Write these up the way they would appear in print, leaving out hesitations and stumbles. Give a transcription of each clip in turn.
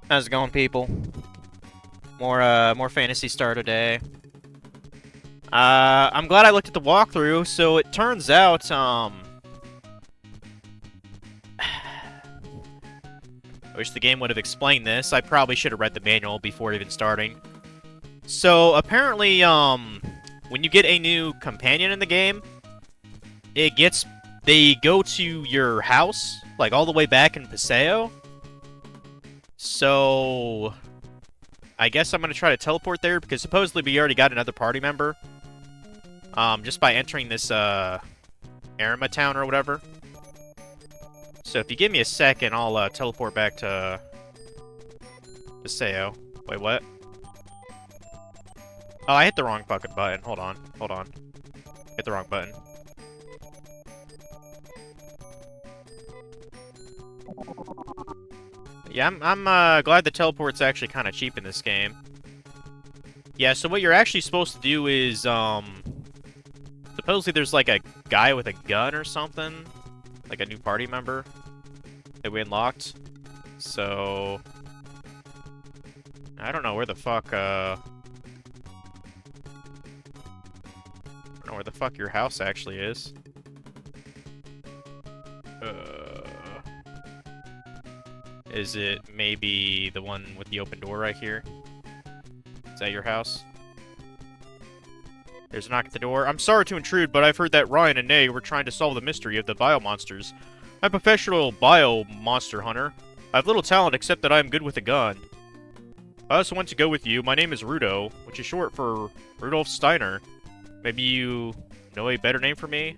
How's it going, people? More Phantasy Star today. I'm glad I looked at the walkthrough, so it turns out, I wish the game would have explained this. I probably should have read the manual before even starting. So, apparently, when you get a new companion in the game, they go to your house, like, all the way back in Paseo. So, I guess I'm gonna try to teleport there, because supposedly we already got another party member. Just by entering this, Arima town or whatever. So if you give me a second, I'll, teleport back to Paseo. Wait, what? Oh, I hit the wrong fucking button. Hold on. Hit the wrong button. Yeah, I'm glad the teleport's actually kind of cheap in this game. Yeah, so what you're actually supposed to do is, supposedly there's like a guy with a gun or something. Like a new party member that we unlocked. So, I don't know where the fuck, I don't know where the fuck your house actually is. Is it maybe the one with the open door right here? Is that your house? There's a knock at the door. I'm sorry to intrude, but I've heard that Ryan and Nay were trying to solve the mystery of the biomonsters. I'm a professional biomonster hunter. I have little talent except that I am good with a gun. I also want to go with you. My name is Rudo, which is short for Rudolf Steiner. Maybe you know a better name for me?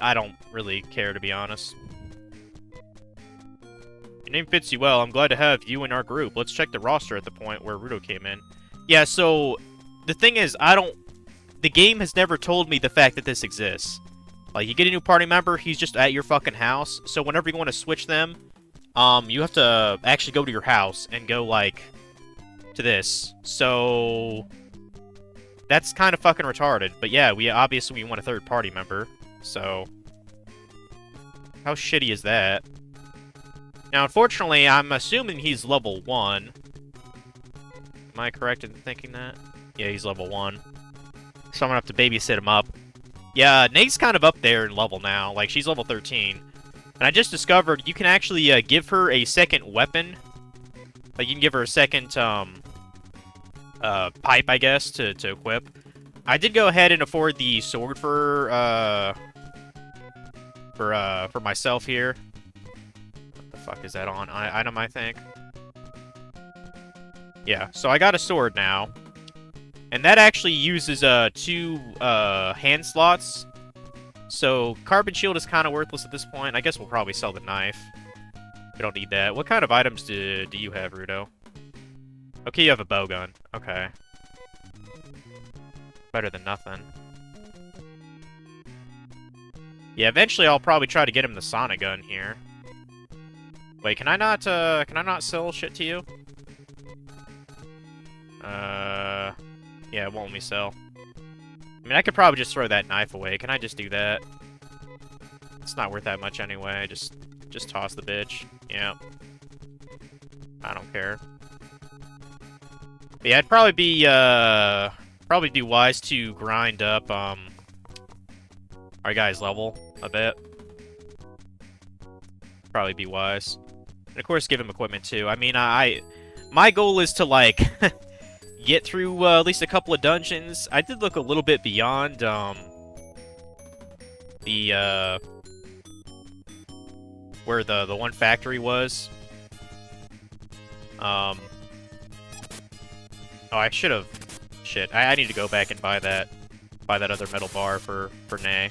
I don't really care, to be honest. Your name fits you well. I'm glad to have you in our group. Let's check the roster at the point where Rudo came in. Yeah, so the thing is, the game has never told me the fact that this exists. Like, you get a new party member, he's just at your fucking house, so whenever you want to switch them, you have to actually go to your house and go, like, to this. So, that's kind of fucking retarded. But yeah, obviously we want a third party member, so how shitty is that? Now, unfortunately, I'm assuming he's level 1. Am I correct in thinking that? Yeah, he's level 1. So I'm gonna have to babysit him up. Yeah, Nate's kind of up there in level now. Like, she's level 13. And I just discovered you can actually give her a second weapon. Like, you can give her a second, pipe, I guess, to equip. I did go ahead and afford the sword for myself here. What the fuck is that on? Item, I think. Yeah, so I got a sword now. And that actually uses 2 hand slots. So Carbon Shield is kind of worthless at this point. I guess we'll probably sell the knife. We don't need that. What kind of items do you have, Rudo? Okay, you have a bow gun. Okay. Better than nothing. Yeah, eventually I'll probably try to get him the Sonic gun here. Wait, can I not sell shit to you? Yeah, it won't let me sell. I mean, I could probably just throw that knife away. Can I just do that? It's not worth that much anyway. Just toss the bitch. Yeah. I don't care. But yeah, it'd probably be, probably be wise to grind up, our guy's level a bit. Probably be wise. And of course, give him equipment too. I mean, my goal is to, like, get through at least a couple of dungeons. I did look a little bit beyond where the one factory was. Oh, I should have. Shit, I need to go back and buy that other metal bar for Nay.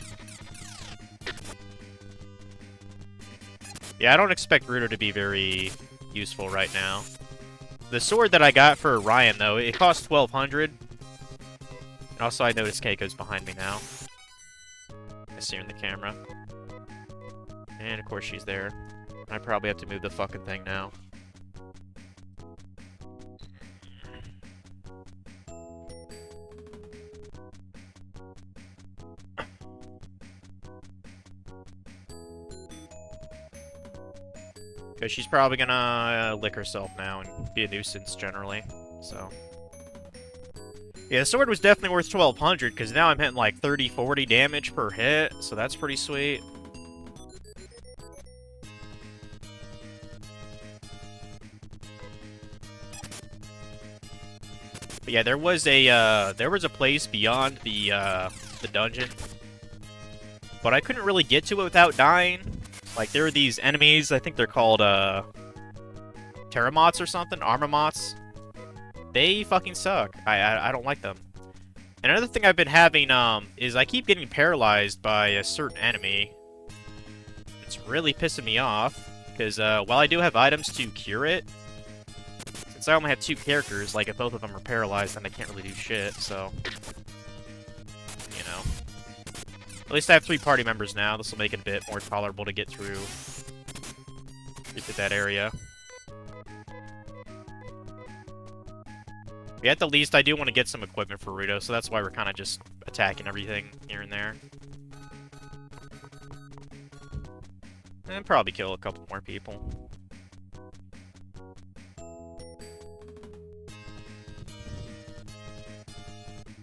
Yeah, I don't expect Rudo to be very useful right now. The sword that I got for Ryan, though, it costs 1,200. And also, I noticed Keiko's behind me now. I see her in the camera. And, of course, she's there. I probably have to move the fucking thing now. Because she's probably gonna lick herself now and be a nuisance generally, so. Yeah, the sword was definitely worth 1200 because now I'm hitting like 30, 40 damage per hit, so that's pretty sweet. But yeah, there was a place beyond the dungeon, but I couldn't really get to it without dying. Like there were these enemies, I think they're called Terramots or something, Armamots. They fucking suck. I don't like them. And another thing I've been having is I keep getting paralyzed by a certain enemy. It's really pissing me off because while I do have items to cure it, since I only have 2 characters, like if both of them are paralyzed, then I can't really do shit. So, you know, at least I have 3 party members now. This will make it a bit more tolerable to get through that area. Yeah, at the least, I do want to get some equipment for Ruto, so that's why we're kind of just attacking everything here and there. And probably kill a couple more people.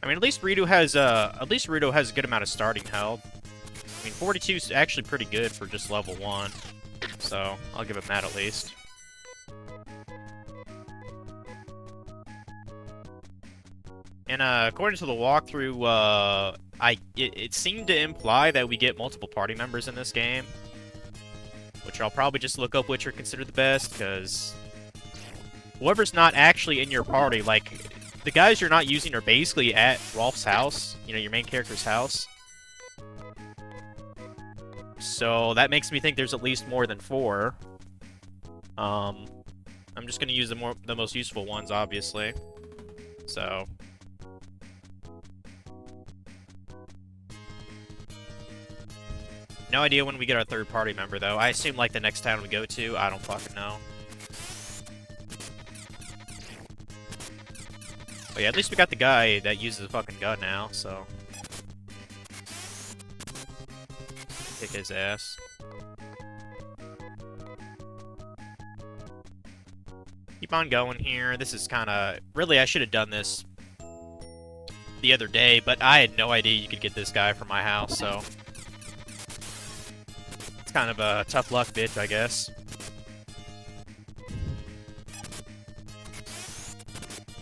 I mean, at least Ruto has a good amount of starting health. I mean, 42 is actually pretty good for just level 1, so I'll give him that at least. And according to the walkthrough, it seemed to imply that we get multiple party members in this game, which I'll probably just look up which are considered the best, because whoever's not actually in your party, like the guys you're not using are basically at Rolf's house, you know, your main character's house. So that makes me think there's at least more than 4. I'm just gonna use the most useful ones, obviously. So. No idea when we get our 3rd party member, though. I assume, like, the next town we go to. I don't fucking know. But yeah, at least we got the guy that uses a fucking gun now, so. Kick his ass. Keep on going here. This is kind of... Really, I should have done this the other day, but I had no idea you could get this guy from my house, so... Kind of a tough luck bitch, I guess.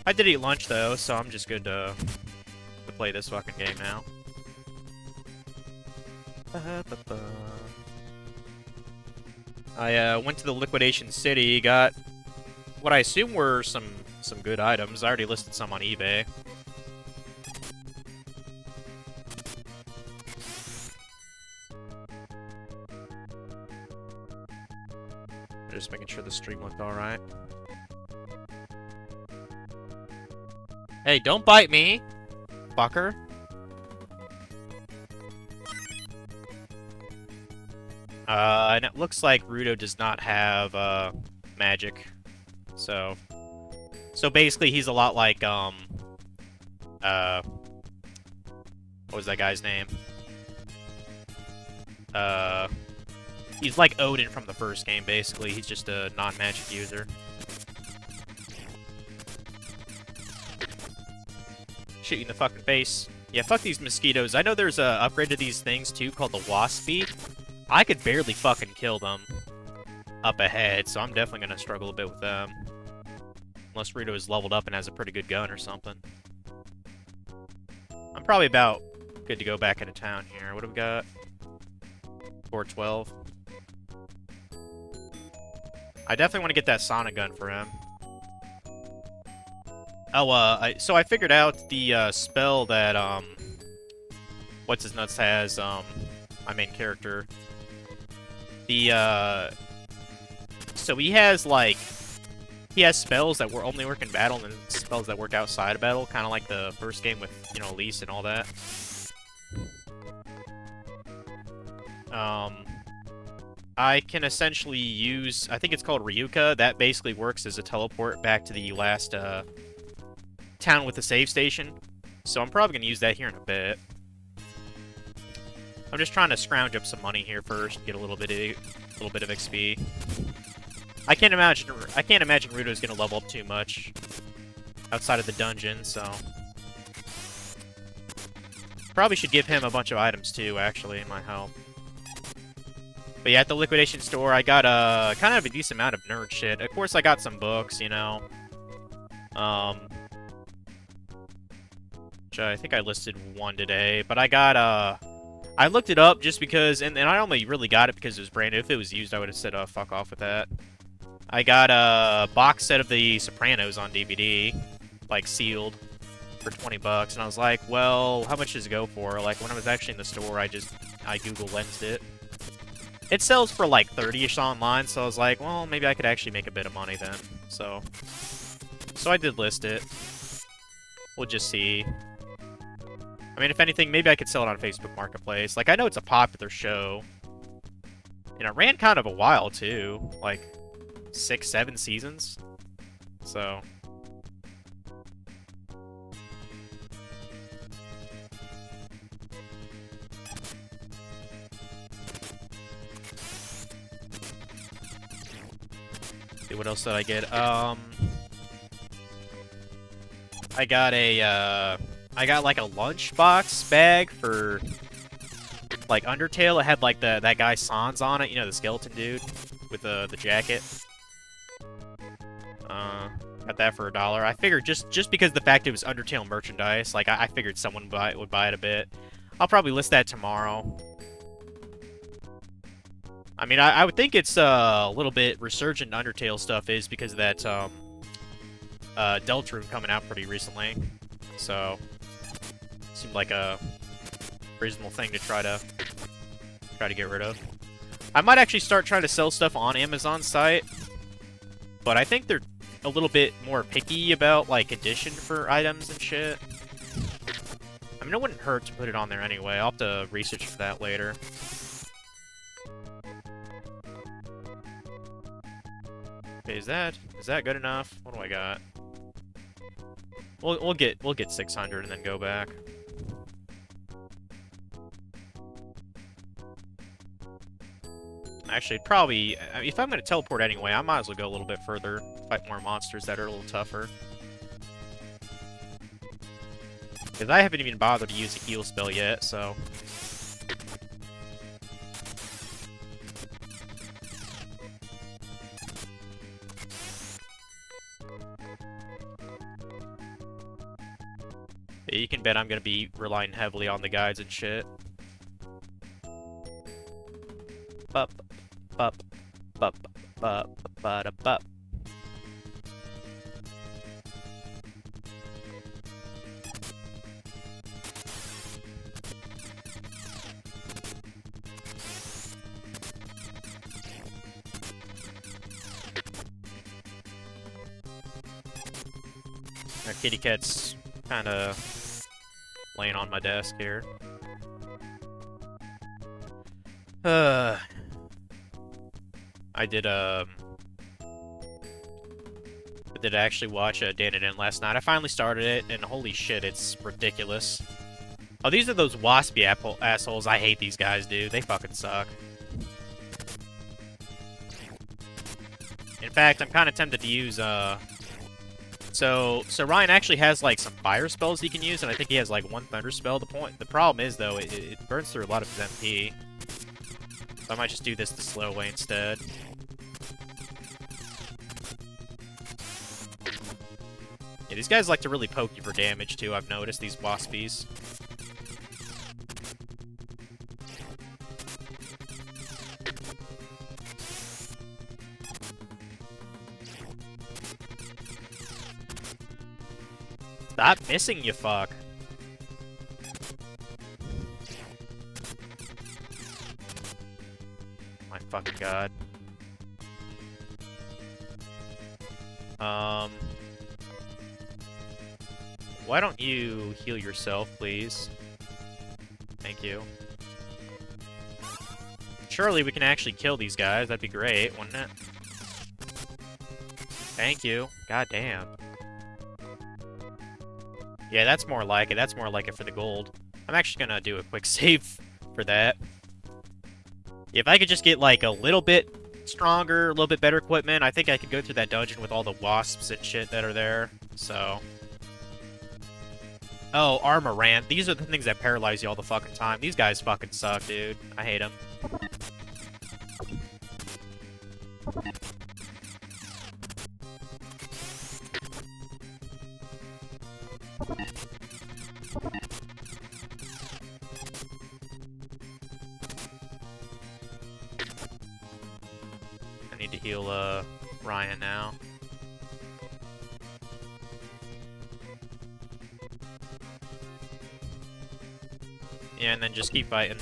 I did eat lunch though, so I'm just good to play this fucking game now. I went to the Liquidation City, got what I assume were some good items. I already listed some on eBay. Just making sure the stream looked alright. Hey, don't bite me, fucker. And it looks like Ruto does not have, magic. So basically he's a lot like, what was that guy's name? He's like Odin from the first game, basically. He's just a non-magic user. Shoot you in the fucking face. Yeah, fuck these mosquitoes. I know there's a upgrade to these things, too, called the Waspy. I could barely fucking kill them up ahead, so I'm definitely gonna struggle a bit with them. Unless Ruto is leveled up and has a pretty good gun or something. I'm probably about good to go back into town here. What do we got? 412. I definitely want to get that Sonic gun for him. Oh, so I figured out the, spell that, What's-His-Nuts has, my main character. So he has, like, he has spells that only work in battle and spells that work outside of battle, kind of like the first game with, you know, Elise and all that. I can essentially use, I think it's called Ryuka. That basically works as a teleport back to the last town with the save station. So I'm probably going to use that here in a bit. I'm just trying to scrounge up some money here first, get a little bit of XP. I can't imagine Ruto's gonna level up too much outside of the dungeon, so probably should give him a bunch of items too, actually, in my help. But yeah, at the liquidation store, I got kind of a decent amount of nerd shit. Of course, I got some books, you know. Which I think I listed one today, but I got I looked it up just because, and I only really got it because it was brand new. If it was used, I would have said, fuck off with that. I got a box set of The Sopranos on DVD, like sealed, for 20 bucks, and I was like, well, how much does it go for? Like, when I was actually in the store, I Google Lensed it. It sells for like 30-ish online, so I was like, well, maybe I could actually make a bit of money then. So I did list it. We'll just see. I mean, if anything, maybe I could sell it on Facebook Marketplace. Like, I know it's a popular show. And it ran kind of a while, too. Like, 6, 7 seasons. So... see, what else did I get? I got a, I got like a lunchbox bag for like Undertale. It had like that guy Sans on it, you know, the skeleton dude with the jacket. Got that for $1. I figured just because the fact it was Undertale merchandise, like I figured someone would buy it a bit. I'll probably list that tomorrow. I mean, I would think it's a little bit resurgent Undertale stuff is because of that Deltarune coming out pretty recently. So seemed like a reasonable thing to try to get rid of. I might actually start trying to sell stuff on Amazon's site, but I think they're a little bit more picky about like condition for items and shit. I mean, it wouldn't hurt to put it on there anyway. I'll have to research for that later. Okay, is that good enough? What do I got? We'll get 600 and then go back. Actually, probably, I mean, if I'm going to teleport anyway, I might as well go a little bit further, fight more monsters that are a little tougher. Because I haven't even bothered to use a heal spell yet, so... yeah, you can bet I'm going to be relying heavily on the guides and shit. Bup, bup, bup, bup, bup, bup. Our kitty cat's kind of laying on my desk here. I did actually watch Dandadan last night. I finally started it, and holy shit, it's ridiculous. Oh, these are those waspy assholes. I hate these guys, dude. They fucking suck. In fact, I'm kind of tempted to use, So Ryan actually has, like, some fire spells he can use, and I think he has, like, one thunder spell. The problem is, though, it burns through a lot of his MP. So I might just do this the slow way instead. Yeah, these guys like to really poke you for damage, too, I've noticed, these waspies. Stop missing, you fuck. My fucking god. Why don't you heal yourself, please? Thank you. Surely we can actually kill these guys. That'd be great, wouldn't it? Thank you. God damn. Yeah, that's more like it. That's more like it for the gold. I'm actually gonna do a quick save for that. If I could just get, like, a little bit stronger, a little bit better equipment, I think I could go through that dungeon with all the wasps and shit that are there. So... Oh, Armorant. These are the things that paralyze you all the fucking time. These guys fucking suck, dude. I hate them. I need to heal, Ryan now. Yeah, and then just keep fighting.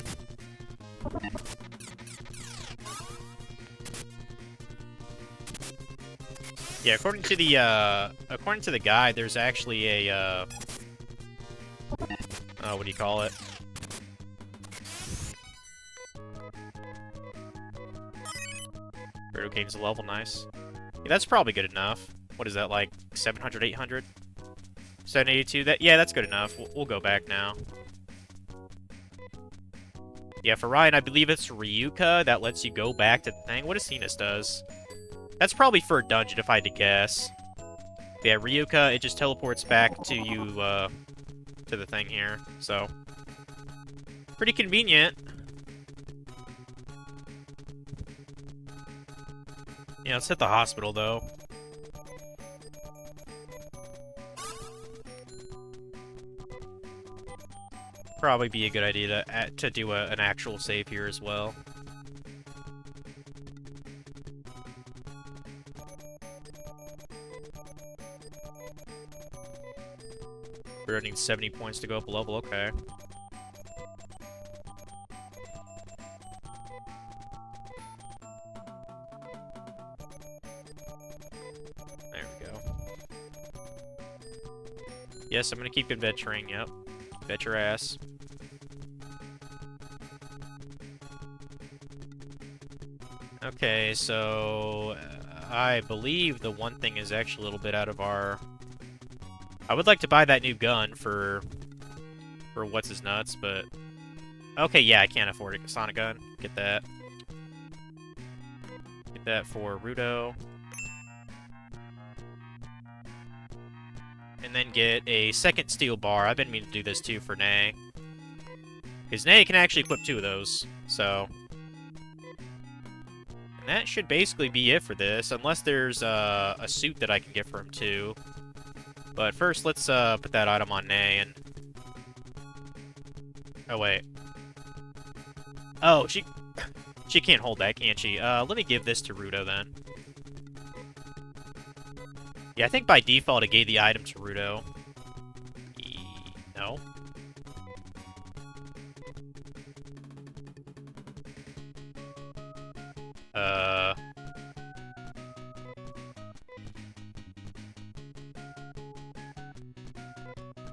Yeah, according to the guide, there's actually a, what do you call it? Rudo gains a level, nice. Yeah, that's probably good enough. What is that, like, 700, 800? 782? Yeah, that's good enough. We'll go back now. Yeah, for Ryan, I believe it's Ryuka that lets you go back to the thing. What does Venus does? That's probably for a dungeon, if I had to guess. Yeah, Ryuka, it just teleports back to you, to the thing here. So, pretty convenient. Yeah, let's hit the hospital, though. Probably be a good idea to do an actual save here as well. We're needing 70 points to go up a level, okay. There we go. Yes, I'm gonna keep adventuring, yep. Bet your ass. Okay, so I believe the one thing is actually a little bit out of our... I would like to buy that new gun for what's his nuts, but... Okay, yeah, I can't afford it. Sonic gun. Get that. Get that for Rudo. And then get a second steel bar. I've been meaning to do this too for Nay. Because Nay can actually equip 2 of those, so... And that should basically be it for this, unless there's a suit that I can get for him too. But first, let's put that item on Nay and... Oh, wait. Oh, she can't hold that, can she? Let me give this to Rudo then. Yeah, I think by default it gave the item to Rudo. No.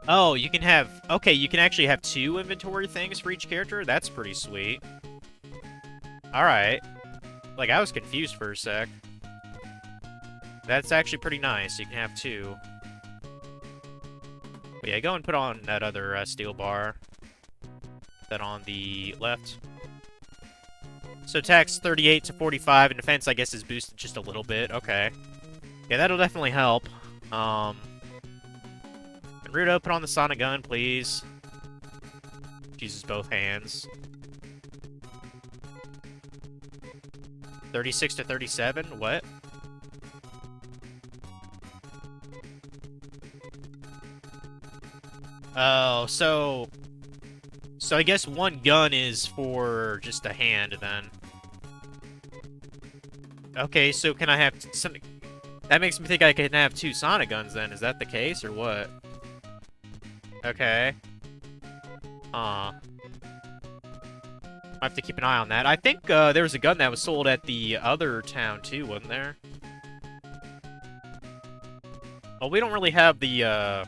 Oh, you can have... Okay, you can actually have 2 inventory things for each character? That's pretty sweet. Alright. Like, I was confused for a sec. That's actually pretty nice. You can have 2. But yeah, go and put on that other steel bar. Put that on the left. So attack's 38 to 45, and defense, I guess, is boosted just a little bit. Okay. Yeah, that'll definitely help. Rudo, put on the Sonic gun, please. Uses both hands. 36 to 37? What? Oh, so I guess one gun is for just a hand, then. Okay, so can I have some... That makes me think I can have 2 Sonic guns, then. Is that the case, or what? Okay. I have to keep an eye on that. I think there was a gun that was sold at the other town, too, wasn't there? Oh, we don't really have the,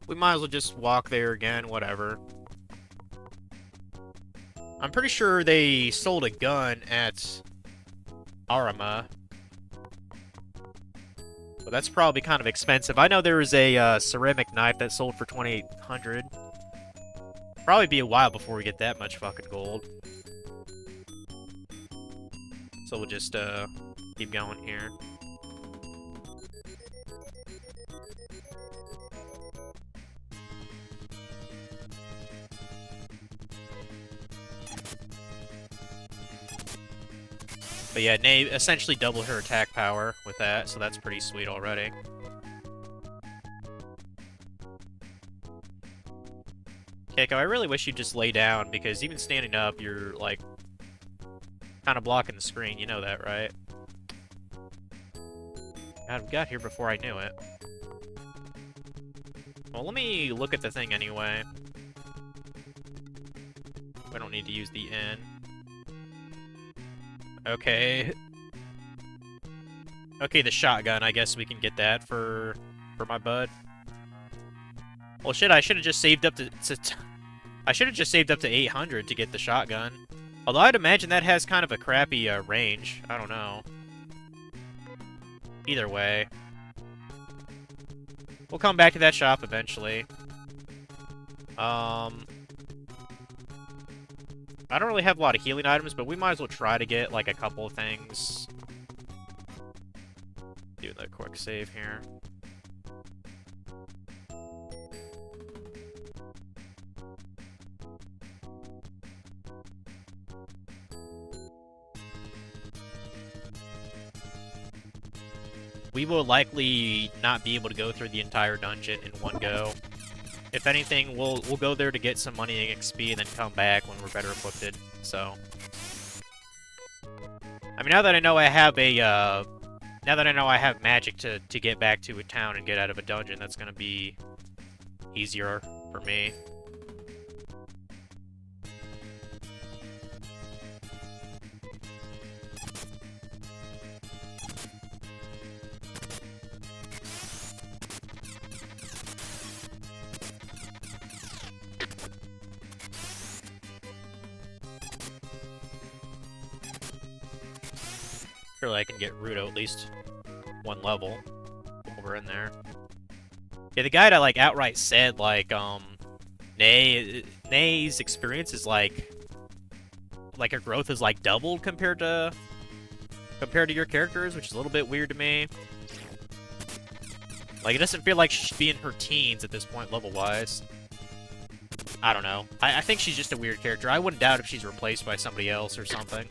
We might as well just walk there again, whatever. I'm pretty sure they sold a gun at Arima. But that's probably kind of expensive. I know there was a ceramic knife that sold for 2,800. Probably be a while before we get that much fucking gold. So we'll just keep going here. But yeah, Nae essentially doubled her attack power with that, so that's pretty sweet already. Keiko, I really wish you'd just lay down, because even standing up, you're, like, kind of blocking the screen. You know that, right? God, we got here before I knew it. Well, let me look at the thing anyway. We don't need to use the N. Okay. Okay, the shotgun. I guess we can get that for my bud. Well, shit, I should have just saved up to I should have just saved up to 800 to get the shotgun. Although I'd imagine that has kind of a crappy range. I don't know. Either way. We'll come back to that shop eventually. I don't really have a lot of healing items, but we might as well try to get, like, a couple of things. Do the quick save here. We will likely not be able to go through the entire dungeon in one go. If anything, we'll go there to get some money and XP and then come back when we're better equipped. So, I mean, now that I know I have magic to get back to a town and get out of a dungeon, that's gonna be easier for me. Surely I can get Ruto at least one level over in there. Yeah, the guy that, like, outright said, like, Nae's experience is, like, her growth is, like, doubled compared to your characters, which is a little bit weird to me. Like, it doesn't feel like she should be in her teens at this point, level-wise. I don't know. I think she's just a weird character. I wouldn't doubt if she's replaced by somebody else or something.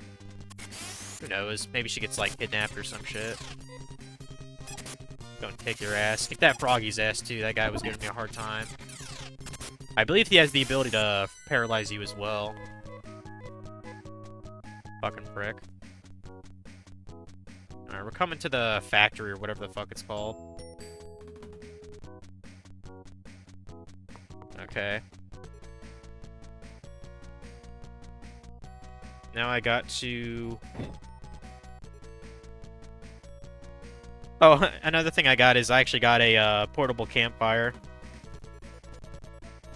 Who knows? Maybe she gets, like, kidnapped or some shit. Go and kick your ass. Kick that Froggy's ass, too. That guy was giving me a hard time. I believe he has the ability to paralyze you as well. Fucking prick. Alright, we're coming to the factory or whatever the fuck it's called. Okay. Now I got to... Oh, another thing I got is I actually got a portable campfire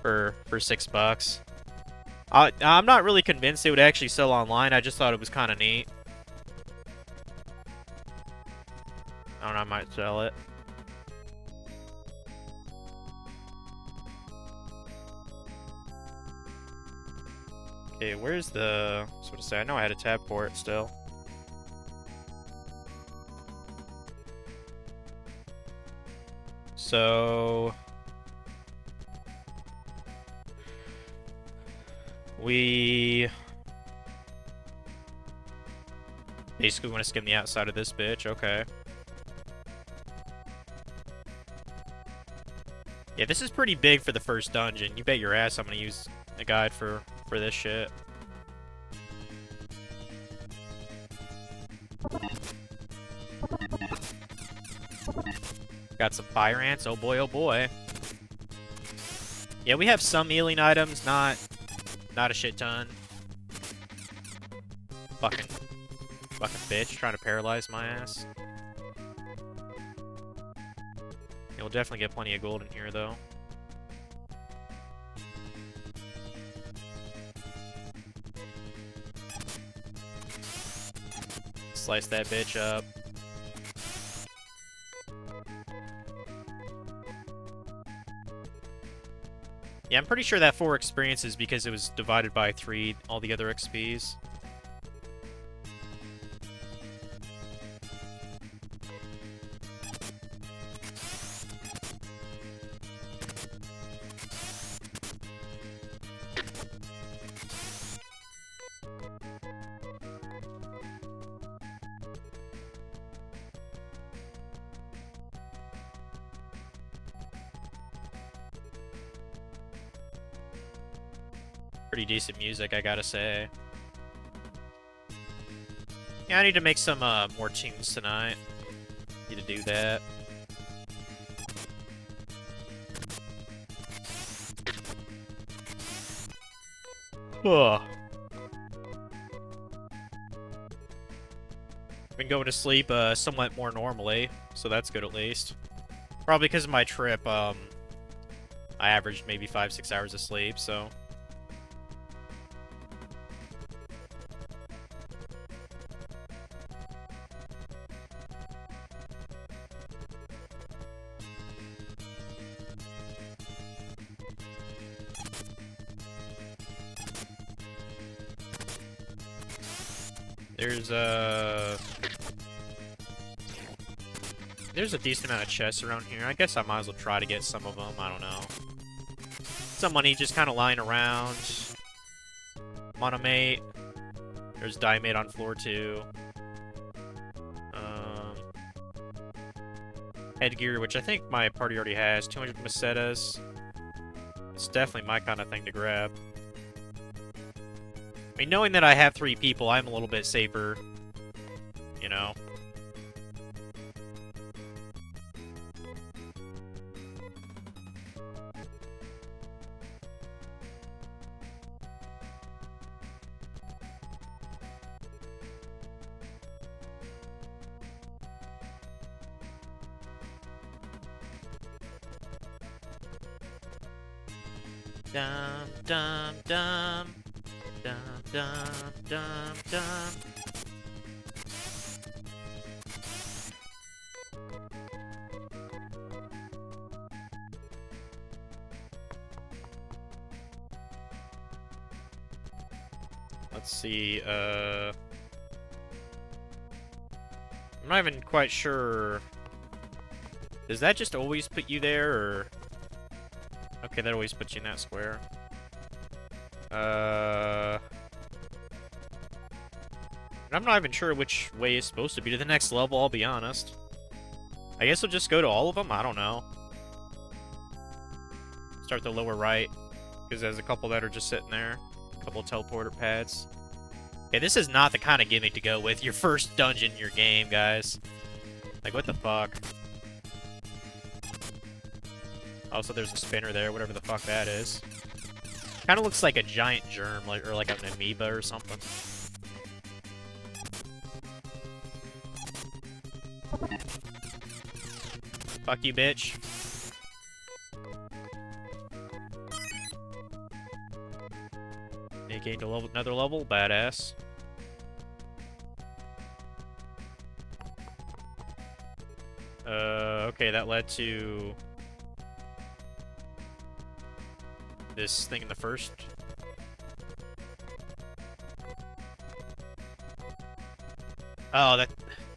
for $6. I'm not really convinced it would actually sell online. I just thought it was kind of neat. I don't know, I might sell it. Okay, where's the... I was going to say, I know I had a tab for it still. So... we... basically want to skim the outside of this bitch, okay. Yeah, this is pretty big for the first dungeon. You bet your ass I'm gonna use a guide for this shit. Got some fire ants, oh boy, oh boy. Yeah, we have some healing items, not a shit ton. Fucking bitch, trying to paralyze my ass. Yeah, we'll definitely get plenty of gold in here, though. Slice that bitch up. Yeah, I'm pretty sure that 4 experiences because it was divided by 3, all the other XPs. Pretty decent music, I gotta say. Yeah, I need to make some more tunes tonight. Need to do that. Ugh. Been going to sleep somewhat more normally, so that's good at least. Probably because of my trip, I averaged maybe 5-6 hours of sleep, so... There's a decent amount of chests around here. I guess I might as well try to get some of them. I don't know. Some money just kind of lying around. Monomate. There's Diamate on floor 2. Headgear, which I think my party already has. 200 Macetas. It's definitely my kind of thing to grab. I mean, knowing that I have 3 people, I'm a little bit safer. You know? Dum dum dum dum dum dum dum. Let's see, I'm not even quite sure. Does that just always put you there, or... Okay, that always puts you in that square. I'm not even sure which way is supposed to be to the next level, I'll be honest. I guess we'll just go to all of them? I don't know. Start the lower right, because there's a couple that are just sitting there. A couple of teleporter pads. Okay, this is not the kind of gimmick to go with your first dungeon in your game, guys. Like, what the fuck? Also, there's a spinner there, whatever the fuck that is. Kind of looks like a giant germ, like, or like an amoeba or something. Fuck you, bitch. You gained another level? Badass. Okay, that led to... this thing in the first. Oh, that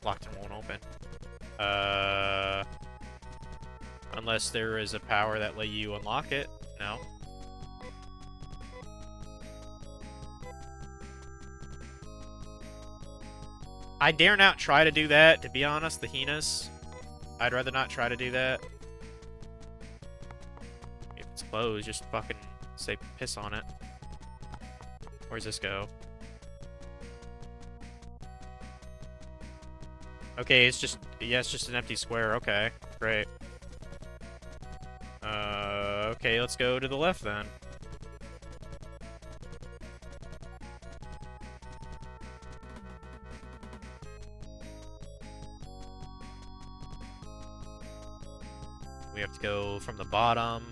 locked and won't open. Unless there is a power that let you unlock it. No. I dare not try to do that, to be honest, the Heenas. I'd rather not try to do that. If it's closed, just fucking say piss on it. Where's this go? Okay, it's just... yeah, it's just an empty square. Okay, great. Okay, let's go to the left then. We have to go from the bottom.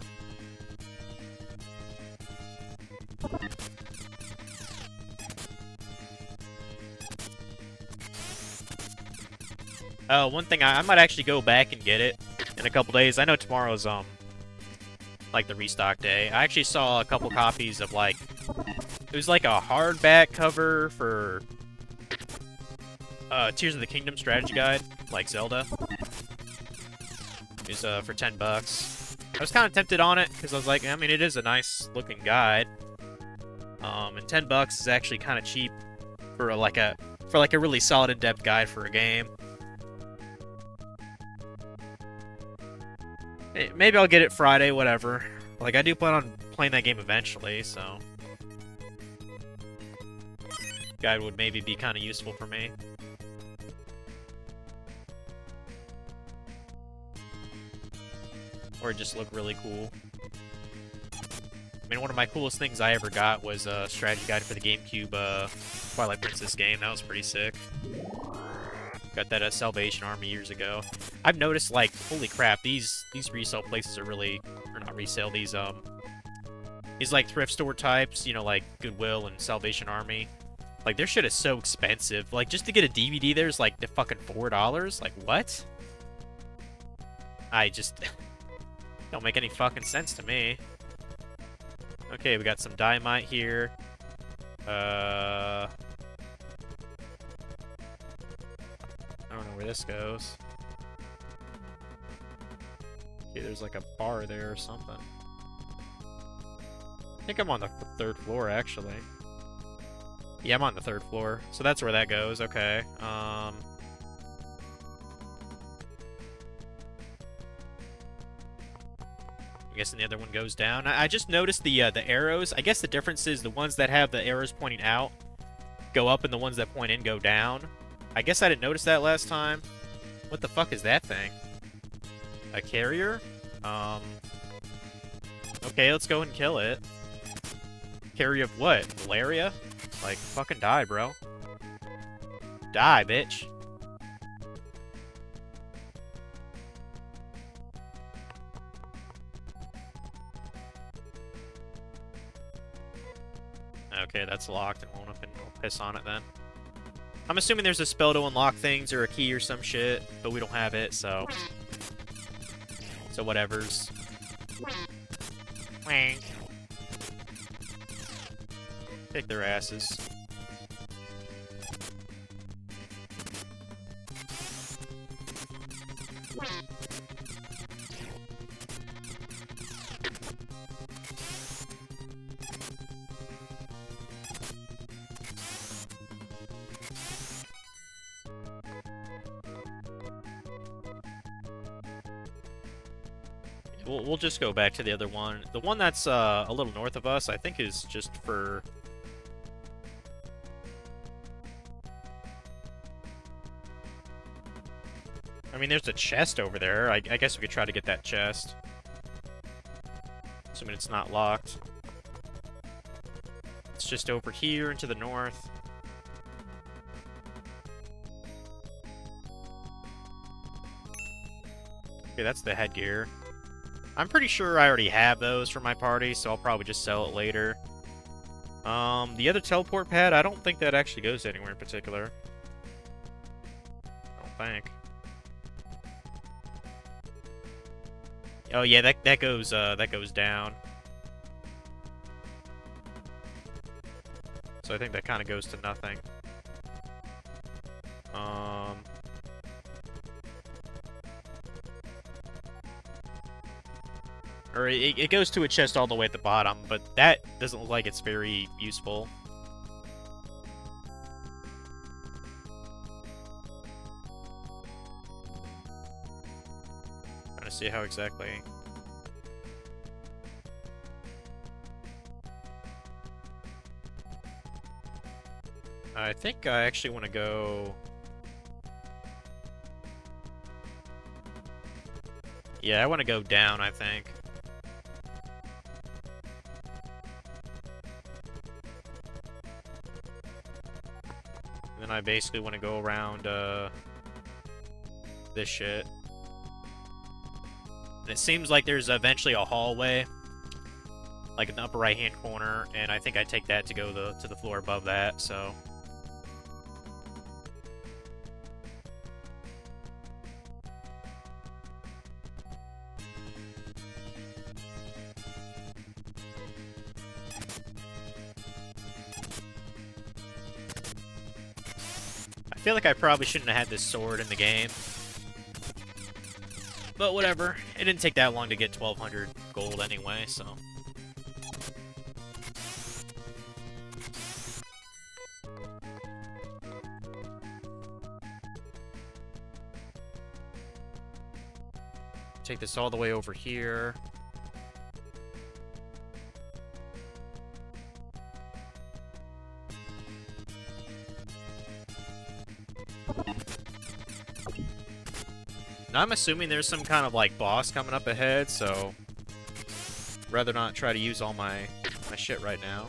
Oh, one thing, I might actually go back and get it in a couple days. I know tomorrow's, like, the restock day. I actually saw a couple copies of, like... it was like a hardback cover for... Tears of the Kingdom strategy guide, like Zelda. It was, for $10. I was kind of tempted on it, because I was like, I mean, it is a nice-looking guide. And $10 is actually kind of cheap for, like, a really solid in-depth guide for a game. Maybe I'll get it Friday, whatever. Like, I do plan on playing that game eventually, so... Guide would maybe be kind of useful for me. Or just look really cool. I mean, one of my coolest things I ever got was a strategy guide for the GameCube Twilight Princess game. That was pretty sick. Got that at Salvation Army years ago. I've noticed, like, holy crap, these resale places are really, or not resale, these like thrift store types, you know, like Goodwill and Salvation Army. Like, their shit is so expensive. Like, just to get a DVD there's like the fucking $4. Like, what? I just don't make any fucking sense to me. Okay, we got some dynamite here. I don't know where this goes. Okay, there's like a bar there or something. I think I'm on the 3rd floor, actually. Yeah, I'm on the 3rd floor. So that's where that goes. Okay. I'm guessing the other one goes down. I just noticed the arrows. I guess the difference is the ones that have the arrows pointing out go up and the ones that point in go down. I guess I didn't notice that last time. What the fuck is that thing? A carrier? Okay, let's go and kill it. Carrier of what? Malaria? Like, fucking die, bro. Die, bitch. Okay, that's locked and won't open. I'll piss on it then. I'm assuming there's a spell to unlock things or a key or some shit, but we don't have it, so... So whatevers. Wank. Kick their asses. We'll just go back to the other one. The one that's a little north of us, I think, is just for... I mean, there's a chest over there. I guess we could try to get that chest. Assuming it's not locked. It's just over here and to the north. Okay, that's the headgear. I'm pretty sure I already have those for my party, so I'll probably just sell it later. The other teleport pad, I don't think that actually goes anywhere in particular. I don't think. Oh yeah, that goes down. So I think that kind of goes to nothing. Or it goes to a chest all the way at the bottom, but that doesn't look like it's very useful. Trying to see how exactly. I think I actually want to go... Yeah, I want to go down, I think. And then I basically want to go around, this shit. And it seems like there's eventually a hallway, like in the upper right-hand corner, and I think I take that to go to the floor above that, so... I feel like I probably shouldn't have had this sword in the game. But whatever. It didn't take that long to get 1,200 gold anyway, so... Take this all the way over here. Now I'm assuming there's some kind of, like, boss coming up ahead, so... rather not try to use all my shit right now.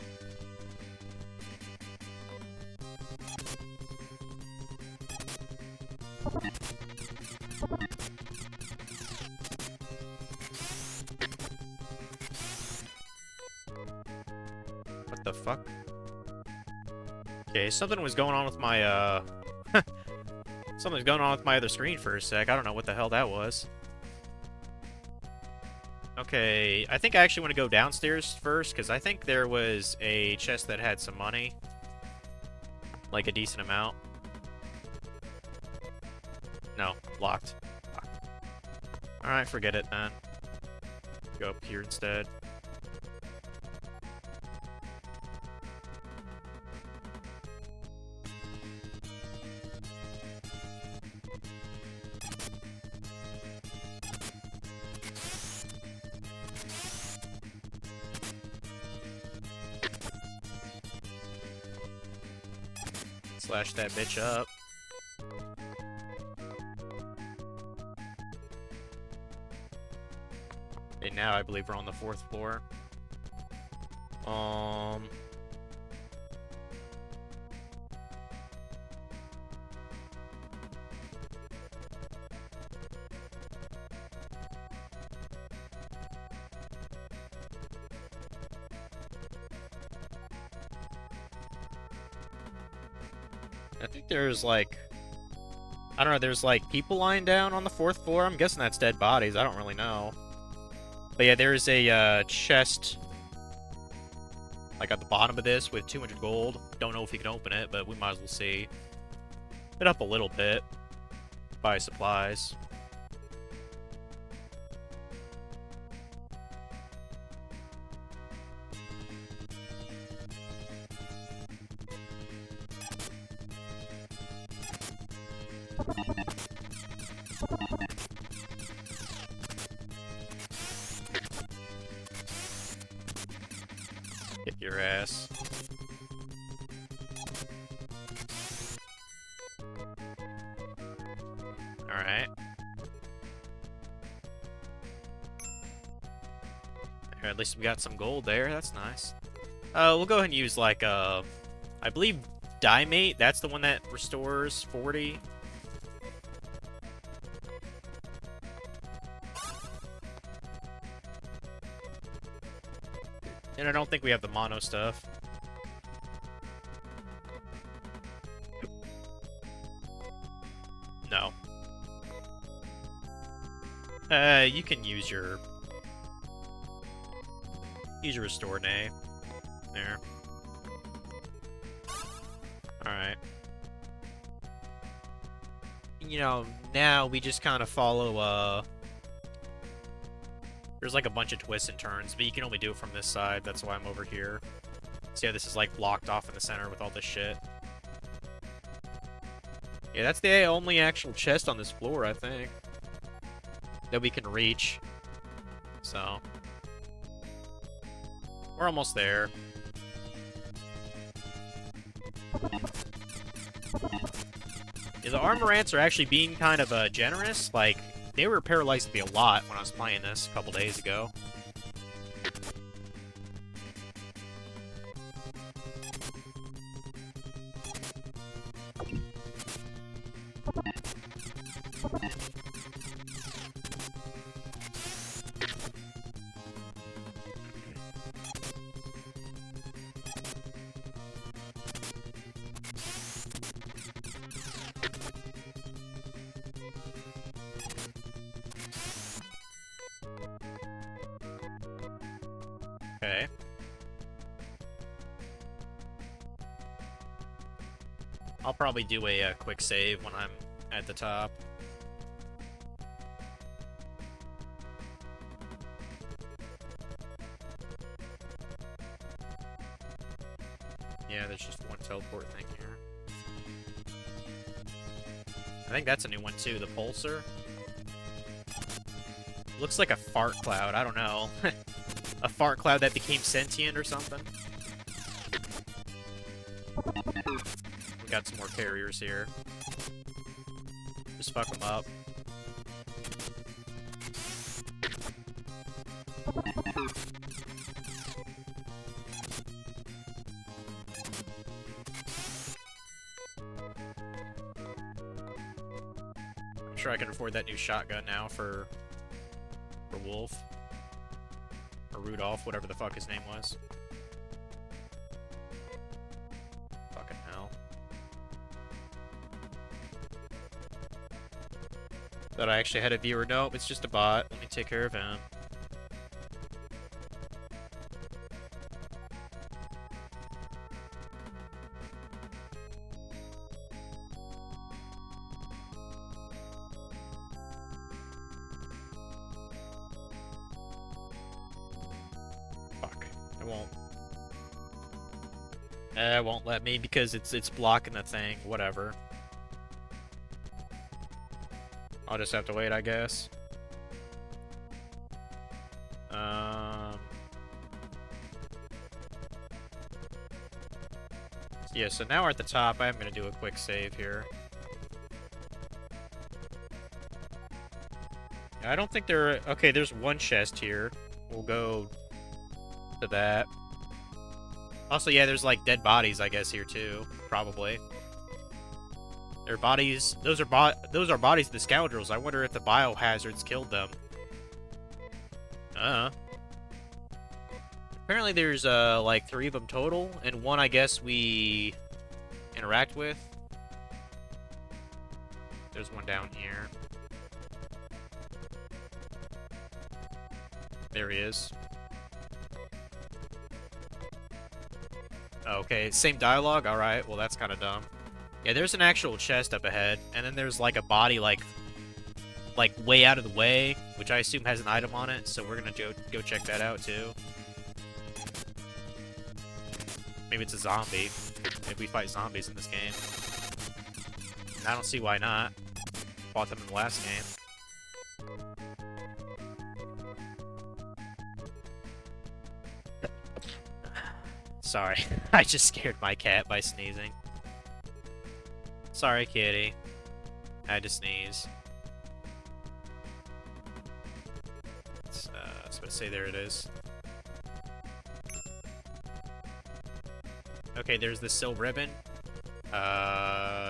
What the fuck? Okay, something was going on with my, something's going on with my other screen for a sec. I don't know what the hell that was. Okay, I think I actually want to go downstairs first, because I think there was a chest that had some money. Like a decent amount. No, locked. Alright, forget it then. Go up here instead. Slash that bitch up. And now I believe we're on the 4th floor. I think there's, like... I don't know, there's, like, people lying down on the 4th floor. I'm guessing that's dead bodies. I don't really know. But yeah, there's a, chest... like, at the bottom of this with 200 gold. Don't know if you can open it, but we might as well see. It up a little bit. Buy supplies. Kick your ass. Alright. At least we got some gold there. That's nice. We'll go ahead and use, like, I believe Diemate. That's the one that restores 40. And I don't think we have the mono stuff. No. You can use your restore nay. There. Alright. You know, now we just kind of follow, there's like a bunch of twists and turns, but you can only do it from this side. That's why I'm over here. See how this is like blocked off in the center with all this shit? Yeah, that's the only actual chest on this floor, I think, that we can reach. So, we're almost there. Yeah, the armor ants are actually being kind of generous. Like, they were paralyzed to be a lot when I was playing this a couple days ago. Okay. I'll probably do a quick save when I'm at the top. Yeah, there's just one teleport thing here. I think that's a new one too, the Pulsar. Looks like a fart cloud, I don't know. A fart cloud that became sentient or something. We got some more carriers here. Just fuck them up. I'm sure I can afford that new shotgun now for Wolf. Or Rudolph, whatever the fuck his name was. Fucking hell. Thought I actually had a viewer. Nope, it's just a bot. Let me take care of him. It won't let me because it's blocking the thing. Whatever. I'll just have to wait, I guess. Yeah, so now we're at the top. I'm gonna do a quick save here. I don't think there are... Okay, there's one chest here. We'll go to that. Also, yeah, there's, like, dead bodies, I guess, here, too. Probably. Their bodies... Those are bodies of the scoundrels. I wonder if the biohazards killed them. Apparently there's, like, 3 of them total, and one, I guess, we interact with. There's one down here. There he is. Okay, same dialogue? Alright, well that's kind of dumb. Yeah, there's an actual chest up ahead, and then there's like a body like way out of the way, which I assume has an item on it, so we're gonna go check that out too. Maybe it's a zombie. Maybe we fight zombies in this game. I don't see why not. Fought them in the last game. Sorry, I just scared my cat by sneezing. Sorry, kitty. I had to sneeze. I was about to say, there it is. Okay, there's the silver ribbon.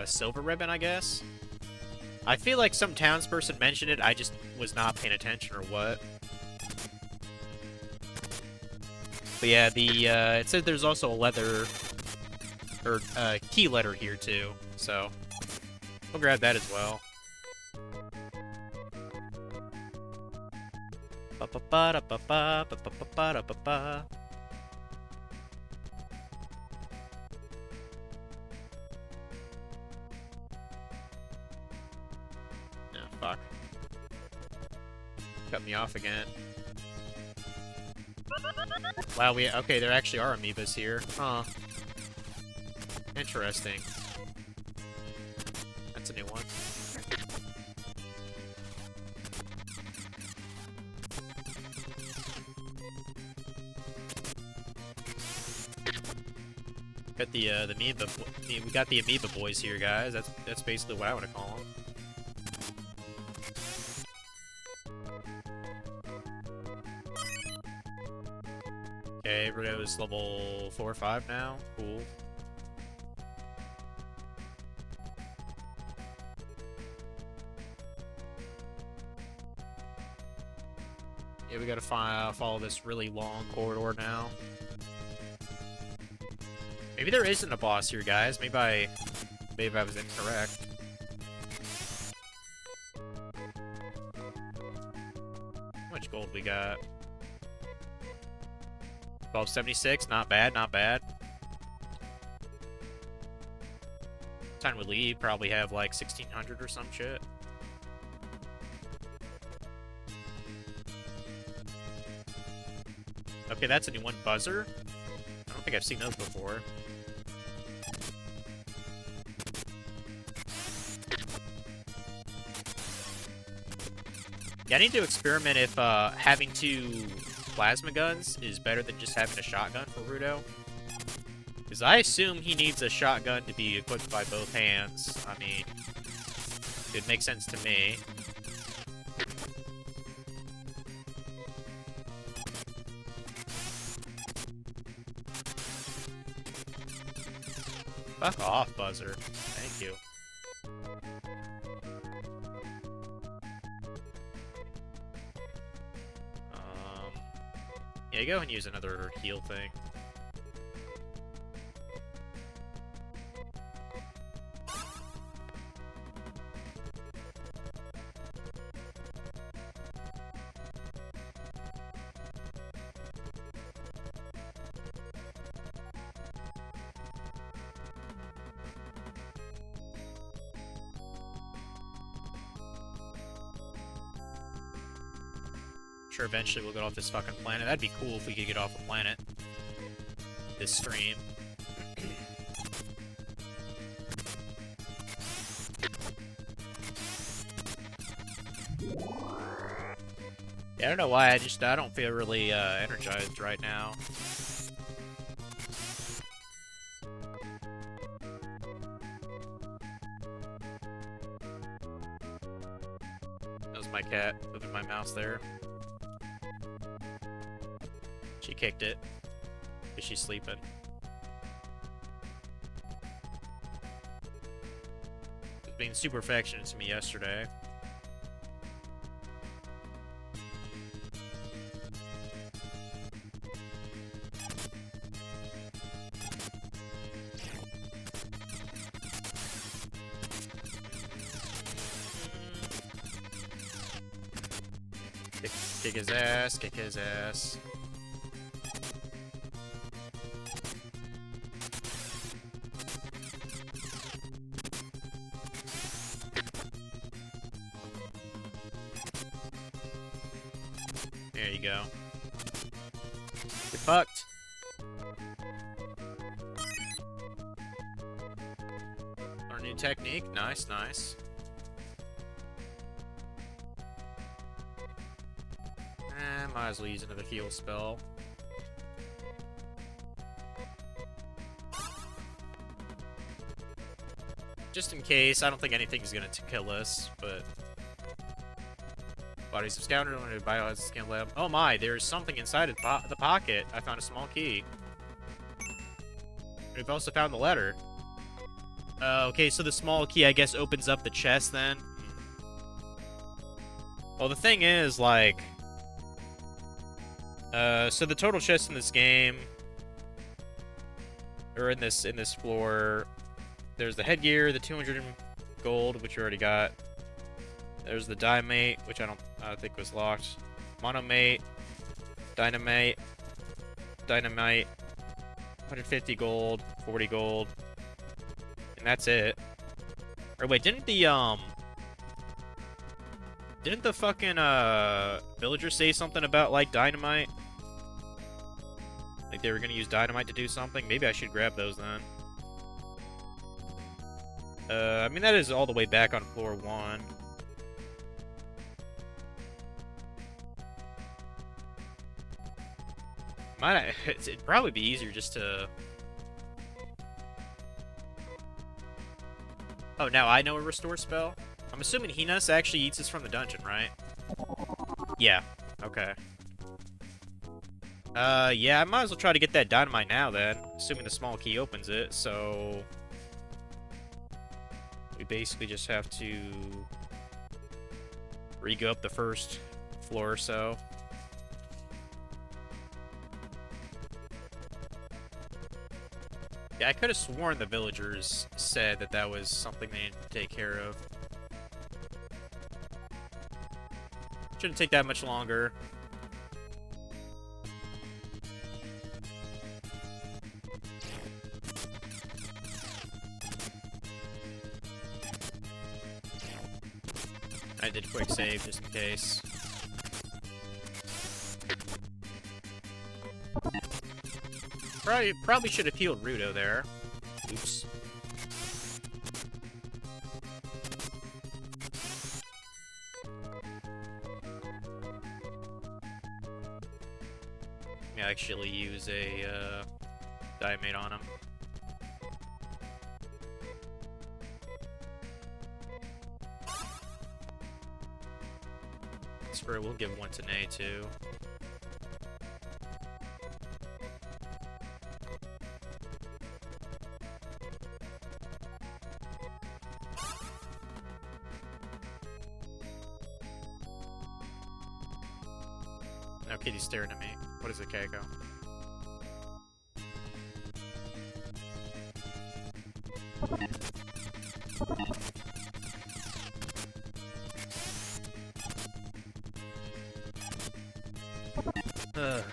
Silver ribbon, I guess? I feel like some townsperson mentioned it, I just was not paying attention or what. But yeah, it said there's also a leather, or key letter here too, so we'll grab that as well. Oh, fuck. Cut me off again. Wow, okay, there actually are amoebas here. Huh. Interesting. That's a new one. Got the amoeba. We got the amoeba boys here, guys. That's basically what I want to call them. Okay, Rudo's level 4 or 5 now. Cool. Yeah, we gotta follow this really long corridor now. Maybe there isn't a boss here, guys. Maybe I was incorrect. How much gold we got? 1276, not bad, not bad. Time we leave, probably have like 1600 or some shit. Okay, that's a new one. Buzzer? I don't think I've seen those before. Yeah, I need to experiment if having 2 plasma guns is better than just having a shotgun for Rudo. Because I assume he needs a shotgun to be equipped by both hands. I mean, it makes sense to me. Fuck off, Buzzer. Thank you. Yeah, go and use another heal thing. Sure, eventually we'll get off this fucking planet. That'd be cool if we could get off a planet. This stream. Yeah, I don't know why, I don't feel really energized right now. That was my cat moving my mouse there. She kicked it. Is she sleeping? She was being super affectionate to me yesterday. Kick his ass, kick his ass. There you go. You're fucked. Learn a new technique. Nice, nice. Might as well use another heal spell. Just in case. I don't think anything's gonna kill us, but... Bodies of scoundrel and biohazard scan lab. Oh my, there's something inside of the pocket. I found a small key. We've also found the letter. Okay, so the small key, I guess, opens up the chest then. Well, the thing is, like... so the total chest in this game... Or in this floor... There's the headgear, the 200 gold, which you already got. There's the Diamate, which I don't think was locked. Monomate, Dynamite, 150 gold, 40 gold, and that's it. Or wait, didn't the fucking villager say something about like dynamite? Like they were gonna use dynamite to do something? Maybe I should grab those then. I mean that is all the way back on floor 1. It'd probably be easier just to... Oh, now I know a restore spell? I'm assuming Hinas actually eats us from the dungeon, right? Yeah. Okay. Yeah, I might as well try to get that dynamite now then. Assuming the small key opens it, so... We basically just have to... re-go up the first floor or so. Yeah, I could have sworn the villagers said that that was something they needed to take care of. Shouldn't take that much longer. I did quick save just in case. Probably should have healed Rudo there. Oops. Yeah, actually use a Diamate on him. Spur, we'll give one to Nay too. No, Kitty's staring at me. What is it, Keiko? Ugh.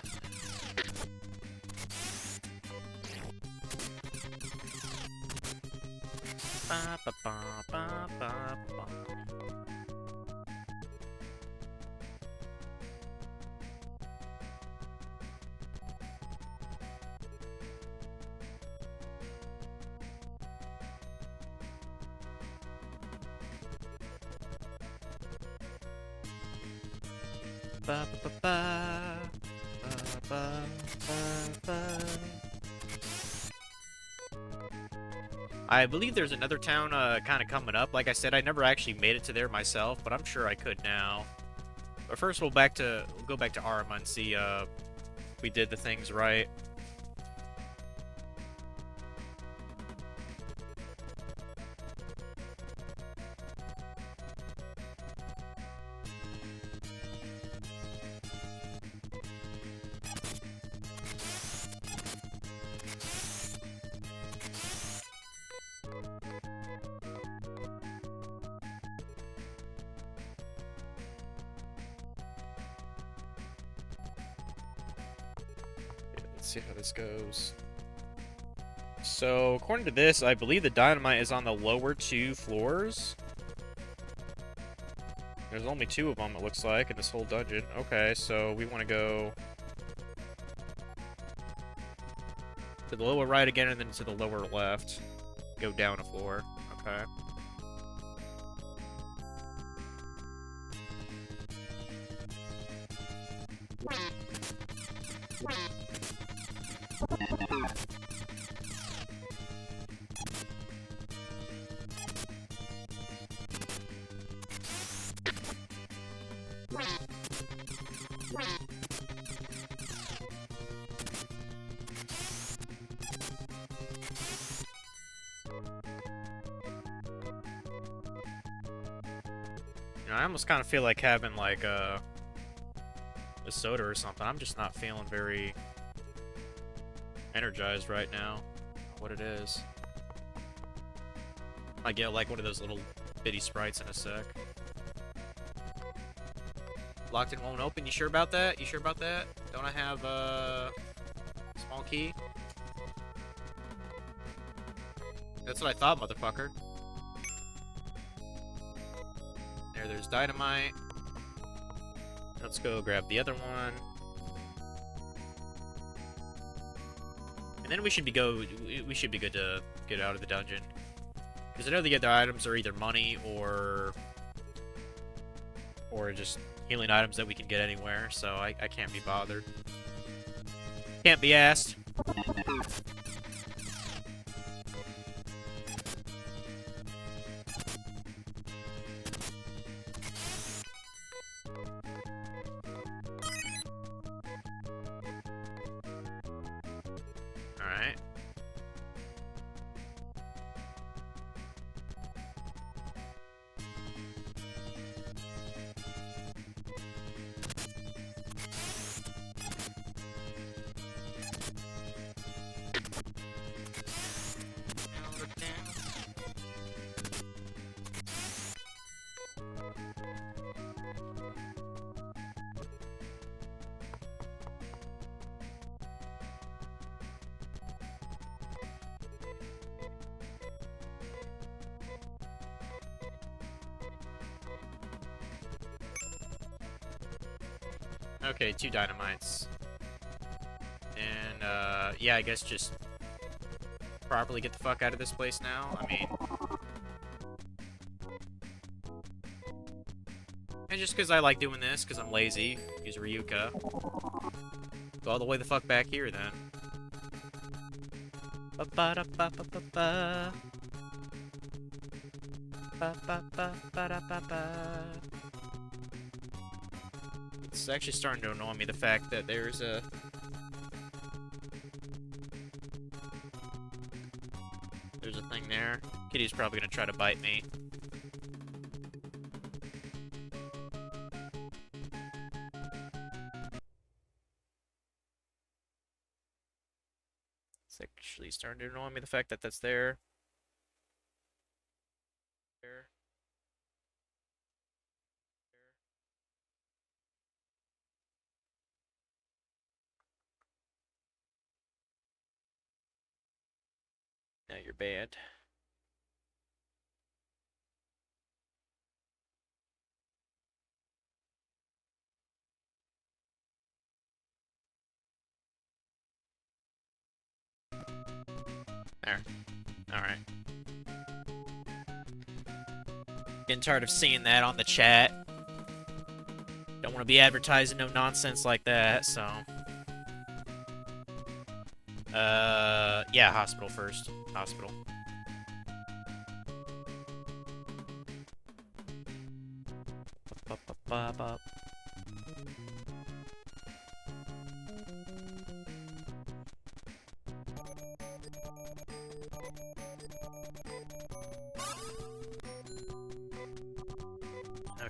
Ba, ba, ba, ba, ba, ba. Ba, ba, ba, ba, ba, ba, ba. I believe there's another town kind of coming up. Like I said, I never actually made it to there myself, but I'm sure I could now. But first, we'll go back to Arma and see if we did the things right. Let's see how this goes. So, according to this, I believe the dynamite is on the lower 2 floors. There's only 2 of them, it looks like, in this whole dungeon. Okay, so we want to go to the lower right again, and then to the lower left. Go down a floor. Okay. You know, I almost kind of feel like having like a soda or something. I'm just not feeling very energized right now. What it is. I get like one of those little bitty sprites in a sec. Locked in won't open. You sure about that? You sure about that? Don't I have a small key? That's what I thought, motherfucker. There's dynamite. Let's go grab the other one. And then we should be good to get out of the dungeon. Because I know the other items are either money or just healing items that we can get anywhere, so I can't be bothered. Can't be asked. Alright. Okay, 2 dynamites. And, yeah, I guess just properly get the fuck out of this place now. I mean... And just because I like doing this, because I'm lazy, use Ryuka. Go all the way the fuck back here, then. Ba-ba-da-ba-ba-ba-ba. Ba-ba-ba-ba-da-ba-ba. It's actually starting to annoy me, the fact that there's a... There's a thing there. Kitty's probably gonna try to bite me. actually starting to annoy me, the fact that that's there. Now you're banned. There. Alright. Getting tired of seeing that on the chat. Don't want to be advertising no nonsense like that, so... yeah, hospital first. Hospital. Ba-ba-ba-ba.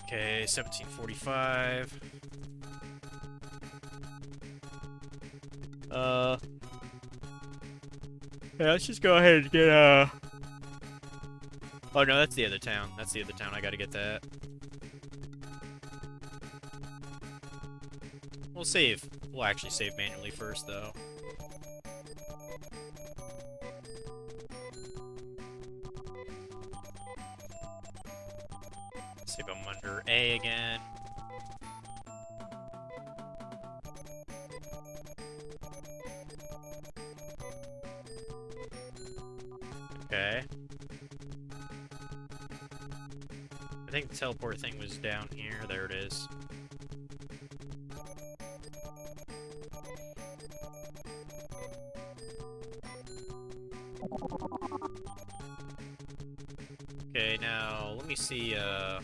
Okay, 1745. Yeah, let's just go ahead and get, Oh, no, that's the other town. That's the other town. I gotta get that. We'll save. We'll actually save manually first, though. Save them under A again. Okay. I think the teleport thing was down here. There it is. Okay, now, let me see, Aaron's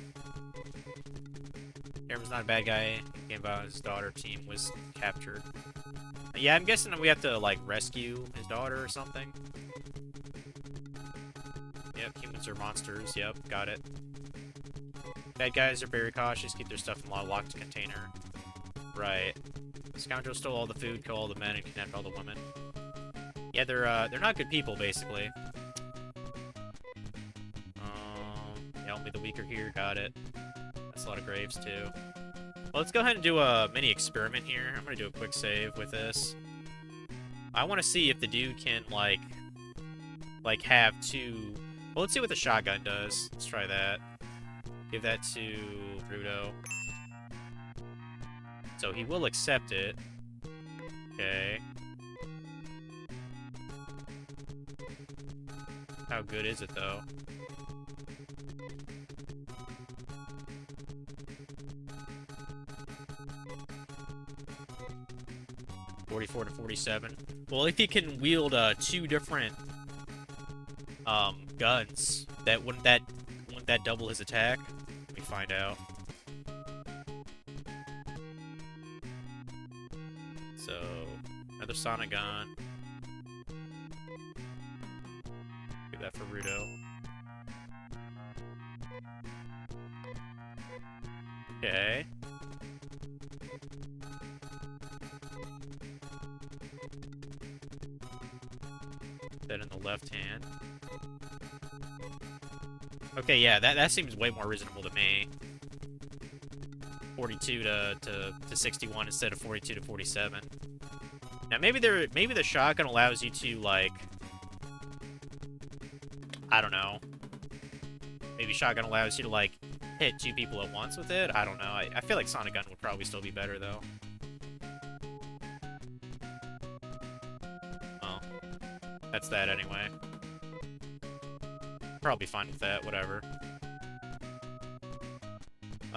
not a bad guy. Game about his daughter team was captured. Yeah, I'm guessing we have to, like, rescue his daughter or something. Yep, humans are monsters. Yep, got it. Bad guys are very cautious, keep their stuff in a locked container. Right. Scoundrels stole all the food, kill all the men, and kidnapped all the women. Yeah, they're not good people, basically. Yeah, only the weaker here, got it. That's a lot of graves, too. Well, let's go ahead and do a mini experiment here. I'm gonna do a quick save with this. I want to see if the dude can, like, have two... Well, let's see what the shotgun does. Let's try that. Give that to Rudo. So he will accept it. Okay. How good is it, though? $44 to $47. Well, if he can wield two different guns, wouldn't that double his attack? Let me find out. So, another sonic gun. Give that for Rudo. Okay. That in the left hand. Okay, yeah, that seems way more reasonable to me. 42 to 61 instead of 42 to 47. Now maybe the shotgun allows you to, like, I don't know. Maybe shotgun allows you to, like, hit two people at once with it. I don't know. I feel like sonic gun would probably still be better, though. Well, that's that anyway. Probably fine with that, whatever.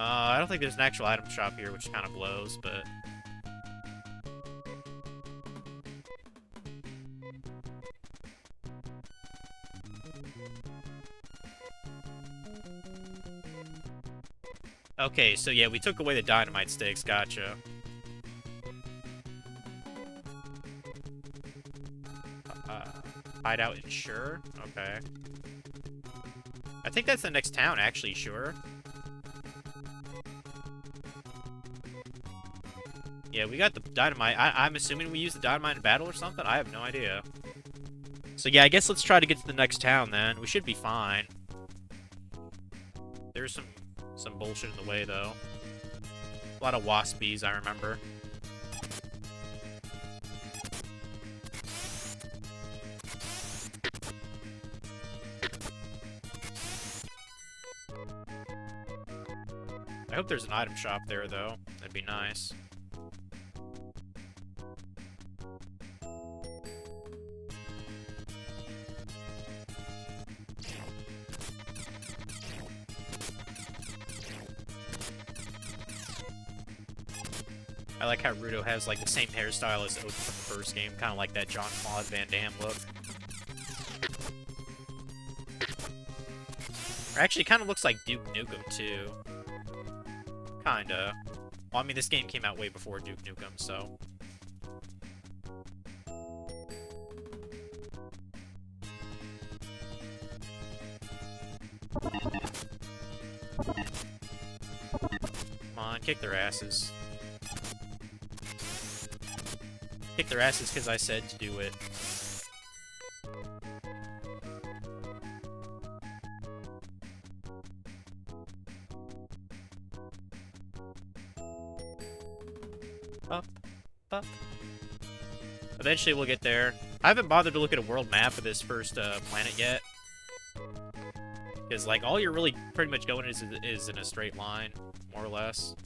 I don't think there's an actual item shop here, which kind of blows, but... Okay, so yeah, we took away the dynamite sticks, gotcha. Hideout in Sure? Okay. I think that's the next town, actually, Sure. Yeah, we got the dynamite. I'm assuming we used the dynamite in battle or something? I have no idea. So yeah, I guess let's try to get to the next town then. We should be fine. There's some bullshit in the way though. A lot of waspies, I remember. I hope there's an item shop there though. That'd be nice. I like how Rudo has like the same hairstyle as Oak from the first game, kind of like that Jean-Claude Van Damme look. Or actually, kind of looks like Duke Nukem too. Kinda. Well, I mean, this game came out way before Duke Nukem, so. Come on, kick their asses. Kick their asses because I said to do it. Up, up. Eventually we'll get there. I haven't bothered to look at a world map of this first planet yet. Because, like, all you're really pretty much going is in a straight line, more or less.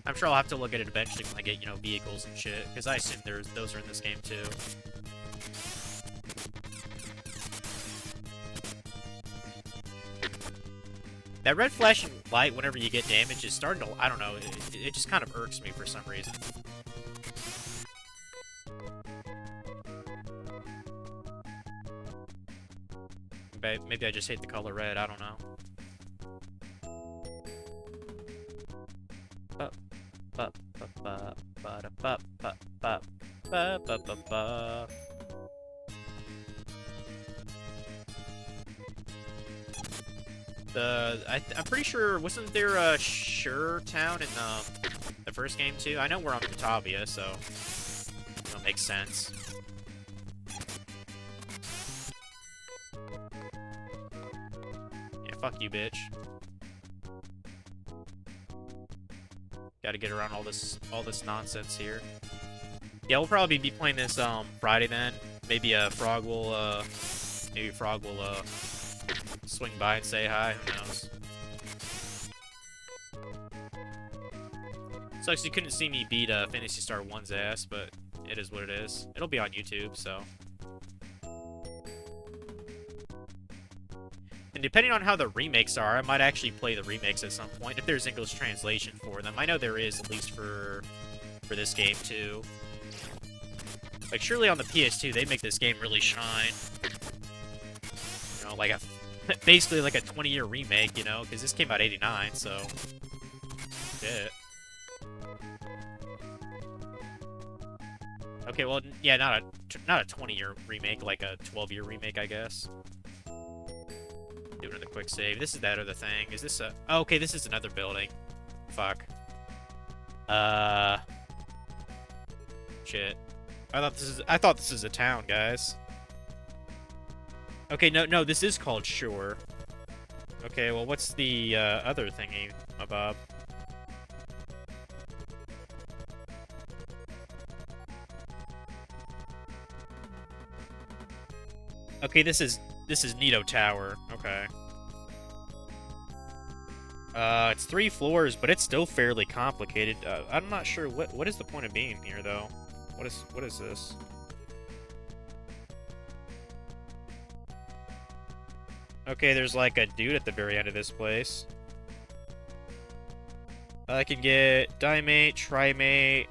I'm sure I'll have to look at it eventually when I get, you know, vehicles and shit, because I assume those are in this game too. That red flashing light whenever you get damage is starting to, I don't know, it just kind of irks me for some reason. Maybe I just hate the color red, I don't know. I'm pretty sure, wasn't there a Sure town in the first game too? I know we're on Batavia, so that makes sense. Yeah, fuck you, bitch. Gotta get around all this nonsense here. Yeah, we'll probably be playing this Friday then. Maybe Frog will swing by and say hi. Who knows? Sucks you couldn't see me beat Phantasy Star 1's ass, but it is what it is. It'll be on YouTube, so. And depending on how the remakes are, I might actually play the remakes at some point, if there's English translation for them. I know there is, at least for this game, too. Like, surely on the PS2, they make this game really shine. You know, like basically like a 20-year remake, you know, because this came out '89, so. Shit. Okay, well, yeah, not a 20-year remake, like a 12-year remake, I guess. Do another quick save. This is that other thing. Is this a... Oh, okay, this is another building. Fuck. Shit. I thought this is a town, guys. Okay, no, this is called Shore. Okay, well, what's the other thingy, Bob? Okay, this is Nito Tower. Okay. It's 3 floors, but it's still fairly complicated. I'm not sure what is the point of being here though. What is this? Okay, there's like a dude at the very end of this place. I can get Dimate, Trimate.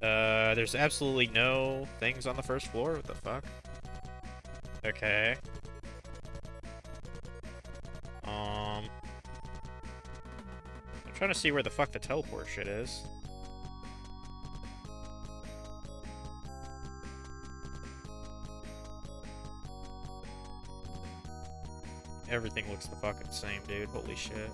There's absolutely no things on the first floor. What the fuck? Okay. I'm trying to see where the fuck the teleport shit is. Everything looks the fucking same, dude. Holy shit.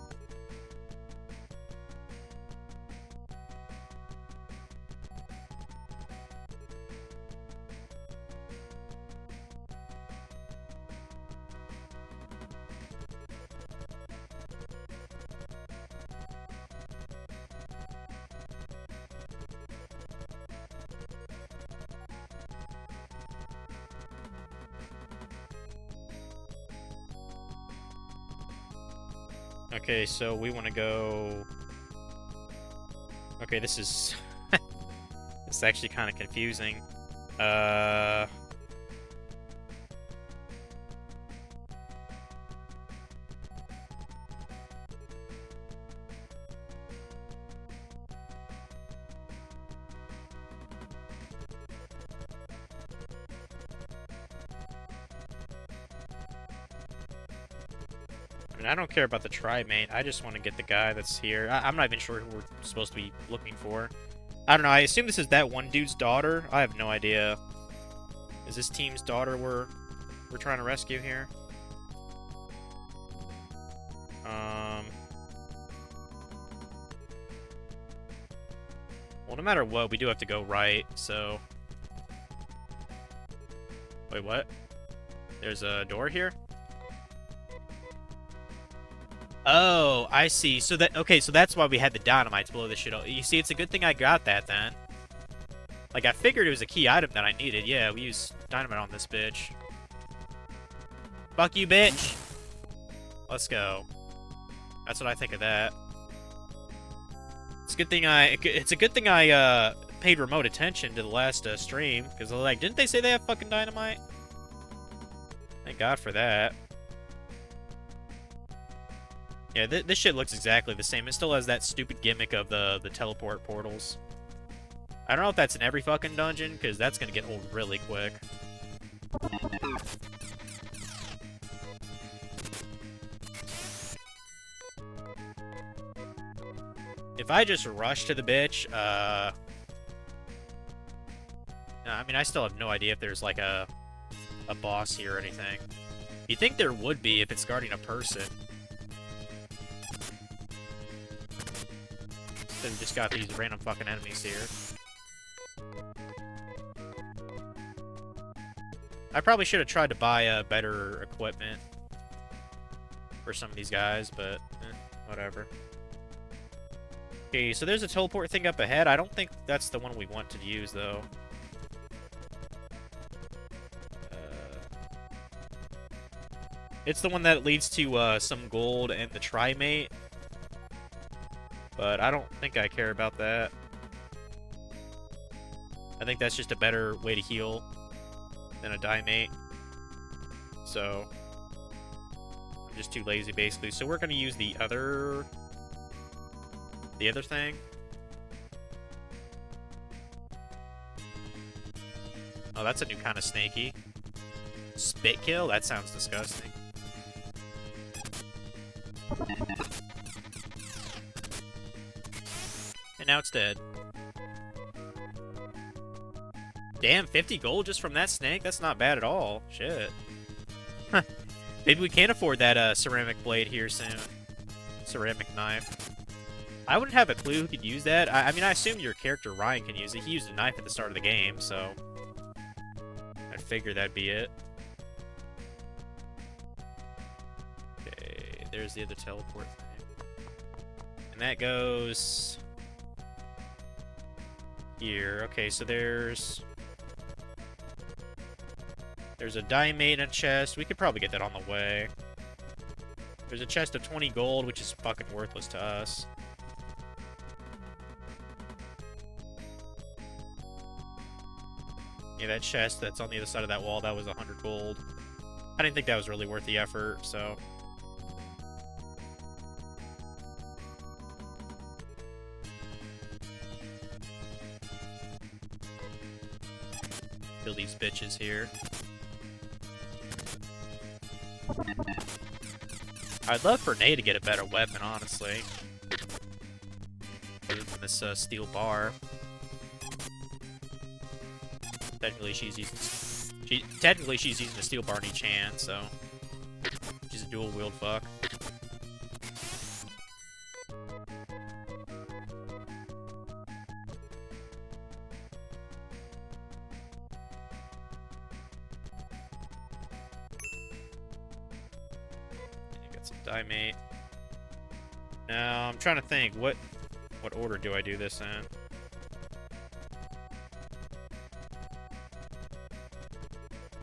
Okay, so we want to go... Okay, this is... This is actually kind of confusing. I mean, I don't care about the Tri-Mate. I just want to get the guy that's here. I'm not even sure who we're supposed to be looking for. I don't know. I assume this is that one dude's daughter. I have no idea. Is this team's daughter we're trying to rescue here? Well, no matter what, we do have to go right, so... Wait, what? There's a door here? Oh, I see. So that... Okay, so that's why we had the dynamite to blow this shit up. You see, it's a good thing I got that, then. Like, I figured it was a key item that I needed. Yeah, we use dynamite on this bitch. Fuck you, bitch! Let's go. That's what I think of that. It's a good thing I paid remote attention to the last stream, because like, didn't they say they have fucking dynamite? Thank God for that. Yeah, this shit looks exactly the same. It still has that stupid gimmick of the teleport portals. I don't know if that's in every fucking dungeon, because that's gonna get old really quick. If I just rush to the bitch, I mean, I still have no idea if there's, like, a boss here or anything. You'd think there would be if it's guarding a person. Then we just got these random fucking enemies here. I probably should have tried to buy better equipment for some of these guys, but whatever. Okay, so there's a teleport thing up ahead. I don't think that's the one we want to use, though. It's the one that leads to some gold and the Tri-Mate. But I don't think I care about that. I think that's just a better way to heal than a Dimate. So I'm just too lazy, basically. So we're going to use the other thing. Oh, that's a new kind of snaky. Spit kill? That sounds disgusting. And now it's dead. Damn, 50 gold just from that snake? That's not bad at all. Shit. Huh. Maybe we can afford that ceramic blade here soon. Ceramic knife. I wouldn't have a clue who could use that. I mean, I assume your character Ryan can use it. He used a knife at the start of the game, so I figured that'd be it. Okay, there's the other teleport thing. And that goes here. Okay, so there's a Dimate in a chest. We could probably get that on the way. There's a chest of 20 gold, which is fucking worthless to us. Yeah, that chest that's on the other side of that wall, that was 100 gold. I didn't think that was really worth the effort, so... Kill these bitches here. I'd love for Nate to get a better weapon, honestly. Other than this steel bar. Technically, she's using the steel bar in each hand, so she's a dual wield fuck. Got some Dimate. Now I'm trying to think what order do I do this in?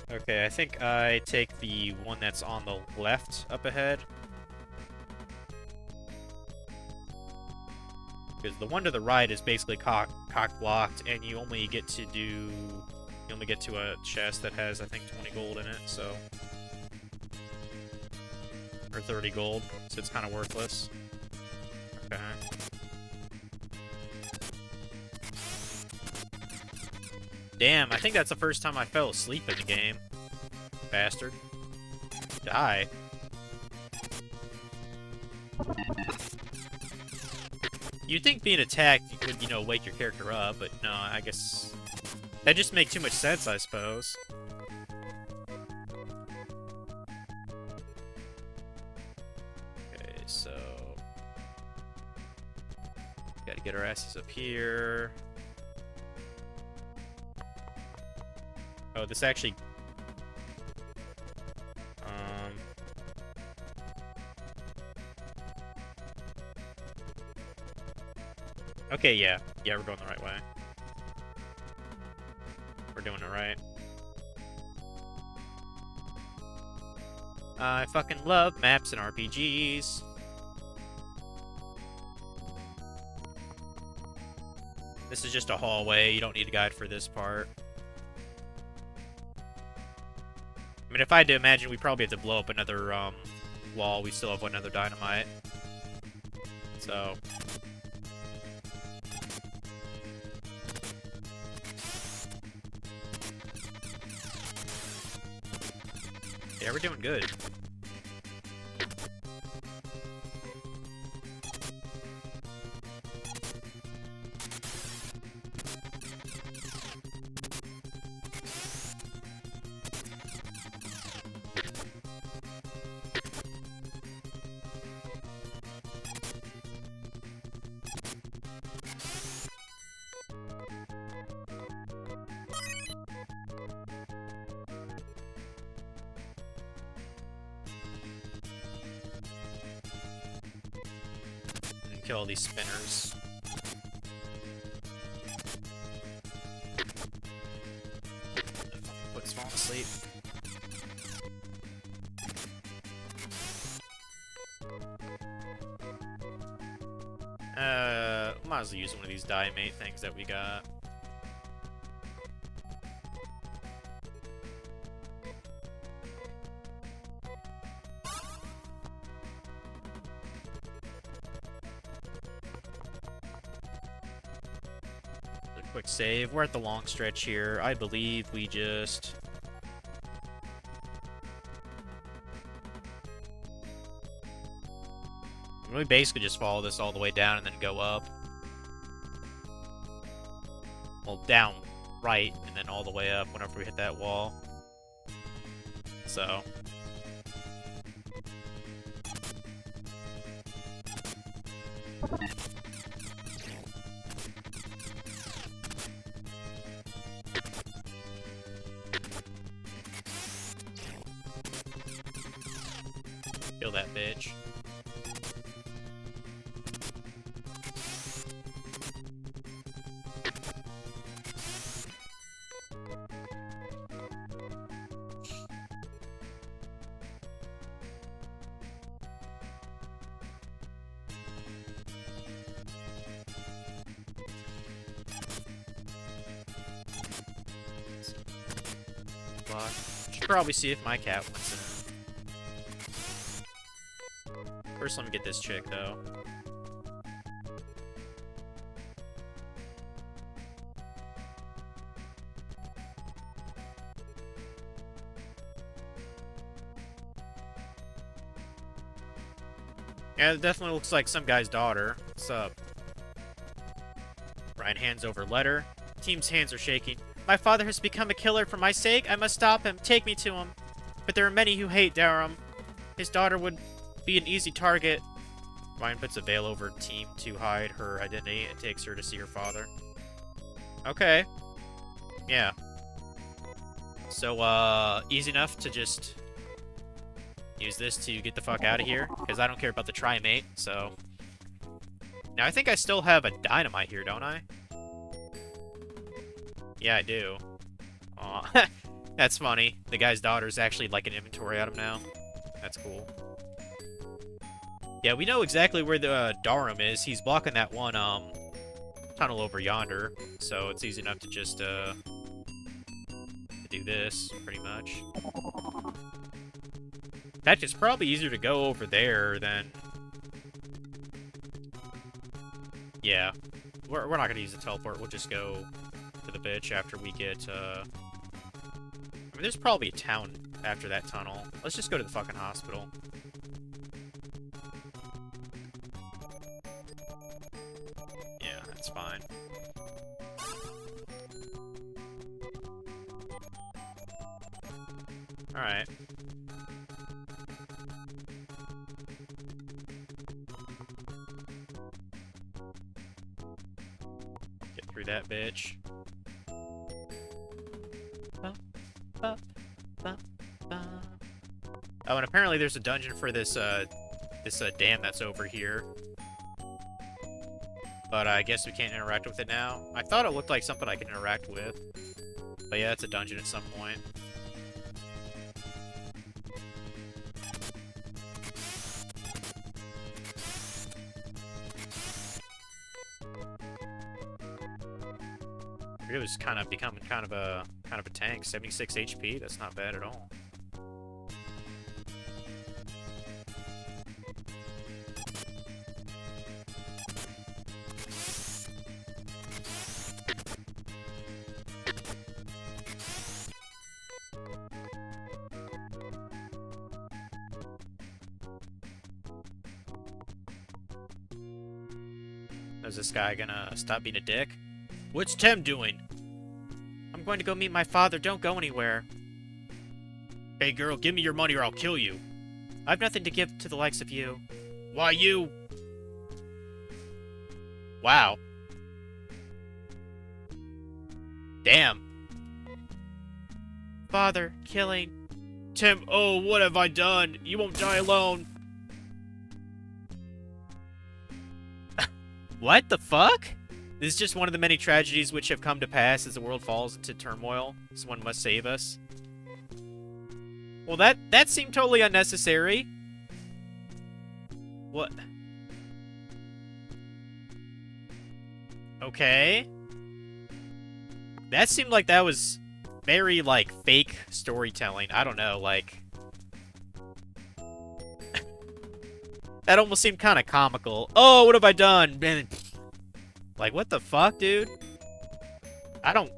Okay, I think I take the one that's on the left up ahead. Because the one to the right is basically cock blocked, and you only get to a chest that has, I think, 20 gold in it, so... Or 30 gold, so it's kind of worthless. Okay. Damn, I think that's the first time I fell asleep in the game. Bastard. Die. You'd think being attacked, you could, you know, wake your character up, but no, I guess... That just makes too much sense, I suppose. Okay, so... Gotta get our asses up here. Oh, this actually... Okay, yeah. Yeah, we're going the right way. We're doing it right. I fucking love maps and RPGs. This is just a hallway. You don't need a guide for this part. I mean, if I had to imagine, we probably have to blow up another wall. We still have one other dynamite. So... Yeah, we're doing good. Kill all these spinners. Foot's falling asleep. Might as well use one of these diamate things that we got. Quick save. We're at the long stretch here. I believe we just... We basically just follow this all the way down and then go up. Well, down right and then all the way up whenever we hit that wall. So... Kill that bitch. Should probably see if my cat wants it. First, let me get this chick, though. Yeah, it definitely looks like some guy's daughter. What's up? Ryan hands over letter. Team's hands are shaking. My father has become a killer for my sake. I must stop him. Take me to him. But there are many who hate Darum. His daughter would be an easy target. Ryan puts a veil over team to hide her identity and takes her to see her father. Okay. Yeah. So, easy enough to just use this to get the fuck out of here, because I don't care about the Trimate, so... Now, I think I still have a dynamite here, don't I? Yeah, I do. Aw, that's funny. The guy's daughter's actually like an inventory item now. That's cool. Yeah, we know exactly where the Darum is. He's blocking that one tunnel over yonder, so it's easy enough to just, to do this, pretty much. In fact, it's probably easier to go over there than... Yeah. We're not gonna use the teleport, we'll just go to the bitch after we get, I mean, there's probably a town after that tunnel. Let's just go to the fucking hospital. Yeah, that's fine. Alright. Get through that bitch. Oh, and apparently there's a dungeon for this, this dam that's over here. But I guess we can't interact with it now. I thought it looked like something I could interact with. But yeah, it's a dungeon at some point. It was kind of becoming kind of a tank. 76 HP. That's not bad at all. Is this guy gonna stop being a dick? What's Tim doing? I'm going to go meet my father. Don't go anywhere. Hey girl, give me your money or I'll kill you. I've nothing to give to the likes of you. Why you? Wow. Damn. Father, killing. Tim, oh, what have I done? You won't die alone. What the fuck? This is just one of the many tragedies which have come to pass as the world falls into turmoil. Someone must save us. Well, that seemed totally unnecessary. What? Okay. That seemed like that was very, like, fake storytelling. I don't know, like... That almost seemed kind of comical. Oh, what have I done? Like, what the fuck, dude? I don't...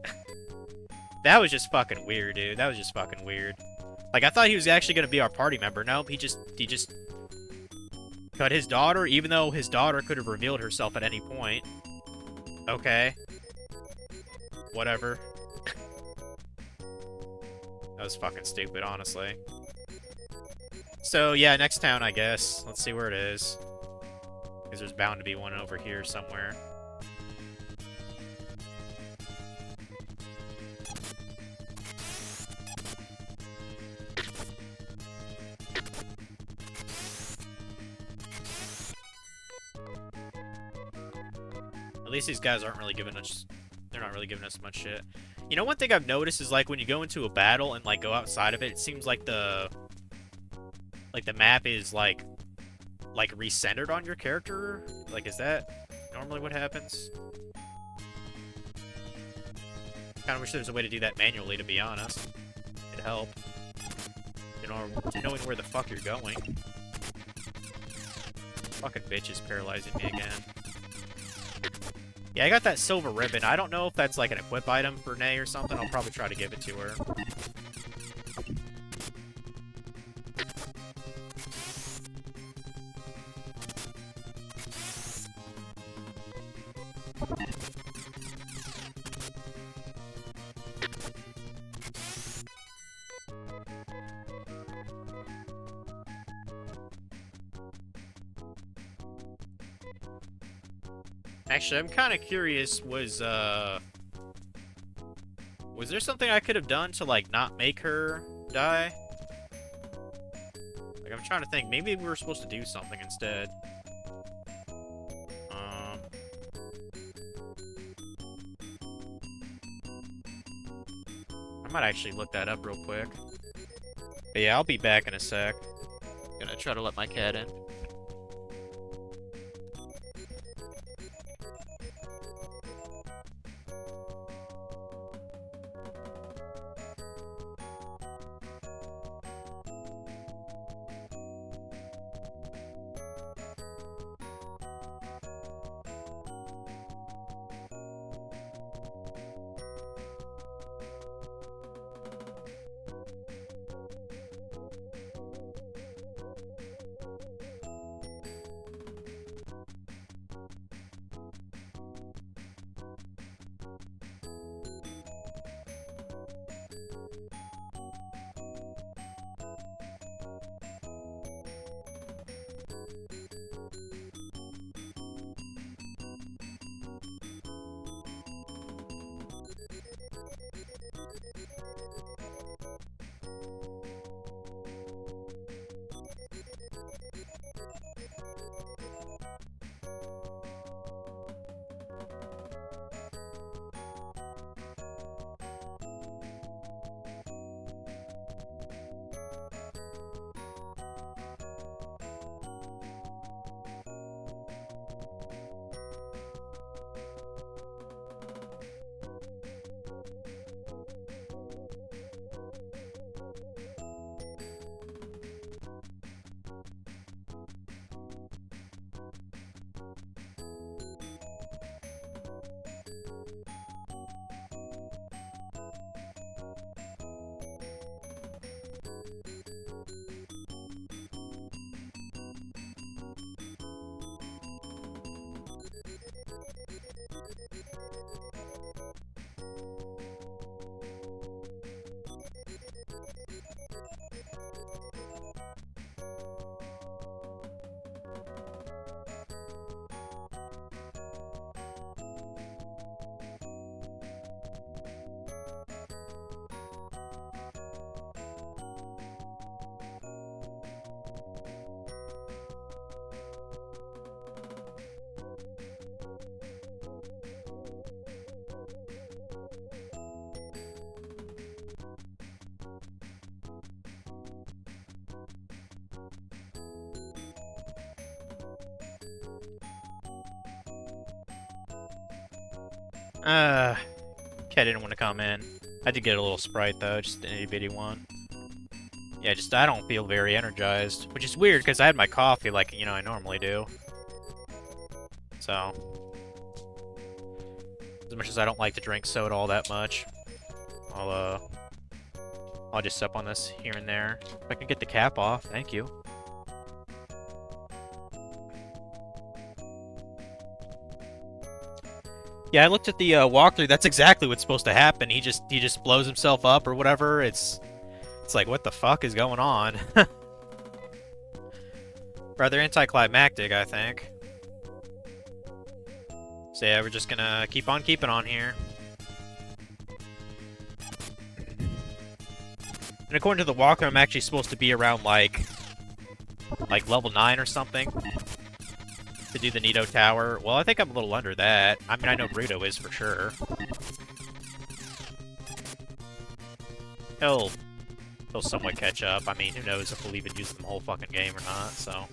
That was just fucking weird, dude. That was just fucking weird. Like, I thought he was actually gonna be our party member. Nope, he just cut his daughter, even though his daughter could have revealed herself at any point. Okay. Whatever. That was fucking stupid, honestly. So, yeah, next town, I guess. Let's see where it is. Because there's bound to be one over here somewhere. At least these guys aren't really giving us... They're not really giving us much shit. You know, one thing I've noticed is, like, when you go into a battle and, like, go outside of it, it seems like the... Like, the map is, like, recentered on your character? Like, is that normally what happens? Kinda wish there was a way to do that manually, to be honest. It'd help. You know, knowing where the fuck you're going. Fucking bitch is paralyzing me again. Yeah, I got that silver ribbon. I don't know if that's, like, an equip item for Nay or something. I'll probably try to give it to her. Actually, I'm kind of curious, was there something I could have done to, like, not make her die? Like, I'm trying to think. Maybe we were supposed to do something instead. I might actually look that up real quick. But yeah, I'll be back in a sec. Gonna try to let my cat in. Cat didn't want to come in. I did get a little Sprite, though, just an itty-bitty one. Yeah, just, I don't feel very energized. Which is weird, because I had my coffee like, you know, I normally do. So... as much as I don't like to drink soda all that much, I'll just sip on this here and there. If I can get the cap off, thank you. Yeah, I looked at the walkthrough. That's exactly what's supposed to happen. He just blows himself up or whatever. It's like, what the fuck is going on? Rather anticlimactic, I think. So yeah, we're just gonna keep on keeping on here. And according to the walkthrough, I'm actually supposed to be around like level 9 or something to do the Nito Tower. Well, I think I'm a little under that. I mean, I know Ruto is for sure. He'll somewhat catch up. I mean, who knows if we'll even use the whole fucking game or not, so...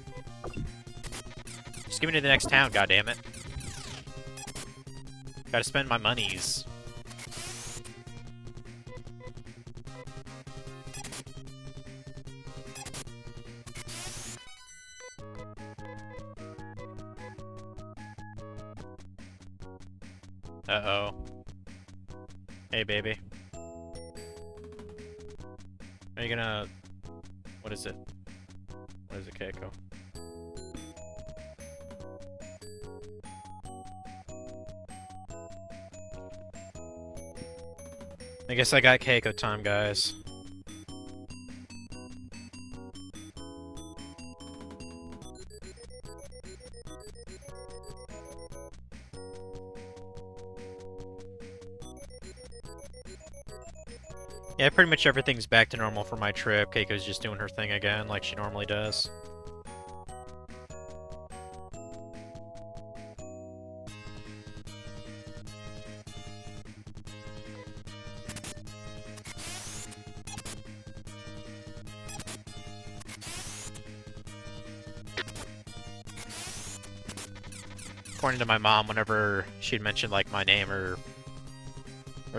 just give me to the next town, goddammit. Gotta spend my monies. Uh-oh. Hey, baby. Are you gonna... what is it? What is it, Keiko? I guess I got Keiko time, guys. Yeah, pretty much everything's back to normal for my trip. Keiko's just doing her thing again, like she normally does. According to my mom, whenever she'd mention, like, my name or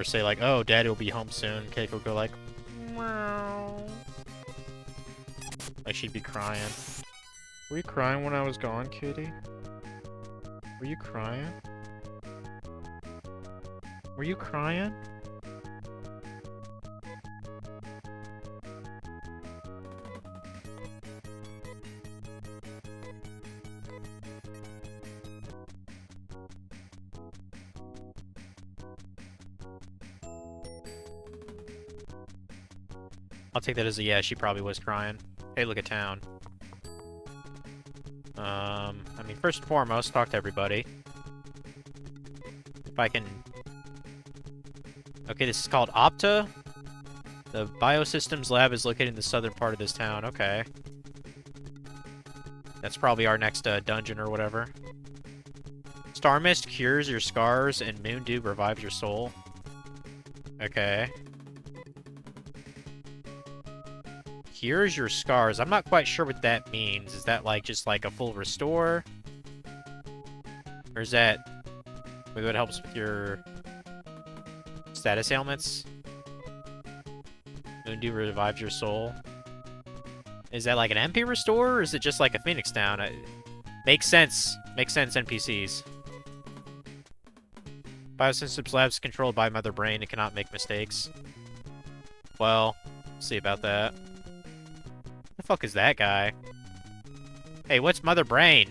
say, like, oh, Daddy will be home soon, Keiko would go, like, meow. Like, she'd be crying. Were you crying when I was gone, kitty? Were you crying? Were you crying? I'll take that as a yeah, she probably was crying. Hey, look at town. I mean, first and foremost, talk to everybody. If I can... okay, this is called Opta. The Biosystems Lab is located in the southern part of this town. Okay. That's probably our next dungeon or whatever. Star Mist cures your scars, and Moon Dew revives your soul. Okay. Cures your scars. I'm not quite sure what that means. Is that like just like a full restore? Or is that maybe what helps with your status ailments? Moon Dew revives your soul. Is that like an MP restore, or is it just like a Phoenix Down? Makes sense. Makes sense, NPCs. Biosystems Lab's controlled by Mother Brain. It cannot make mistakes. Well, see about that. The fuck is that guy? Hey, what's Mother Brain?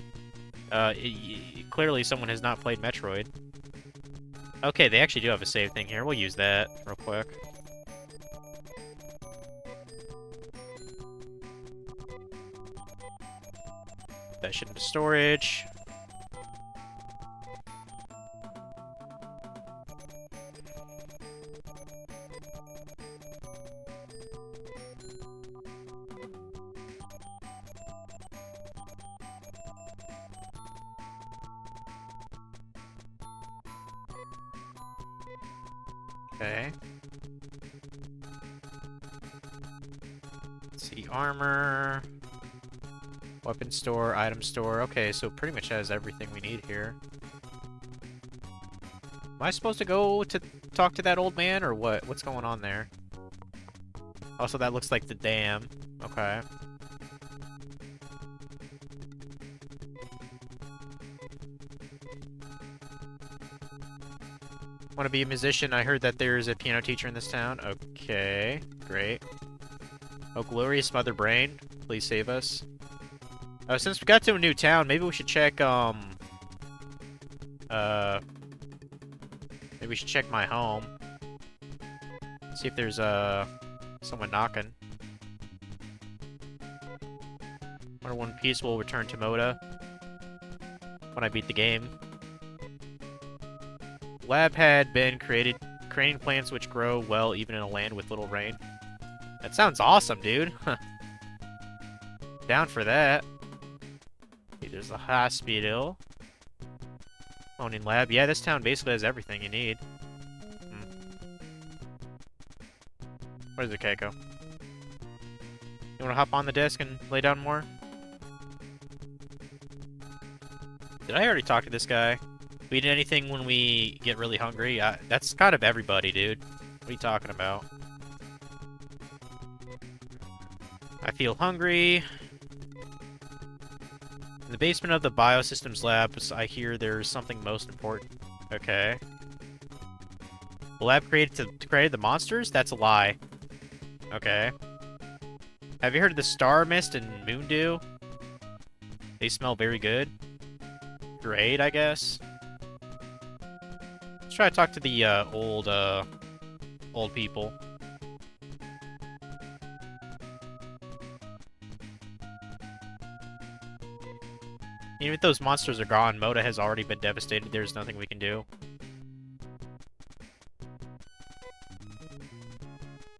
Clearly someone has not played Metroid. Okay, they actually do have a save thing here. We'll use that real quick. That shit into storage. Okay. Let's see, armor, weapon store, item store. Okay, so pretty much has everything we need here. Am I supposed to go to talk to that old man, or what? What's going on there? Also, that looks like the dam. Okay. Want to be a musician? I heard that there's a piano teacher in this town. Okay, great. Oh, glorious mother brain, please save us. Oh, since we got to a new town, maybe we should check, maybe we should check my home. See if there's, someone knocking. Wonder when peace will return to Moda. When I beat the game. Lab had been creating plants which grow well even in a land with little rain. That sounds awesome, dude. Down for that. Okay, there's a hospital. Owning lab. Yeah, this town basically has everything you need. What is it, Keiko? You wanna hop on the desk and lay down more? Did I already talk to this guy? We eat anything when we get really hungry? That's kind of everybody, dude. What are you talking about? I feel hungry. In the basement of the biosystems lab, I hear there's something most important. Okay. The lab created the monsters? That's a lie. Okay. Have you heard of the star mist and moon dew? They smell very good. Great, I guess. Let's try to talk to the old people. Even if those monsters are gone, Moda has already been devastated. There's nothing we can do.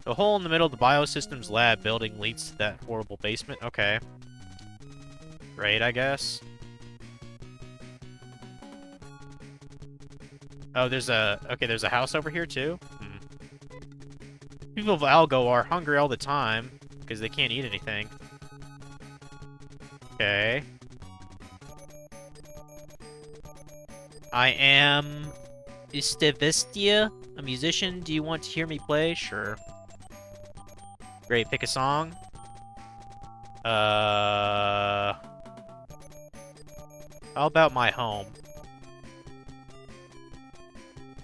The hole in the middle of the biosystems lab building leads to that horrible basement. Okay. Great, I guess. Oh, there's a house over here too? People of Algo are hungry all the time because they can't eat anything. Okay. I am Istevestia, a musician. Do you want to hear me play? Sure. Great, pick a song. How about my home?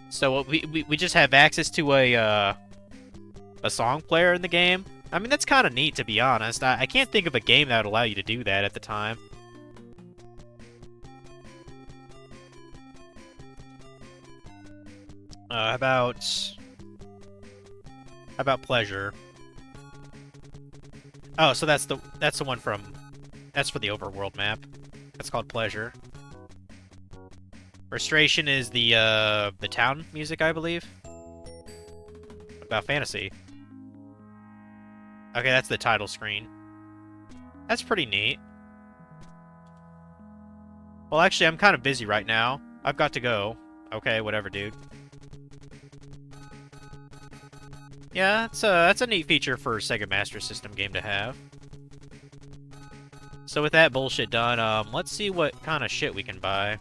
So we just have access to a song player in the game. I mean, that's kind of neat, to be honest. I can't think of a game that would allow you to do that at the time. How about Pleasure? Oh, so that's the one from... That's for the overworld map. That's called Pleasure. Frustration is the town music, I believe. About fantasy. Okay, that's the title screen. That's pretty neat. Well, actually, I'm kind of busy right now. I've got to go. Okay, whatever, dude. Yeah, that's a neat feature for a Sega Master System game to have. So with that bullshit done, let's see what kind of shit we can buy.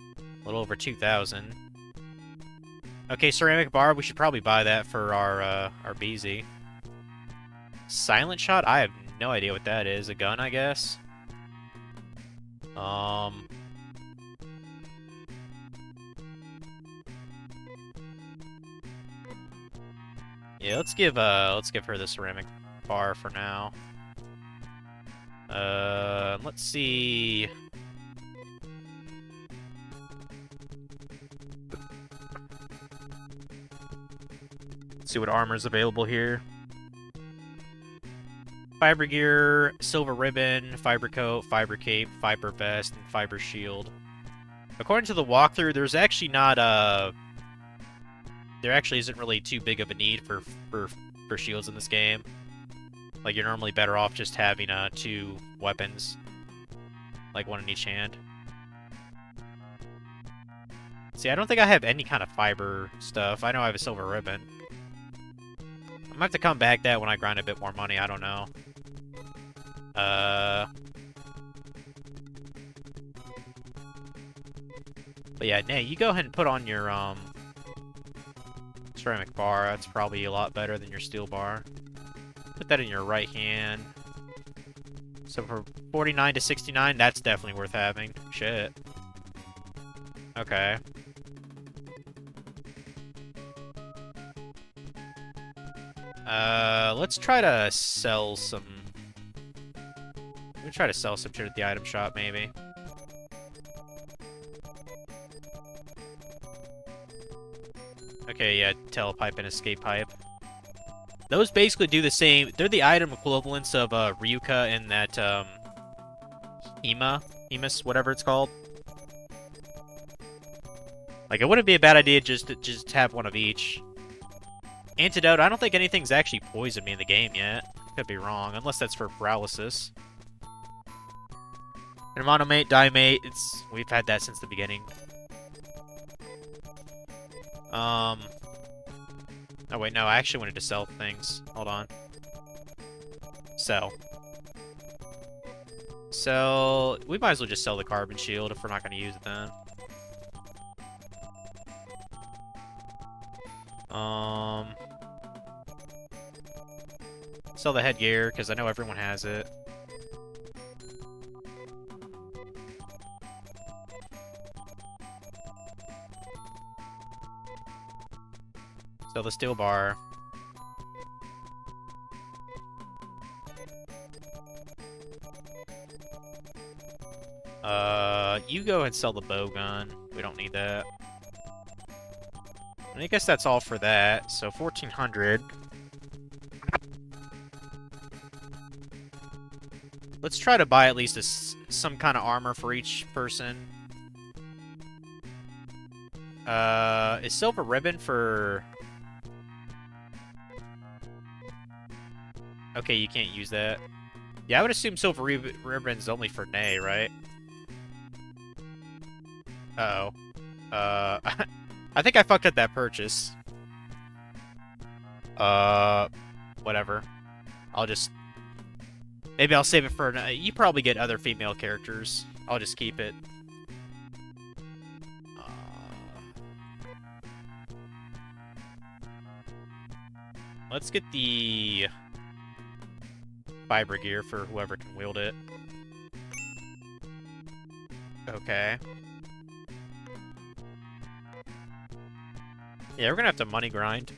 A little over 2,000. Okay, ceramic bar. We should probably buy that for our BZ. Silent shot? I have no idea what that is. A gun, I guess. Yeah, let's give her the ceramic bar for now. Let's see. Let's see what armor's available here. Fiber gear, silver ribbon, fiber coat, fiber cape, fiber vest, and fiber shield. According to the walkthrough, there's actually not there actually isn't really too big of a need for shields in this game. Like, you're normally better off just having 2 weapons, like one in each hand. See, I don't think I have any kind of fiber stuff. I know I have a silver ribbon. I might have to come back that when I grind a bit more money. I don't know. But yeah, Nay, you go ahead and put on your ceramic bar. That's probably a lot better than your steel bar. Put that in your right hand. So for 49 to 69, that's definitely worth having. Shit. Okay. Let's try to sell some... Let me try to sell some shit at the item shop, maybe. Okay, yeah, telepipe and escape pipe. Those basically do the same. They're the item equivalents of Ryuka and that Emus, whatever it's called. Like, it wouldn't be a bad idea just to have one of each. Antidote. I don't think anything's actually poisoned me in the game yet. Could be wrong, unless that's for paralysis. Monomate, Diamate. We've had that since the beginning. Oh wait, no, I actually wanted to sell things. Hold on. Sell. So, we might as well just sell the carbon shield if we're not going to use it then. Sell the headgear, because I know everyone has it. Sell the steel bar. You go and sell the bow gun. We don't need that. I guess that's all for that. So 1,400. Let's try to buy at least some kind of armor for each person. Is silver ribbon for... Okay, you can't use that. Yeah, I would assume silver ribbon's only for Nay, right? Uh-oh. I think I fucked up that purchase. Whatever. I'll just... Maybe I'll save it for... You probably get other female characters. I'll just keep it. Let's get the... Fiber gear for whoever can wield it. Okay. Yeah, we're gonna have to money grind.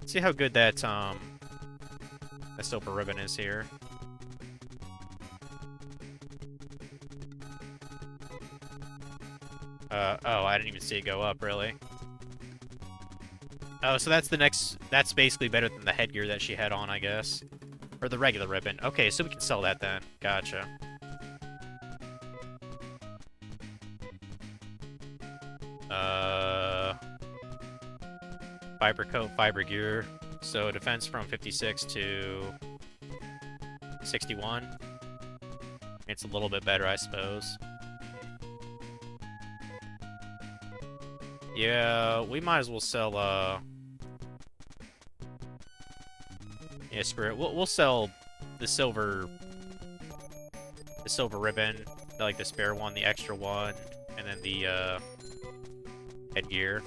Let's see how good that silver ribbon is here. Oh, I didn't even see it go up, really. Oh, so that's the next... That's basically better than the headgear that she had on, I guess. Or the regular ribbon. Okay, so we can sell that then. Gotcha. Fiber coat, fiber gear. So defense from 56 to 61. It's a little bit better, I suppose. Yeah, we might as well sell, yeah, screw it. We'll sell the silver ribbon, like the spare one, the extra one, and then the, headgear.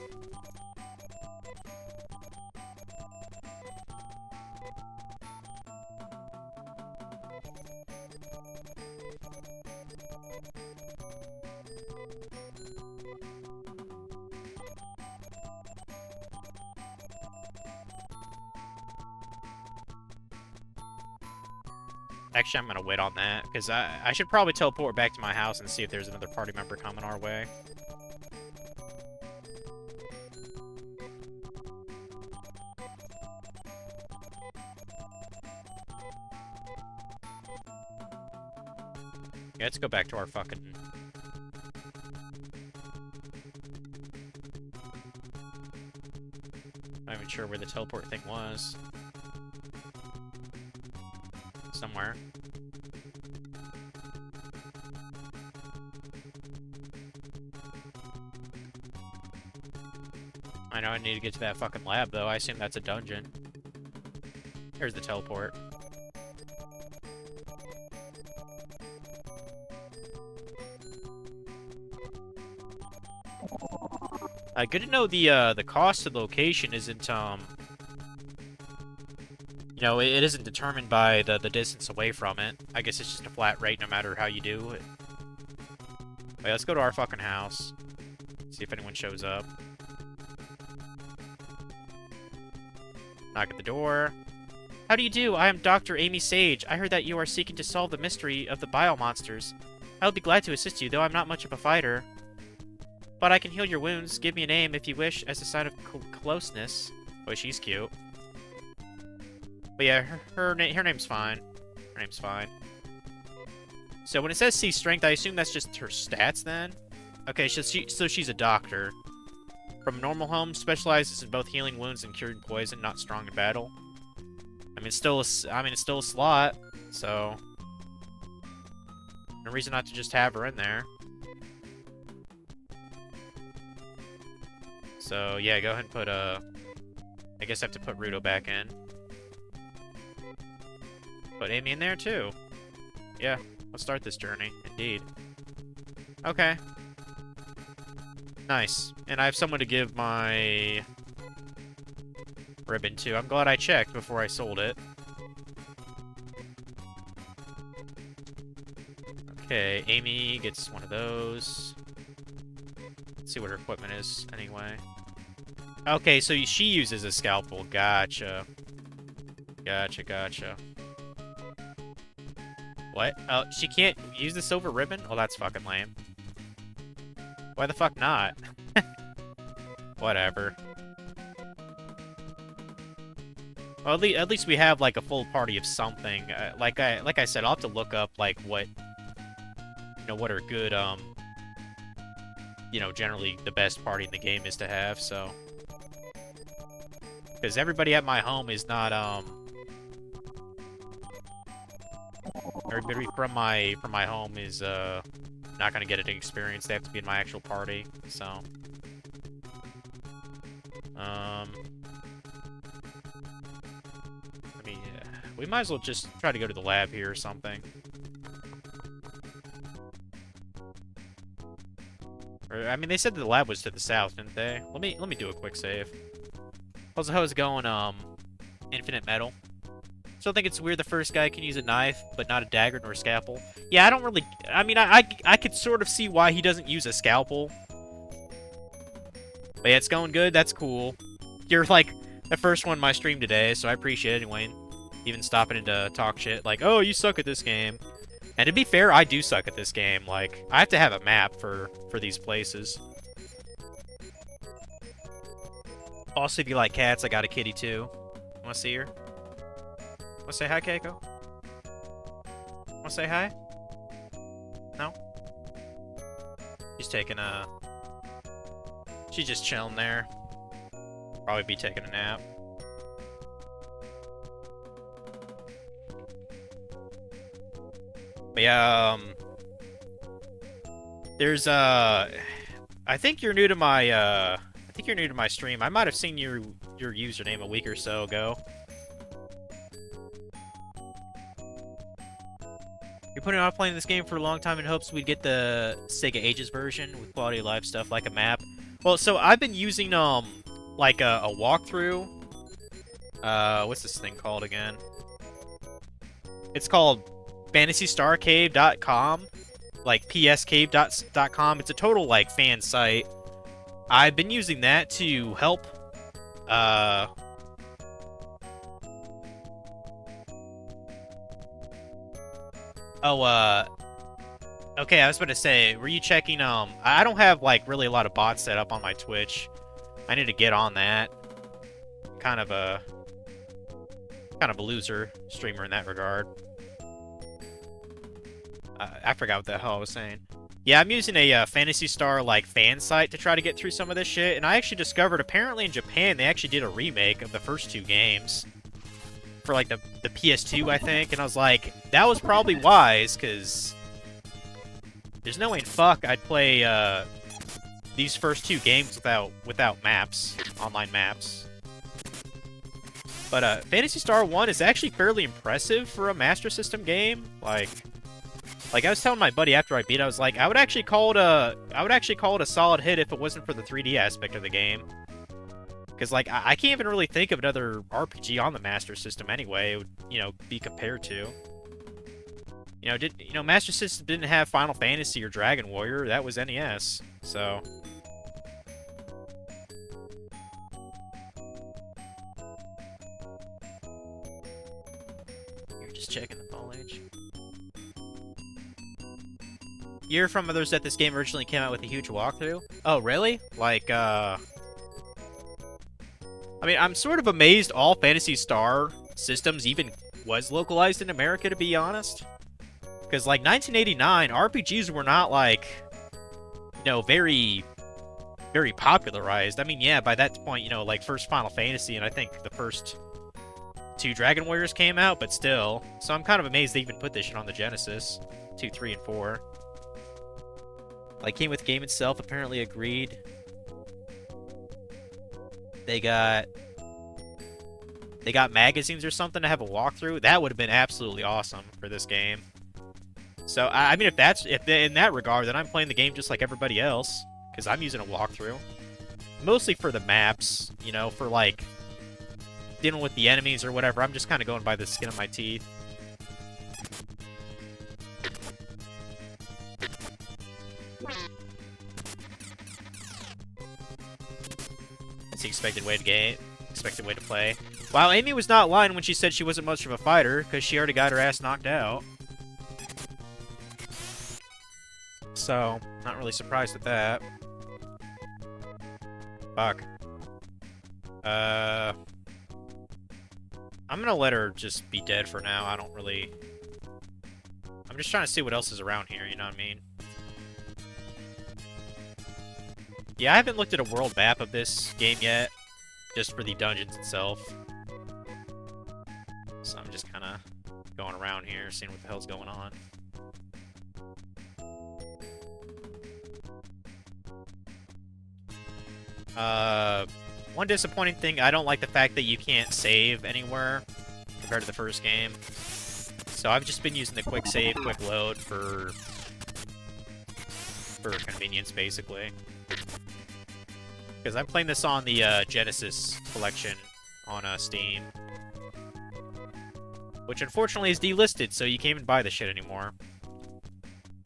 Actually, I'm gonna wait on that, because I should probably teleport back to my house and see if there's another party member coming our way. Yeah, let's go back to our fucking... I'm not even sure where the teleport thing was. Somewhere. I know I need to get to that fucking lab, though. I assume that's a dungeon. Here's the teleport. Good to know the cost of location isn't, you know, it isn't determined by the distance away from it. I guess it's just a flat rate no matter how you do it. Wait, let's go to our fucking house. See if anyone shows up. Knock at the door. How do you do? I am Dr. Amy Sage. I heard that you are seeking to solve the mystery of the biomonsters. I will be glad to assist you, though I'm not much of a fighter. But I can heal your wounds. Give me a name if you wish, as a sign of closeness. Oh, she's cute. But yeah, her name's fine. Her name's fine. So when it says C strength, I assume that's just her stats then? Okay, so she's a doctor. From a normal home, specializes in both healing wounds and curing poison, not strong in battle. I mean, it's still a slot, so no reason not to just have her in there. So yeah, go ahead and put I guess I have to put Ruto back in. Put Amy in there too. Yeah, let's start this journey. Indeed. Okay. Nice. And I have someone to give my ribbon to. I'm glad I checked before I sold it. Okay, Amy gets one of those. Let's see what her equipment is, anyway. Okay, so she uses a scalpel. Gotcha. Gotcha. What? Oh, she can't use the silver ribbon? Oh, that's fucking lame. Why the fuck not? Whatever. Well, at least we have, like, a full party of something. Like I said, I'll have to look up, like, what... You know, what are good, you know, generally the best party in the game is to have, so... Because everybody at my home is not, Everybody from my home is, not gonna get an experience. They have to be in my actual party, so... I mean, we might as well just try to go to the lab here or something. Or, I mean, they said that the lab was to the south, didn't they? Let me do a quick save. How's it going, Infinite Metal? Still think it's weird the first guy can use a knife, but not a dagger nor a scalpel. Yeah, I don't really... I mean, I could sort of see why he doesn't use a scalpel. But yeah, it's going good. That's cool. You're, like, the first one in my stream today, so I appreciate it anyway. Even stopping in to talk shit. Like, oh, you suck at this game. And to be fair, I do suck at this game. Like, I have to have a map for these places. Also, if you like cats, I got a kitty, too. Wanna see her? Wanna say hi, Keiko? Wanna say hi? No? She's taking a... She's just chilling there. Probably be taking a nap. But yeah, there's, I think you're new to my, I think you're new to my stream. I might have seen your username a week or so ago. You're putting off playing this game for a long time in hopes we'd get the Sega Ages version with quality of life stuff like a map. Well, so I've been using, like a walkthrough. What's this thing called again? It's called FantasyStarCave.com, like pscave.com. It's a total, like, fan site. I've been using that to help, okay, I was about to say, were you checking, I don't have, like, really a lot of bots set up on my Twitch. I need to get on that. Kind of a loser streamer in that regard. I forgot what the hell I was saying. Yeah, I'm using a Phantasy Star, like, fan site to try to get through some of this shit, and I actually discovered, apparently in Japan, they actually did a remake of the first two games. For, like, the PS2, I think, and I was like, that was probably wise, because there's no way in fuck I'd play, these first two games without maps, online maps. But, Phantasy Star 1 is actually fairly impressive for a Master System game. Like, Like I was telling my buddy after I beat it, I was like, I would actually call it a solid hit if it wasn't for the 3D aspect of the game. Because like I can't even really think of another RPG on the Master System anyway. It would, you know, be compared to. Master System didn't have Final Fantasy or Dragon Warrior. That was NES. So. You're just checking the foliage. You hear from others that this game originally came out with a huge walkthrough? Oh, really? Like, I mean, I'm sort of amazed all Phantasy Star systems even was localized in America, to be honest. Because, like, 1989, RPGs were not, like, you know, very, very popularized. I mean, yeah, by that point, you know, like, first Final Fantasy and I think the first 2 Dragon Warriors came out, but still. So I'm kind of amazed they even put this shit on the Genesis. 2, 3, and 4. Like, came with game itself, apparently agreed. They got magazines or something to have a walkthrough. That would have been absolutely awesome for this game. So I mean, if in that regard, then I'm playing the game just like everybody else, because I'm using a walkthrough, mostly for the maps. You know, for like dealing with the enemies or whatever. I'm just kind of going by the skin of my teeth. That's the expected way to play. Wow, Amy was not lying when she said she wasn't much of a fighter, because she already got her ass knocked out. So, not really surprised at that. Fuck. I'm gonna let her just be dead for now. I'm just trying to see what else is around here, you know what I mean? Yeah, I haven't looked at a world map of this game yet, just for the dungeons itself. So I'm just kind of going around here, seeing what the hell's going on. One disappointing thing, I don't like the fact that you can't save anywhere compared to the first game. So I've just been using the quick save, quick load for convenience, basically. Because I'm playing this on the Genesis collection on Steam. Which unfortunately is delisted, so you can't even buy this shit anymore.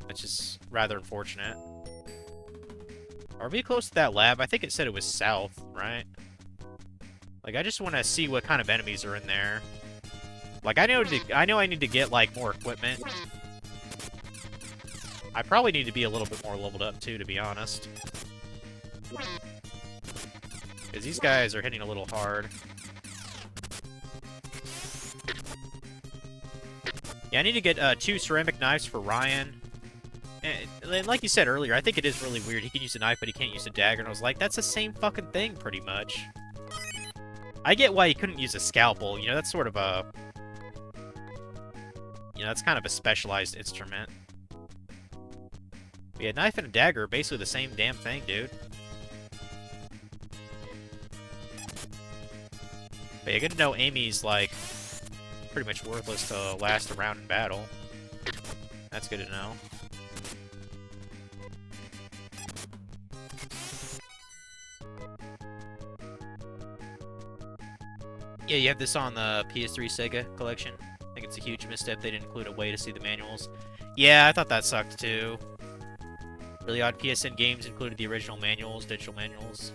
Which is rather unfortunate. Are we close to that lab? I think it said it was south, right? Like, I just want to see what kind of enemies are in there. Like, I know I need to get, like, more equipment. I probably need to be a little bit more leveled up, too, to be honest. Because these guys are hitting a little hard. Yeah, I need to get 2 ceramic knives for Ryan. And like you said earlier, I think it is really weird. He can use a knife, but he can't use a dagger. And I was like, that's the same fucking thing, pretty much. I get why he couldn't use a scalpel. You know, that's sort of a... You know, that's kind of a specialized instrument. But yeah, knife and a dagger are basically the same damn thing, dude. But you get to know Amy's, like, pretty much worthless to last a round in battle. That's good to know. Yeah, you have this on the PS3 Sega collection. I think it's a huge misstep they didn't include a way to see the manuals. Yeah, I thought that sucked too. Really odd PSN games included the original manuals, digital manuals.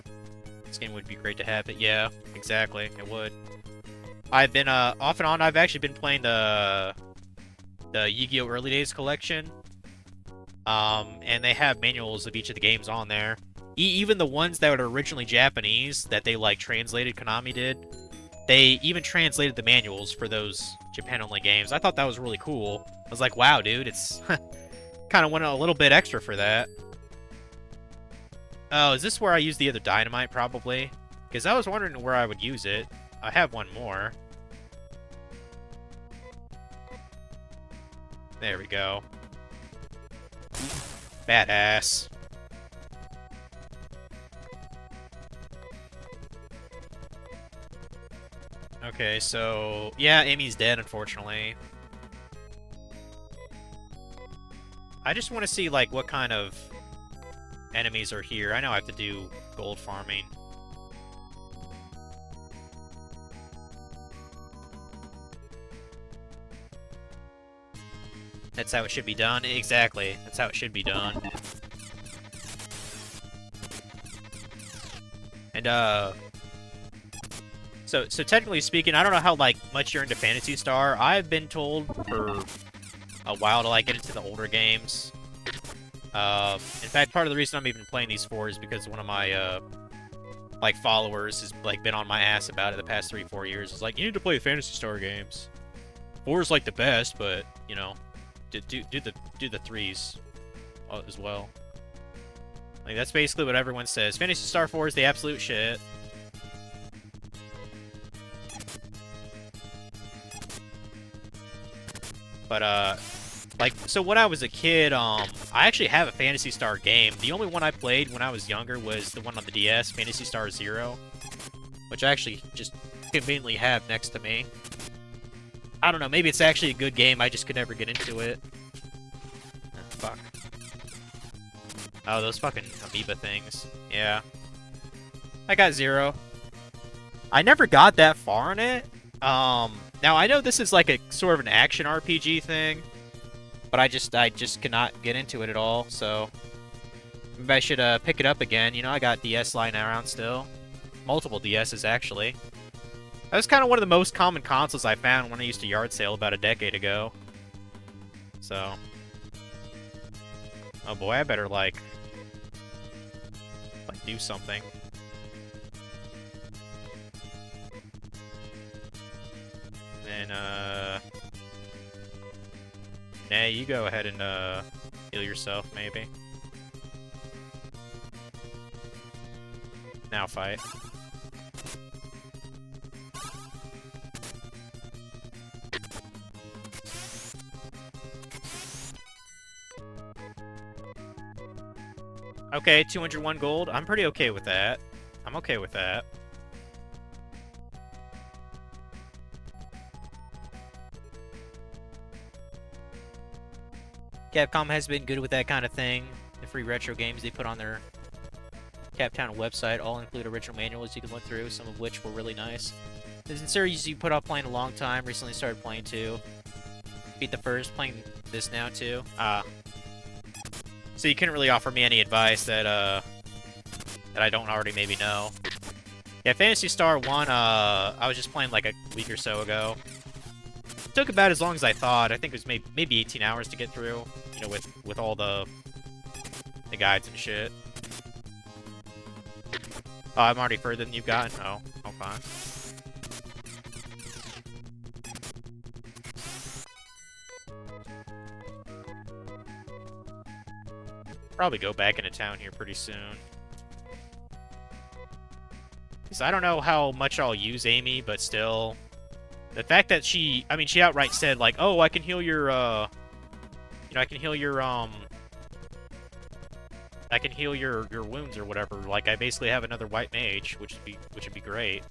This game would be great to have it. Yeah, exactly. It would. I've been, off and on, I've actually been playing the Yu-Gi-Oh! Early Days collection. And they have manuals of each of the games on there. Even the ones that were originally Japanese, that they, like, translated, Konami did. They even translated the manuals for those Japan-only games. I thought that was really cool. I was like, wow, dude, it's... kind of went a little bit extra for that. Oh, is this where I use the other dynamite, probably? Because I was wondering where I would use it. I have one more. There we go. Badass. Okay, so... Yeah, Amy's dead, unfortunately. I just want to see, like, what kind of enemies are here. I know I have to do gold farming. That's how it should be done. Exactly. That's how it should be done. And, So technically speaking, I don't know how, like, much you're into Phantasy Star. I've been told for a while to, like, get into the older games. In fact, part of the reason I'm even playing these 4 is because one of my, like, followers has, like, been on my ass about it the past 3-4 years. It's like, you need to play the Phantasy Star games. 4 is, like, the best, but, you know, do the 3s as well. Like, that's basically what everyone says. Phantasy Star 4 is the absolute shit. But, like, so when I was a kid, I actually have a Phantasy Star game. The only one I played when I was younger was the one on the DS, Phantasy Star Zero, which I actually just conveniently have next to me. I don't know, maybe it's actually a good game, I just could never get into it. Oh, fuck. Oh, those fucking amoeba things. Yeah. I got 0. I never got that far in it. Now I know this is like a sort of an action RPG thing, but I just cannot get into it at all, so maybe I should pick it up again. You know, I got DS lying around still. Multiple DSs, actually. That was kind of one of the most common consoles I found when I used to yard sale about a decade ago. So. Oh boy, I better, like do something. And, nah, you go ahead and, heal yourself, maybe. Now fight. Okay, 201 gold. I'm pretty okay with that. I'm okay with that. Capcom has been good with that kind of thing. The free retro games they put on their Captown website all include original manuals you can look through, some of which were really nice. There's a series you put off playing a long time, recently started playing too. Beat the first, playing this now too. So you couldn't really offer me any advice that I don't already maybe know. Yeah, Phantasy Star 1, I was just playing like a week or so ago. It took about as long as I thought. I think it was maybe 18 hours to get through, you know, with all the guides and shit. Oh, I'm already further than you've gotten? Oh, okay. Probably go back into town here pretty soon. Because I don't know how much I'll use Amy, but still. The fact that she outright said, like, oh, I can heal your, I can heal your, I can heal your wounds or whatever. Like, I basically have another white mage, which would be great.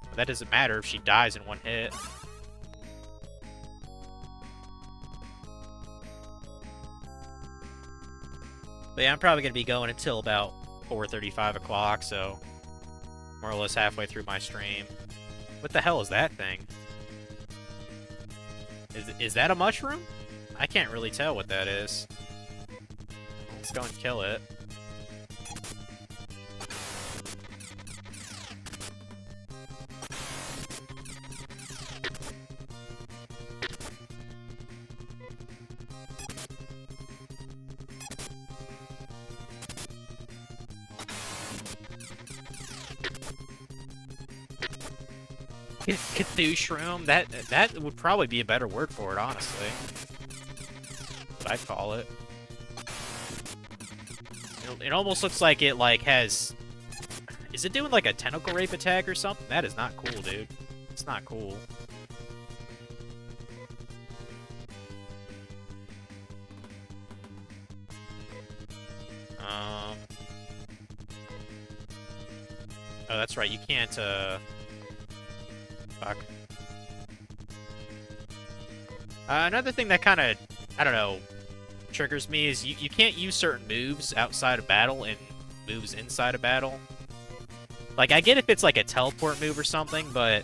But that doesn't matter if she dies in one hit. But yeah, I'm probably going to be going until about 4:30, 5 o'clock, so more or less halfway through my stream. What the hell is that thing? Is that a mushroom? I can't really tell what that is. Let's go and kill it. Cthulhu, that would probably be a better word for it, honestly. But I'd call it. It almost looks like it has. Is it doing like a tentacle rape attack or something? That is not cool, dude. It's not cool. Oh, that's right. You can't. Fuck. Another thing that kind of I don't know, triggers me is you can't use certain moves outside of battle and moves inside of battle. Like, I get if it's like a teleport move or something, but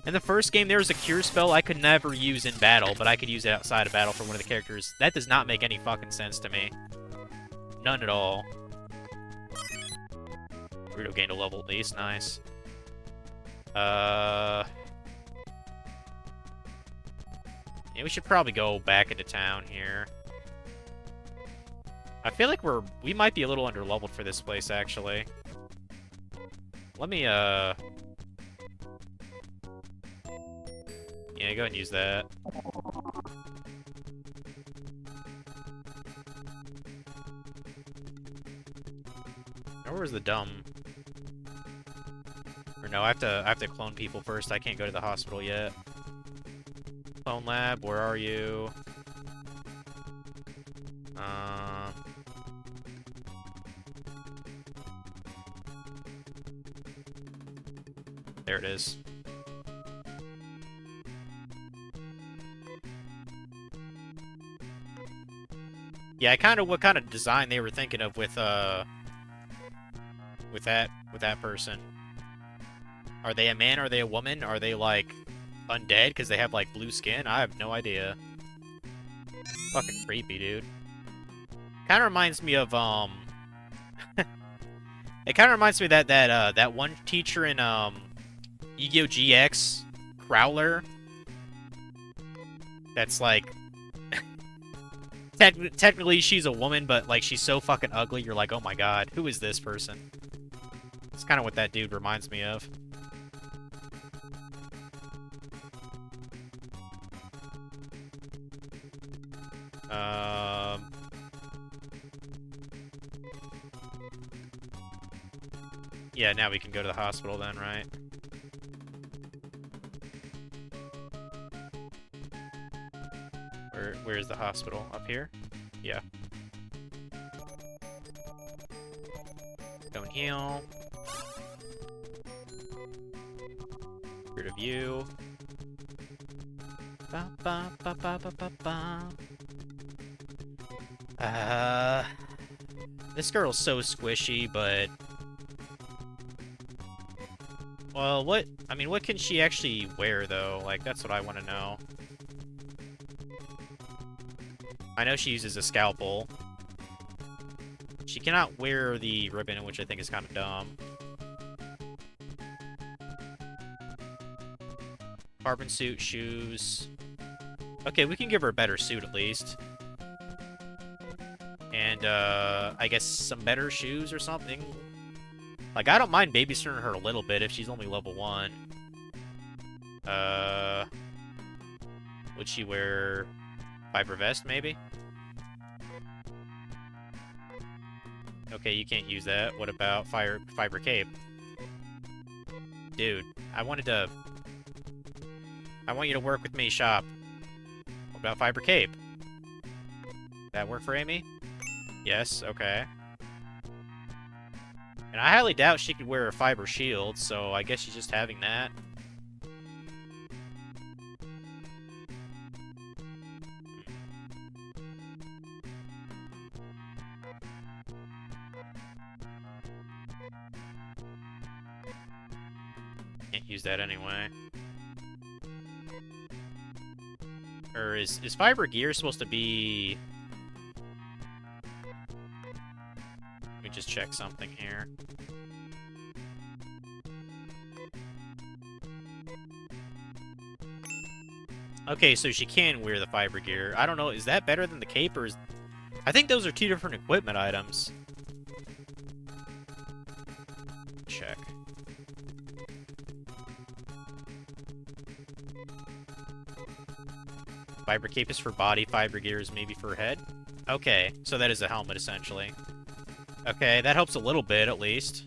in the first game there was a cure spell I could never use in battle, but I could use it outside of battle for one of the characters. That does not make any fucking sense to me. None at all. Ruto gained a level at least, nice. Yeah, we should probably go back into town here. I feel like we might be a little underleveled for this place, actually. Let me, yeah, go ahead and use that. Now, where's the dumb? Or no, I have to clone people first. I can't go to the hospital yet. Clone lab, where are you? There it is. Yeah, what kind of design they were thinking of with that person. Are they a man? Are they a woman? Are they like undead because they have like blue skin? I have no idea. Fucking creepy, dude. Kind of reminds me of it kind of reminds me of that one teacher in Yu-Gi-Oh! GX Crowler. That's like technically she's a woman, but like she's so fucking ugly. You're like, oh my god, who is this person? It's kind of what that dude reminds me of. Yeah, now we can go to the hospital then, right? Where is the hospital? Up here? Yeah. Go and heal. Get rid of you. Ba ba ba ba ba ba ba. This girl's so squishy, but well, what can she actually wear though? Like, that's what I want to know. I know she uses a scalpel. She cannot wear the ribbon, which I think is kind of dumb. Carbon suit, shoes. Okay, we can give her a better suit at least. And, I guess some better shoes or something. Like, I don't mind babysitting her a little bit if she's only level 1. Would she wear fiber vest, maybe? Okay, you can't use that. What about fiber cape? Dude, I want you to work with me, shop. What about fiber cape? That work for Amy? Yes, okay. And I highly doubt she could wear a fiber shield, so I guess she's just having that. Can't use that anyway. Or is fiber gear supposed to be... Let me just check something here. Okay, so she can wear the fiber gear. I don't know, is that better than the cape, or is... I think those are two different equipment items. Check. Fiber cape is for body, fiber gear is maybe for head? Okay, so that is a helmet, essentially. Okay, that helps a little bit, at least.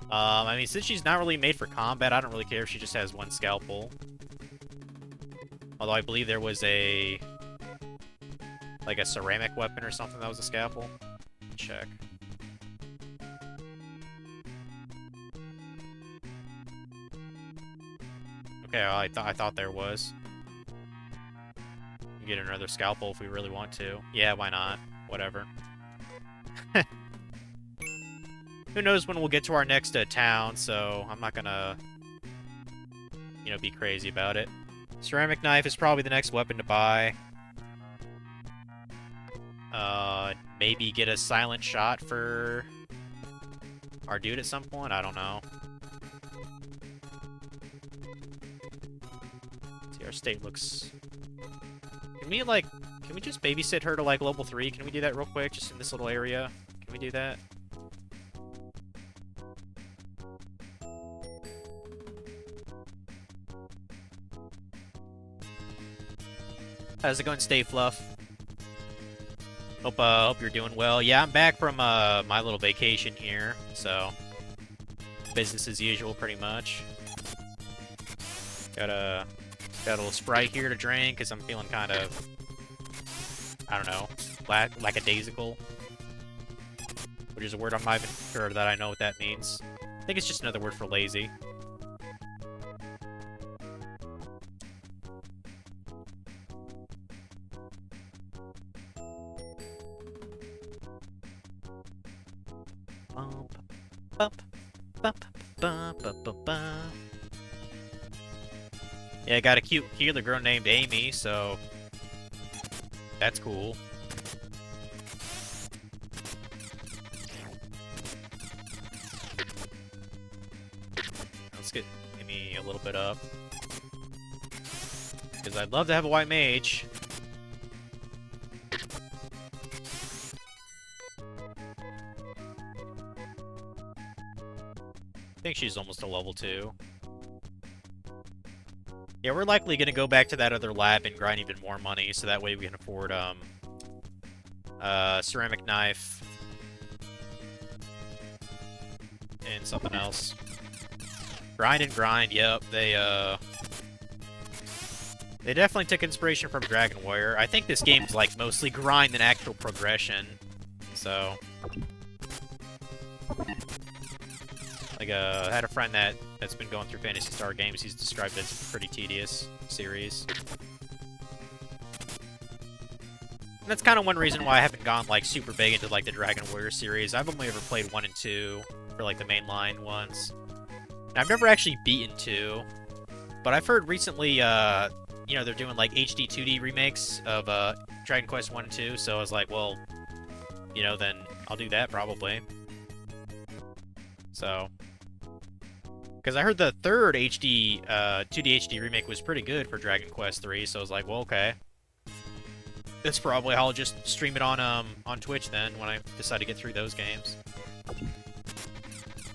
I mean, since she's not really made for combat, I don't really care if she just has one scalpel. Although I believe there was a... like a ceramic weapon or something that was a scalpel. Check. Okay, well, I thought there was. We get another scalpel if we really want to. Yeah, why not? Whatever. Who knows when we'll get to our next town, so I'm not gonna, you know, be crazy about it. Ceramic knife is probably the next weapon to buy. Maybe get a silent shot for our dude at some point? I don't know. See, our state looks... Can we just babysit her to, like, level 3? Can we do that real quick, just in this little area? Can we do that? How's it going, Stay Fluff? Hope you're doing well. Yeah, I'm back from my little vacation here, so business as usual, pretty much. Got a little Sprite here to drink because I'm feeling kind of, I don't know, lackadaisical, which is a word I'm not even sure that I know what that means. I think it's just another word for lazy. Yeah, I got a cute healer girl named Amy, so that's cool. Let's get Amy a little bit up. Because I'd love to have a white mage. I think she's almost a level 2. Yeah, we're likely going to go back to that other lab and grind even more money, so that way we can afford, ceramic knife and something else. Grind and grind, yep, they definitely took inspiration from Dragon Warrior. I think this game's, like, mostly grind than actual progression, so... Like, I had a friend that's been going through Phantasy Star games. He's described it as a pretty tedious series. And that's kind of one reason why I haven't gone, like, super big into, like, the Dragon Warrior series. I've only ever played 1 and 2 for, like, the mainline ones. And I've never actually beaten 2. But I've heard recently, you know, they're doing, like, HD 2D remakes of Dragon Quest 1 and 2. So I was like, well, you know, then I'll do that probably. So... Because I heard the third 2D HD remake was pretty good for Dragon Quest 3, so I was like, well, okay. That's probably how I'll just stream it on Twitch then, when I decide to get through those games.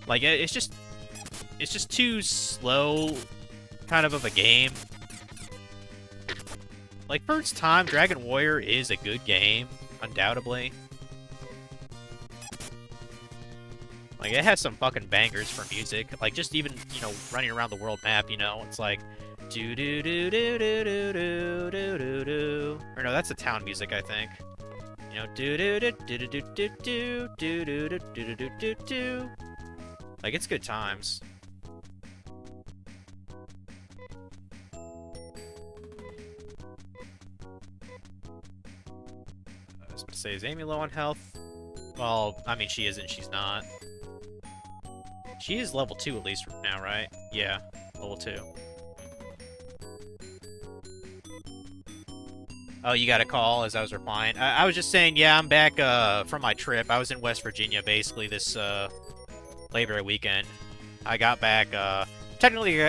Like, it's just too slow, kind of a game. Like, first time, Dragon Warrior is a good game, undoubtedly. Like, it has some fucking bangers for music. Like, just even, you know, running around the world map, you know, it's like... do-do-do-do-do-do-do-do-do-do. Or no, that's the town music, I think. You know, do-do-do-do-do-do-do-do-do-do-do-do. Like, it's good times. I was gonna say, is Amy low on health? Well, I mean, she isn't, she's not. She is level 2 at least now, right? Yeah, level 2. Oh, you got a call as I was replying. I was just saying, yeah, I'm back from my trip. I was in West Virginia, basically, this Labor Day weekend. I got back, technically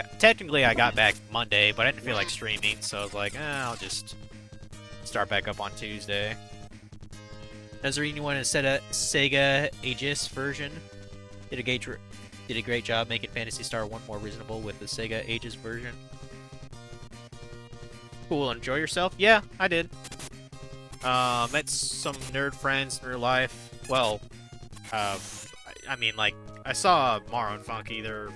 I got back Monday, but I didn't feel like streaming, so I was like, I'll just start back up on Tuesday. Does there anyone set a Sega Aegis version? Did a great job making Phantasy Star 1 more reasonable with the Sega Aegis version. Cool, enjoy yourself? Yeah, I did. Met some nerd friends in real life. Well, I mean, like, I saw Maro and Funky. They're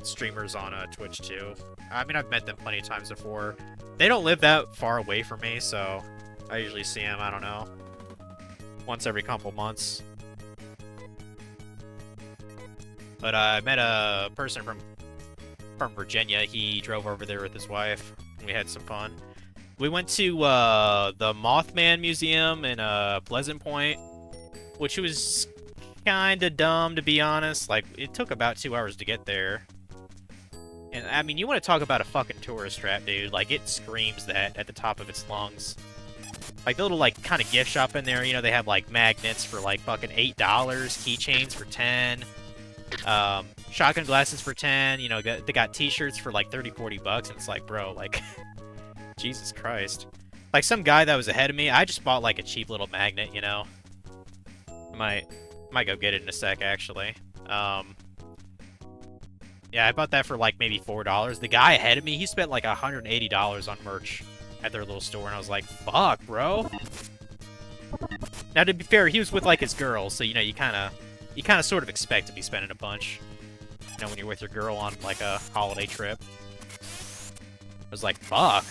streamers on Twitch too. I mean, I've met them plenty of times before. They don't live that far away from me, so I usually see them, I don't know, once every couple months. But I met a person from Virginia. He drove over there with his wife, and we had some fun. We went to the Mothman Museum in Pleasant Point, which was kind of dumb, to be honest. Like, it took about 2 hours to get there. And, I mean, you want to talk about a fucking tourist trap, dude. Like, it screams that at the top of its lungs. Like, the little, like, kind of gift shop in there, you know, they have, like, magnets for, like, fucking $8, keychains for 10, shotgun glasses for 10, you know, they got t-shirts for, like, 30, 40 bucks, and it's like, bro, like, Jesus Christ. Like, some guy that was ahead of me, I just bought, like, a cheap little magnet, you know? I might go get it in a sec, actually. Yeah, I bought that for, like, maybe $4. The guy ahead of me, he spent, like, $180 on merch at their little store, and I was like, fuck, bro. Now, to be fair, he was with, like, his girl, so, you know, you kind of sort of expect to be spending a bunch, you know, when you're with your girl on, like, a holiday trip. I was like, fuck.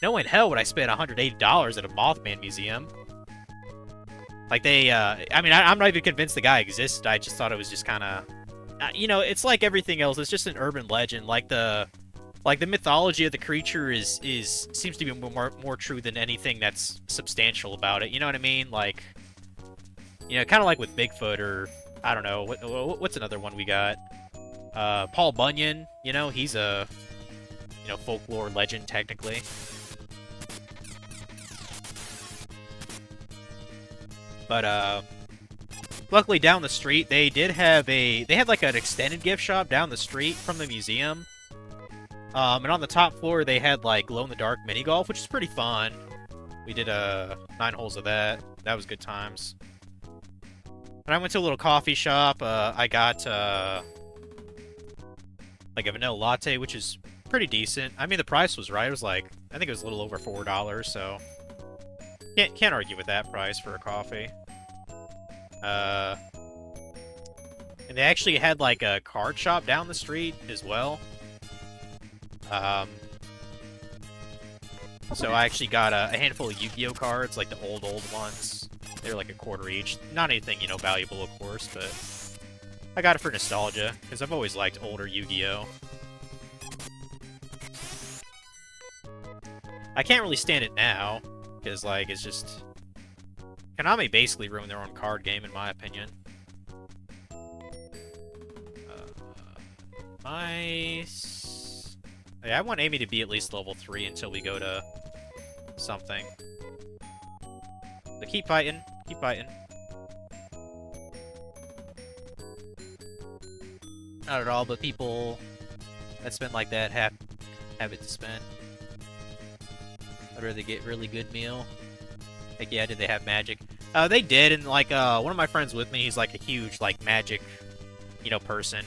No in hell would I spend $180 at a Mothman museum. Like, they, I mean, I'm not even convinced the guy existed, I just thought it was just kind of... you know, it's like everything else. It's just an urban legend. Like the mythology of the creature seems to be more true than anything that's substantial about it. You know what I mean? Like, you know, kind of like with Bigfoot, or I don't know, what's another one we got? Paul Bunyan. You know, he's a, you know, folklore legend technically. But luckily, down the street, they had like an extended gift shop down the street from the museum. And on the top floor, they had like glow-in-the-dark mini golf, which is pretty fun. We did 9 holes of that. That was good times. And I went to a little coffee shop. I got like a vanilla latte, which is pretty decent. I mean, the price was right. It was like, I think it was a little over $4, so can't argue with that price for a coffee. And they actually had, like, a card shop down the street as well. So I actually got a handful of Yu-Gi-Oh cards, like the old ones. They're like $0.25 each. Not anything, you know, valuable, of course, but I got it for nostalgia, because I've always liked older Yu-Gi-Oh. I can't really stand it now, because, like, it's just... Konami basically ruined their own card game, in my opinion. Yeah, I want Amy to be at least level 3 until we go to something. But keep fighting. Keep fighting. Not at all, but people that spend like that have it to spend. I'd rather get really good meal. Like, yeah, did they have magic? They did, and, like, one of my friends with me, he's, like, a huge, like, magic, you know, person.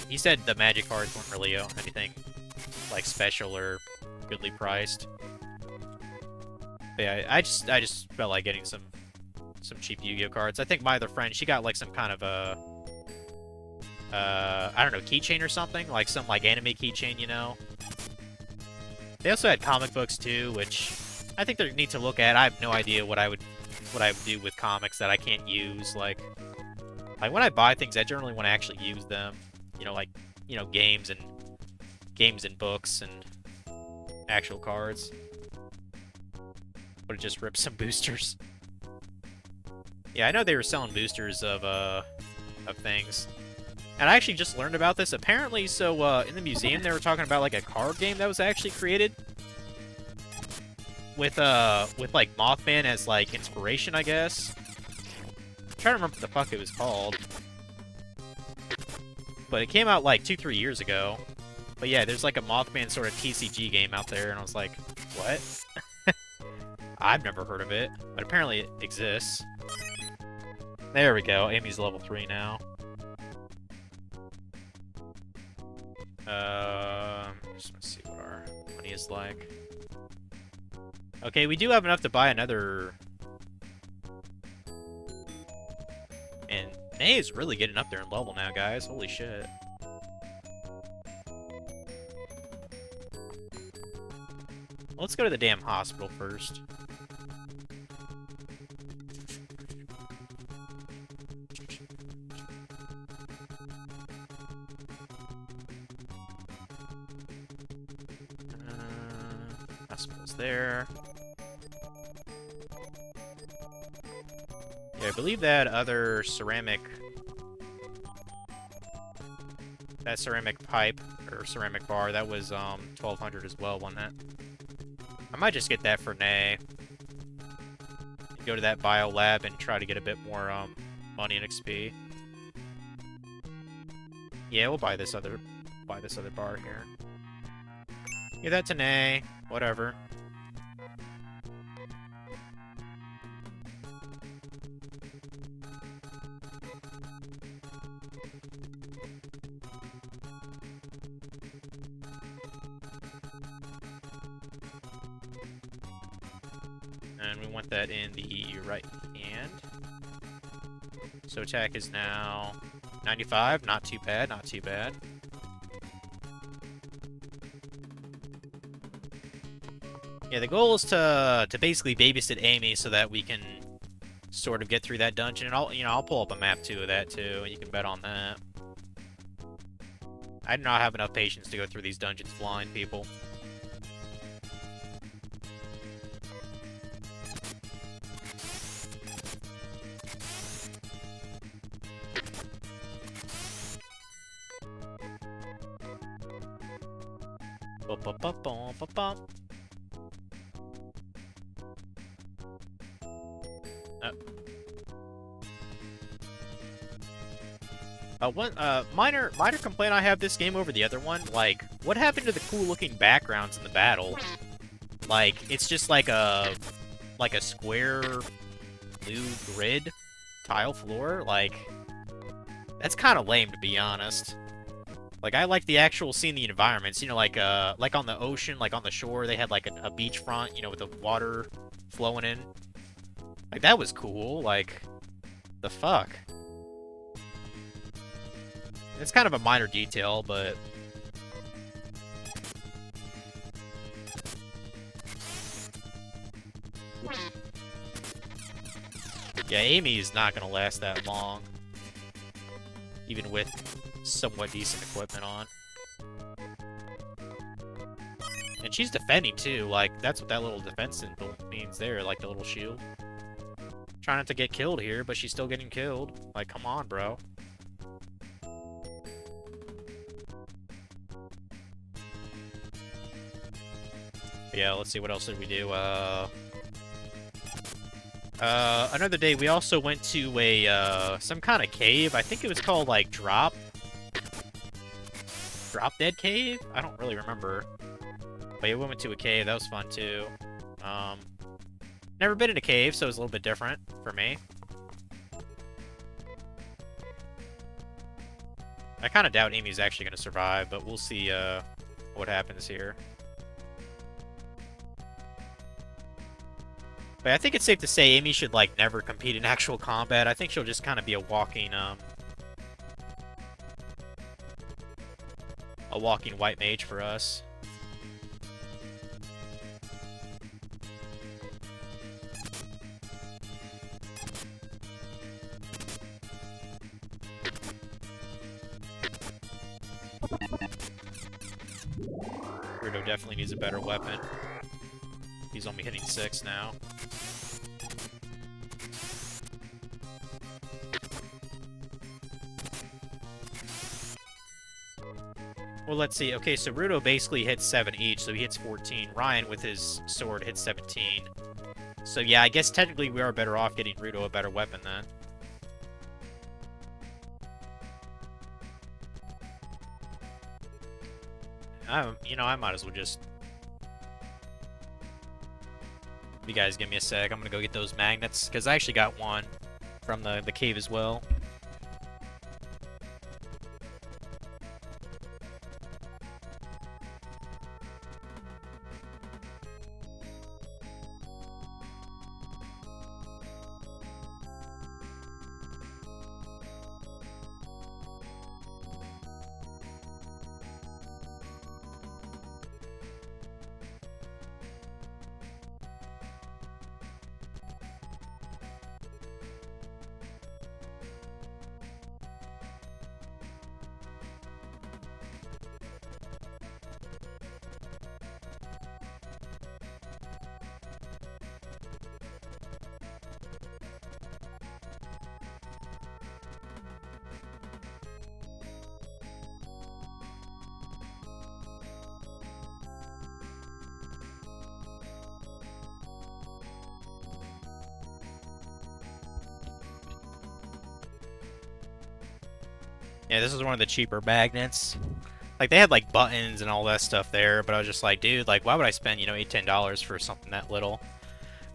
He said the magic cards weren't really anything, like, special or goodly priced. But yeah, I just felt like getting some cheap Yu-Gi-Oh cards. I think my other friend, she got, like, some kind of I don't know, keychain or something? Like, some, like, anime keychain, you know? They also had comic books, too, which I think they need to look at. I have no idea what I would do with comics that I can't use. Like when I buy things, I generally want to actually use them. You know, like, you know, games and books and actual cards. Would it just rip some boosters? Yeah, I know they were selling boosters of things. And I actually just learned about this. Apparently, so, in the museum, they were talking about, like, a card game that was actually created. With like, Mothman as, like, inspiration, I guess. I'm trying to remember what the fuck it was called. But it came out, like, 2-3 years ago. But yeah, there's, like, a Mothman sort of TCG game out there, and I was like, what? I've never heard of it, but apparently it exists. There we go. Amy's level 3 now. Just want to see what our money is like. Okay, we do have enough to buy another... And Nay is really getting up there in level now, guys. Holy shit. Let's go to the damn hospital first. Goes there. Yeah, I believe that other ceramic... That ceramic pipe, or ceramic bar, that was 1,200 as well, wasn't it? I might just get that for Nay. Go to that bio lab and try to get a bit more money and XP. Yeah, we'll buy this other bar here. Give that to Nay. Whatever. And we want that in the right hand. So attack is now 95. Not too bad, not too bad. Yeah, the goal is to basically babysit Amy so that we can sort of get through that dungeon. And I'll pull up a map too of that too, and you can bet on that. I do not have enough patience to go through these dungeons blind, people. One minor complaint I have this game over the other one, like, what happened to the cool looking backgrounds in the battle? Like, it's just like a square blue grid tile floor. Like, that's kind of lame, to be honest. Like, I like the actual seeing the environments, you know, like on the ocean, like on the shore, they had like a beachfront, you know, with the water flowing in. Like, that was cool. Like, the fuck? It's kind of a minor detail, but... Yeah, Amy is not gonna last that long. Even with somewhat decent equipment on. And she's defending, too. Like, that's what that little defense symbol means there, like the little shield. Trying not to get killed here, but she's still getting killed. Like, come on, bro. Yeah, let's see, what else did we do? Another day, we also went to a, some kind of cave. I think it was called, like, Drop Dead Cave? I don't really remember. But yeah, we went to a cave. That was fun, too. Never been in a cave, so it was a little bit different for me. I kind of doubt Amy's actually going to survive, but we'll see, what happens here. But I think it's safe to say Amy should, like, never compete in actual combat. I think she'll just kind of be a walking white mage for us. Rudo definitely needs a better weapon. He's only hitting 6 now. Well, let's see. Okay, so Rudo basically hits 7 each, so he hits 14. Ryan, with his sword, hits 17. So yeah, I guess technically we are better off getting Rudo a better weapon then. You know, I might as well just... You guys give me a sec. I'm gonna go get those magnets, because I actually got one from the cave as well. Yeah, this is one of the cheaper magnets. Like, they had, like, buttons and all that stuff there, but I was just like, dude, like, why would I spend, you know, $8, $10 for something that little?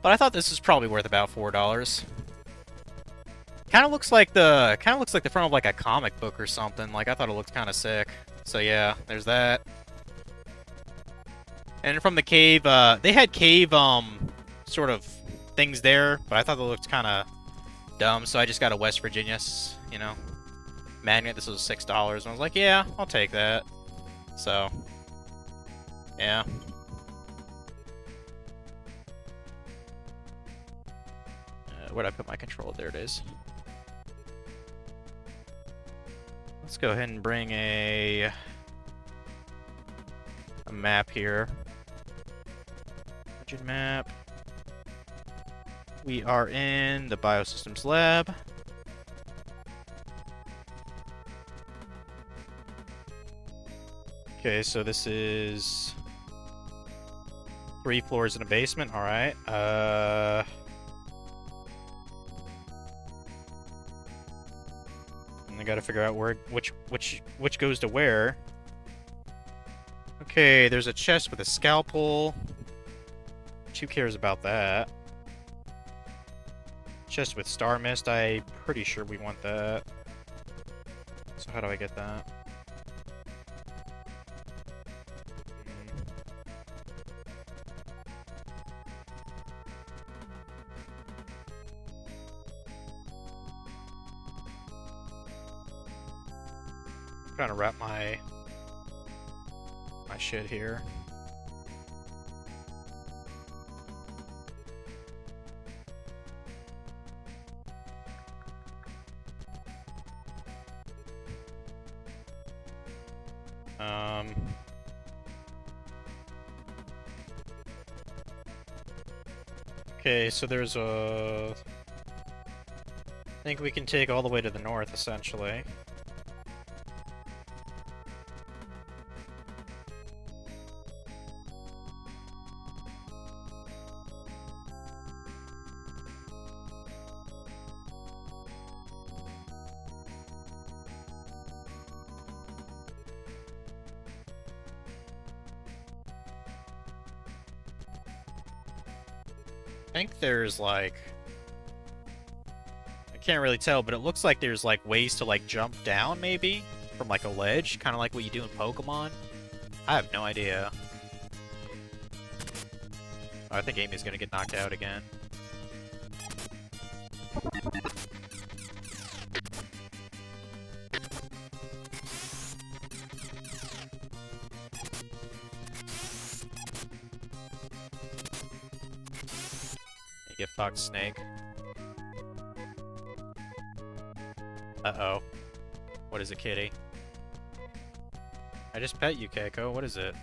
But I thought this was probably worth about $4. Kind of looks like the front of, like, a comic book or something. Like, I thought it looked kind of sick. So, yeah, there's that. And from the cave, they had cave, sort of things there, but I thought they looked kind of dumb, so I just got a West Virginia, you know, magnet. This was $6, and I was like, yeah, I'll take that. So, yeah. Where'd I put my controller? There it is. Let's go ahead and bring a map here. Map. We are in the Biosystems Lab. Okay, so this is 3 floors in a basement. All right. And I got to figure out where which goes to where. Okay, there's a chest with a scalpel. Who cares about that? Chest with star mist. I'm pretty sure we want that. So how do I get that? Trying to wrap my shit here. Okay, so there's a... I think we can take all the way to the north, essentially. I think there's, like... I can't really tell, but it looks like there's, like, ways to, like, jump down, maybe? From, like, a ledge? Kind of like what you do in Pokemon? I have no idea. Oh, I think Amy's gonna get knocked out again. Get fucked, Snake. Uh-oh. What is it, kitty? I just pet you, Keiko. What is it?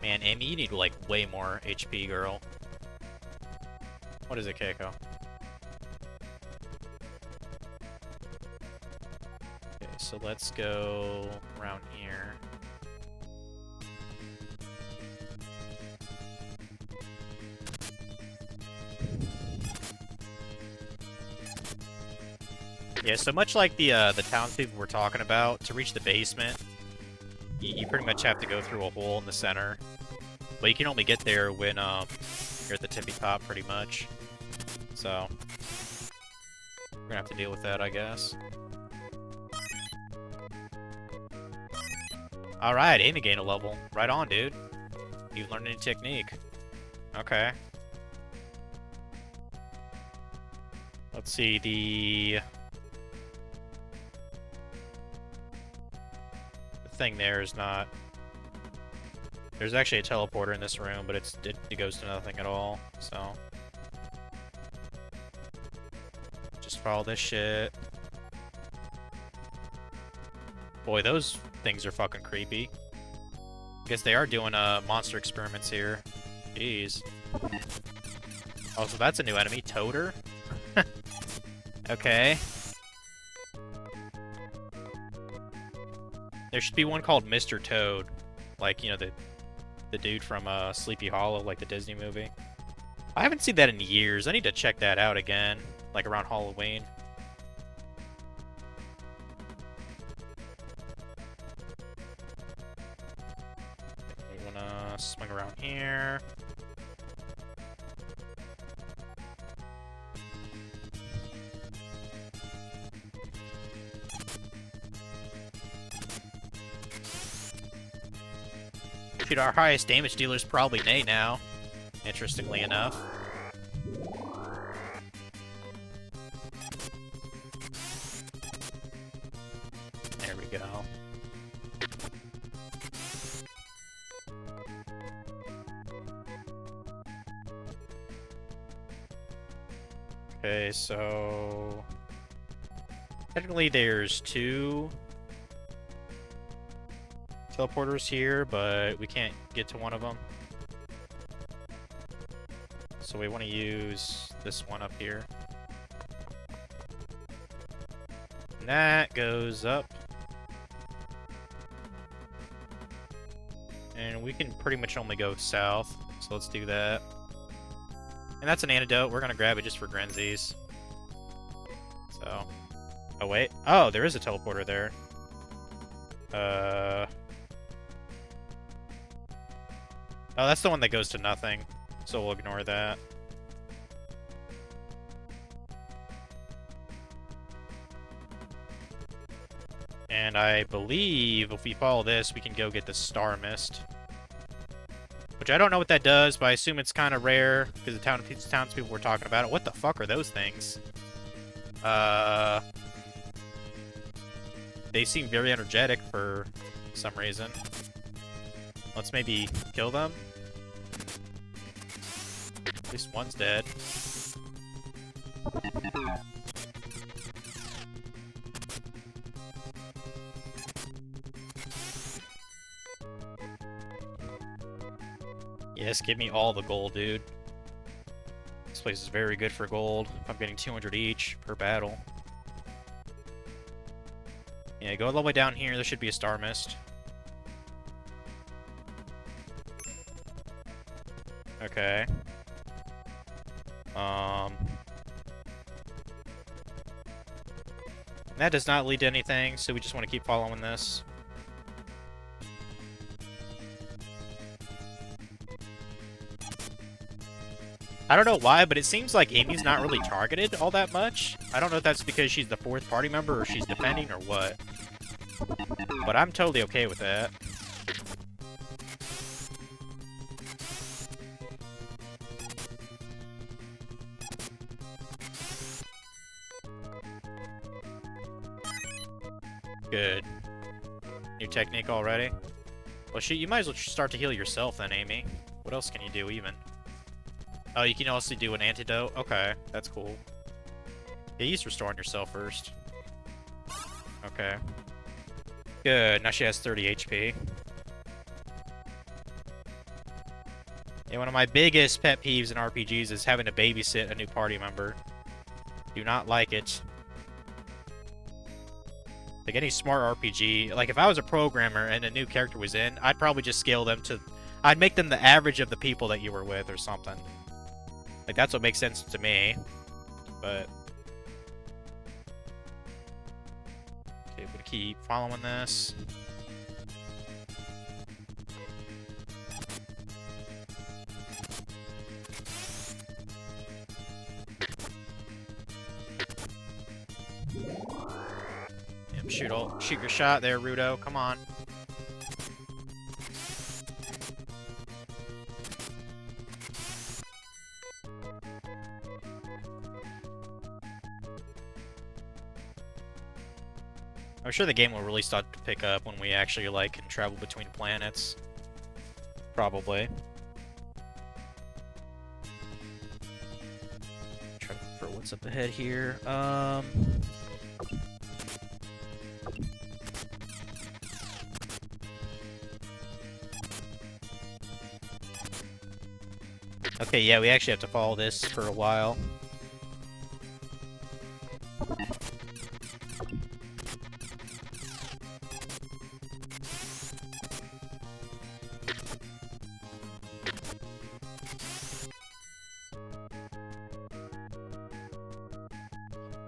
Man, Amy, you need, like, way more HP, girl. What is it, Keiko? Okay, so let's go around here. Yeah, so much like the townspeople we're talking about, to reach the basement, you pretty much have to go through a hole in the center. But you can only get there when you're at the tippy top, pretty much. So we're gonna have to deal with that, I guess. All right, Amy gained a level. Right on, dude. You learned a new technique. Okay. Let's see, the thing there is not... There's actually a teleporter in this room, but it goes to nothing at all, so... Just follow this shit. Boy, those things are fucking creepy. Guess they are doing monster experiments here. Jeez. Oh, so that's a new enemy, Toader? Okay. There should be one called Mr. Toad. Like, you know, the dude from Sleepy Hollow, like the Disney movie. I haven't seen that in years. I need to check that out again, like around Halloween. We wanna swing around here. Dude, our highest damage dealer is probably Nate now, interestingly enough. There we go. Okay, so technically there's 2 teleporters here, but we can't get to one of them. So we want to use this one up here. And that goes up. And we can pretty much only go south, so let's do that. And that's an antidote. We're going to grab it just for Grenzies. So. Oh, wait. Oh, there is a teleporter there. Oh, that's the one that goes to nothing. So we'll ignore that. And I believe if we follow this, we can go get the Star Mist. Which I don't know what that does, but I assume it's kind of rare because the townspeople were talking about it. What the fuck are those things? They seem very energetic for some reason. Let's maybe kill them. At least one's dead. Yes, give me all the gold, dude. This place is very good for gold. I'm getting 200 each per battle. Yeah, go all the way down here. There should be a Star Mist. Okay. That does not lead to anything, so we just want to keep following this. I don't know why, but it seems like Amy's not really targeted all that much. I don't know if that's because she's the 4th party member or she's defending or what. But I'm totally okay with that. Good. New technique already? Well, shit, you might as well start to heal yourself then, Amy. What else can you do, even? Oh, you can also do an antidote? Okay, that's cool. Yeah, use restoring yourself first. Okay. Good, now she has 30 HP. Yeah, one of my biggest pet peeves in RPGs is having to babysit a new party member. Do not like it. Like any smart RPG, like if I was a programmer and a new character was in, I'd probably just scale them to... I'd make them the average of the people that you were with or something. Like, that's what makes sense to me. But... okay, we're gonna keep following this. Shoot your shot there, Rudo. Come on. I'm sure the game will really start to pick up when we actually, like, can travel between planets. Probably. Try to look for what's up ahead here. Okay, yeah, we actually have to follow this for a while.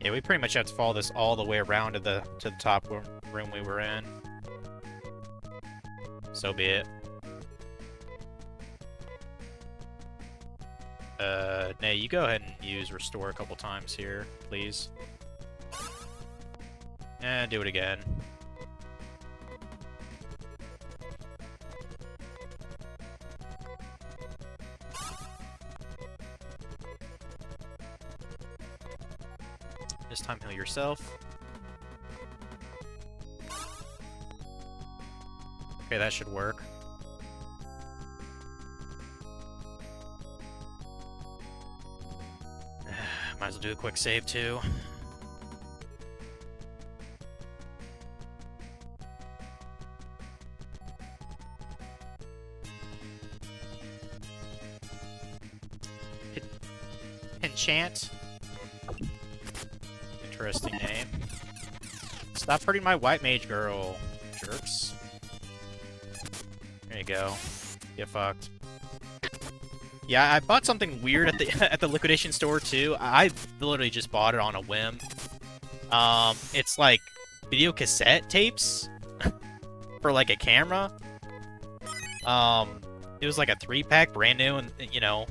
Yeah, we pretty much have to follow this all the way around to the top room we were in. So be it. Nay, you go ahead and use restore a couple times here, please. And do it again. This time heal yourself. Okay, that should work. Might as well do a quick save too. Enchant. Interesting name. Stop hurting my white mage girl, jerks. There you go. Get fucked. Yeah, I bought something weird at the at the liquidation store too. I literally just bought it on a whim. It's like video cassette tapes for like a camera. It was like a 3-pack, brand new, and you know,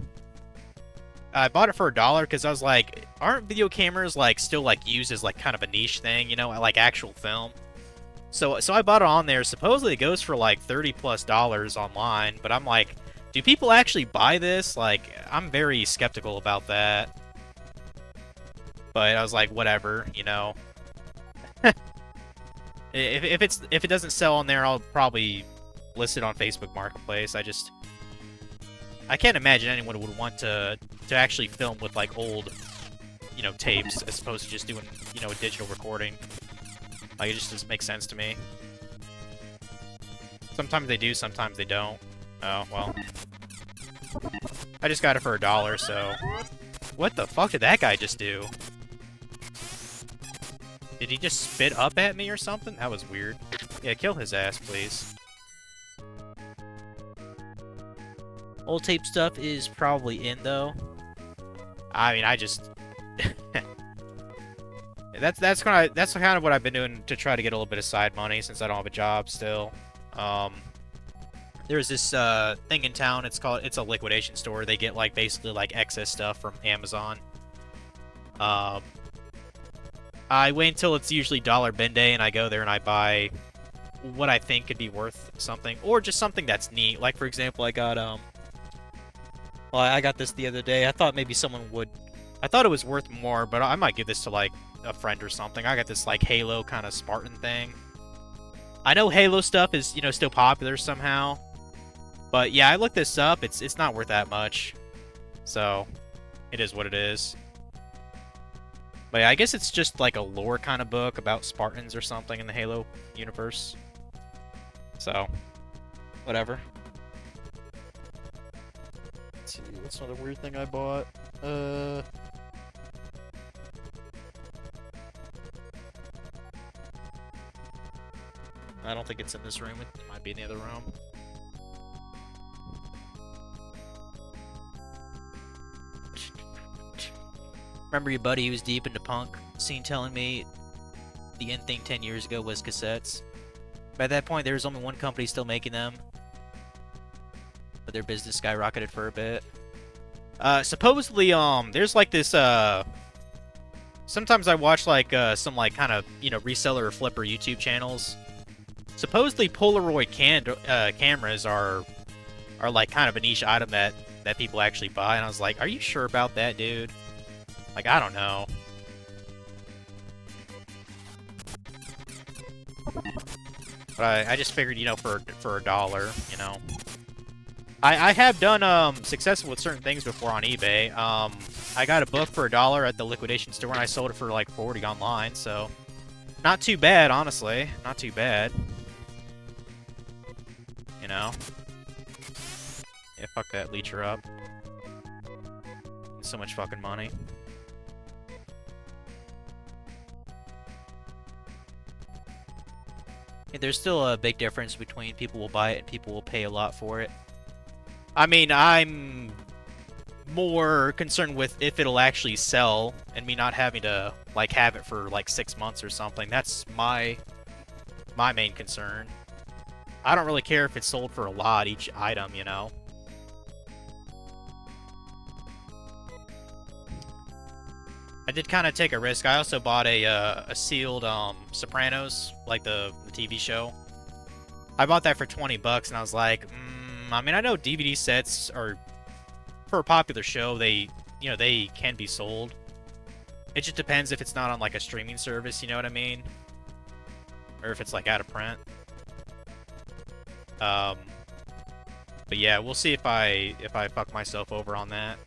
I bought it for $1 because I was like, aren't video cameras like still like used as like kind of a niche thing, you know, like actual film? So I bought it on there. Supposedly it goes for like $30+ online, but I'm like, do people actually buy this? Like, I'm very skeptical about that. But I was like, whatever, you know. if it doesn't sell on there, I'll probably list it on Facebook Marketplace. I can't imagine anyone would want to actually film with like old, you know, tapes as opposed to just doing, you know, a digital recording. Like, it just doesn't make sense to me. Sometimes they do, sometimes they don't. Oh, well. I just got it for $1, so... What the fuck did that guy just do? Did he just spit up at me or something? That was weird. Yeah, kill his ass, please. Old tape stuff is probably in, though. I mean, I just... That's kind of what I've been doing to try to get a little bit of side money since I don't have a job still. There's this thing in town. It's a liquidation store. They get like basically like excess stuff from Amazon. I wait until it's usually dollar bin day, and I go there and I buy what I think could be worth something, or just something that's neat. Like, for example, I got well, I got this the other day. I thought maybe someone would. I thought it was worth more, but I might give this to like a friend or something. I got this like Halo kind of Spartan thing. I know Halo stuff is, you know, still popular somehow, but yeah, I looked this up. It's not worth that much, so it is what it is. But yeah, I guess it's just like a lore kind of book about Spartans or something in the Halo universe. So, whatever. Let's see, what's another weird thing I bought? I don't think it's in this room. It might be in the other room. Remember your buddy who was deep into punk scene telling me the end thing 10 years ago was cassettes? By that point, there was only one company still making them, but their business skyrocketed for a bit. Supposedly, there's like this, sometimes I watch like, some like kind of, you know, reseller or flipper YouTube channels. Supposedly Polaroid cameras are like kind of a niche item that people actually buy, and I was like, are you sure about that, dude? Like, I don't know. But I just figured, you know, for $1, you know. I have done successful with certain things before on eBay. I got a book for $1 at the liquidation store, and I sold it for like 40 online, so not too bad, honestly. Not too bad. You know. Yeah, fuck that, leech her up. So much fucking money. There's still a big difference between people will buy it and people will pay a lot for it. I mean, I'm more concerned with if it'll actually sell and me not having to like have it for like 6 months or something. That's my main concern. I don't really care if it's sold for a lot each item, you know. I did kind of take a risk. I also bought a sealed Sopranos, like the TV show. I bought that for 20 bucks, and I was like, I mean, I know DVD sets are, for a popular show, they can be sold. It just depends if it's not on like a streaming service, you know what I mean? Or if it's like out of print. But yeah, we'll see if I fuck myself over on that.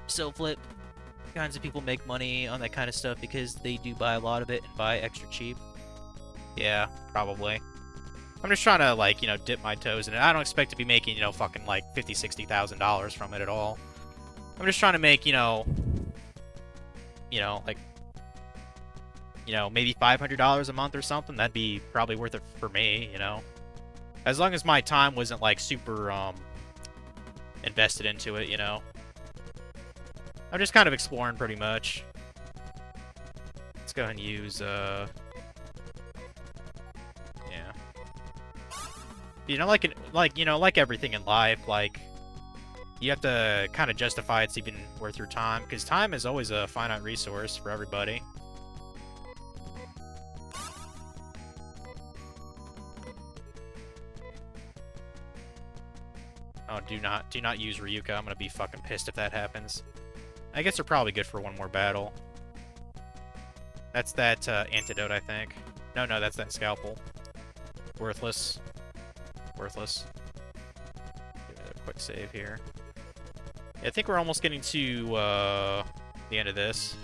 So Flip, kinds of people make money on that kind of stuff because they do buy a lot of it and buy extra cheap. Yeah, probably. I'm just trying to, like, dip my toes in it. I don't expect to be making, fucking, like, $50,000, $60,000 from it at all. I'm just trying to make, like, maybe $500 a month or something. That'd be probably worth it for me, As long as my time wasn't, like, super, invested into it, I'm just kind of exploring pretty much. Let's go ahead and use, yeah. Like everything in life, like, you have to kind of justify it's even worth your time, because time is always a finite resource for everybody. Oh, do not use Ryuka. I'm gonna be fucking pissed if that happens. I guess they're probably good for one more battle. That's that antidote, I think. No, that's that scalpel. Worthless. Worthless. Give it a quick save here. Yeah, I think we're almost getting to the end of this.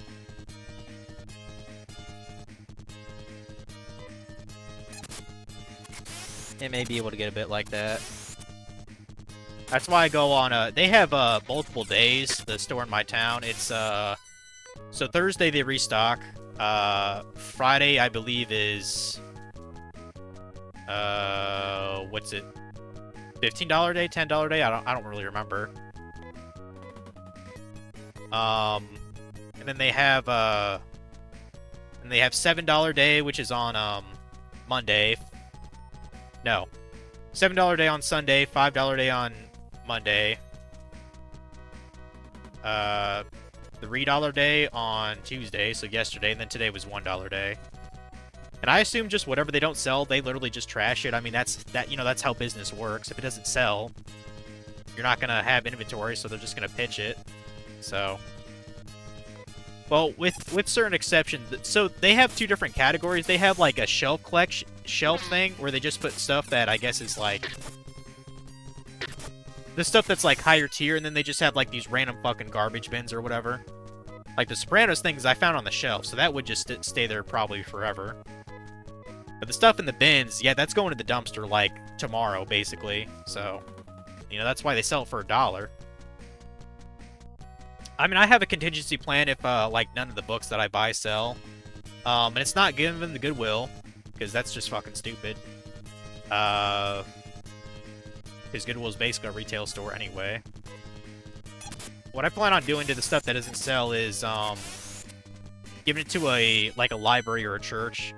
It may be able to get a bit like that. That's why I go on, they have, multiple days, the store in my town. It's, so Thursday they restock. Friday, I believe, is, what's it? $15 day, $10 day? I don't really remember. And then they have, $7 day, which is on, Monday. No. $7 day on Sunday, $5 day on Monday. $3 day on Tuesday, so yesterday, and then today was $1 day. And I assume just whatever they don't sell, they literally just trash it. I mean, that's how business works. If it doesn't sell, you're not gonna have inventory, so they're just gonna pitch it. So, well, with certain exceptions, so they have two different categories. They have like a shelf thing where they just put stuff that I guess is like the stuff that's like higher tier, and then they just have like these random fucking garbage bins or whatever. Like the Sopranos things I found on the shelf, so that would just stay there probably forever. But the stuff in the bins, yeah, that's going to the dumpster like tomorrow, basically. So, that's why they sell it for $1. I mean, I have a contingency plan if like none of the books that I buy sell, and it's not giving them the goodwill, because that's just fucking stupid. Because Goodwill is basically a retail store anyway. What I plan on doing to the stuff that doesn't sell is giving it to a library or a church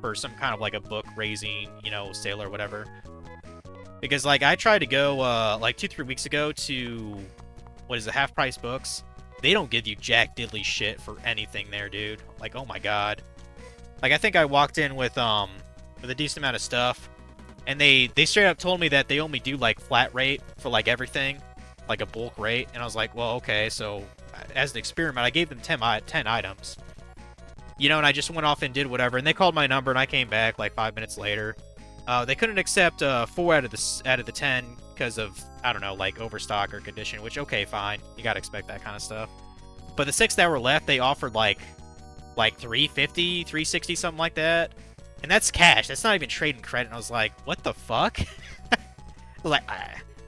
for some kind of like a book raising, sale or whatever. Because like I tried to go like 2-3 weeks ago to Half Price Books. They don't give you jack diddly shit for anything there, dude. Like, oh my god. Like I think I walked in with a decent amount of stuff, and they straight up told me that they only do like flat rate for like everything, like a bulk rate. And I was like, well, okay, so as an experiment, I gave them 10 items. And I just went off and did whatever, and they called my number, and I came back like 5 minutes later. They couldn't accept 4 out of the 10 because of, I don't know, like overstock or condition, which, okay, fine. You gotta expect that kind of stuff. But the 6 that were left, they offered like $350, $360, something like that. And that's cash. That's not even trading credit. And I was like, what the fuck? Like,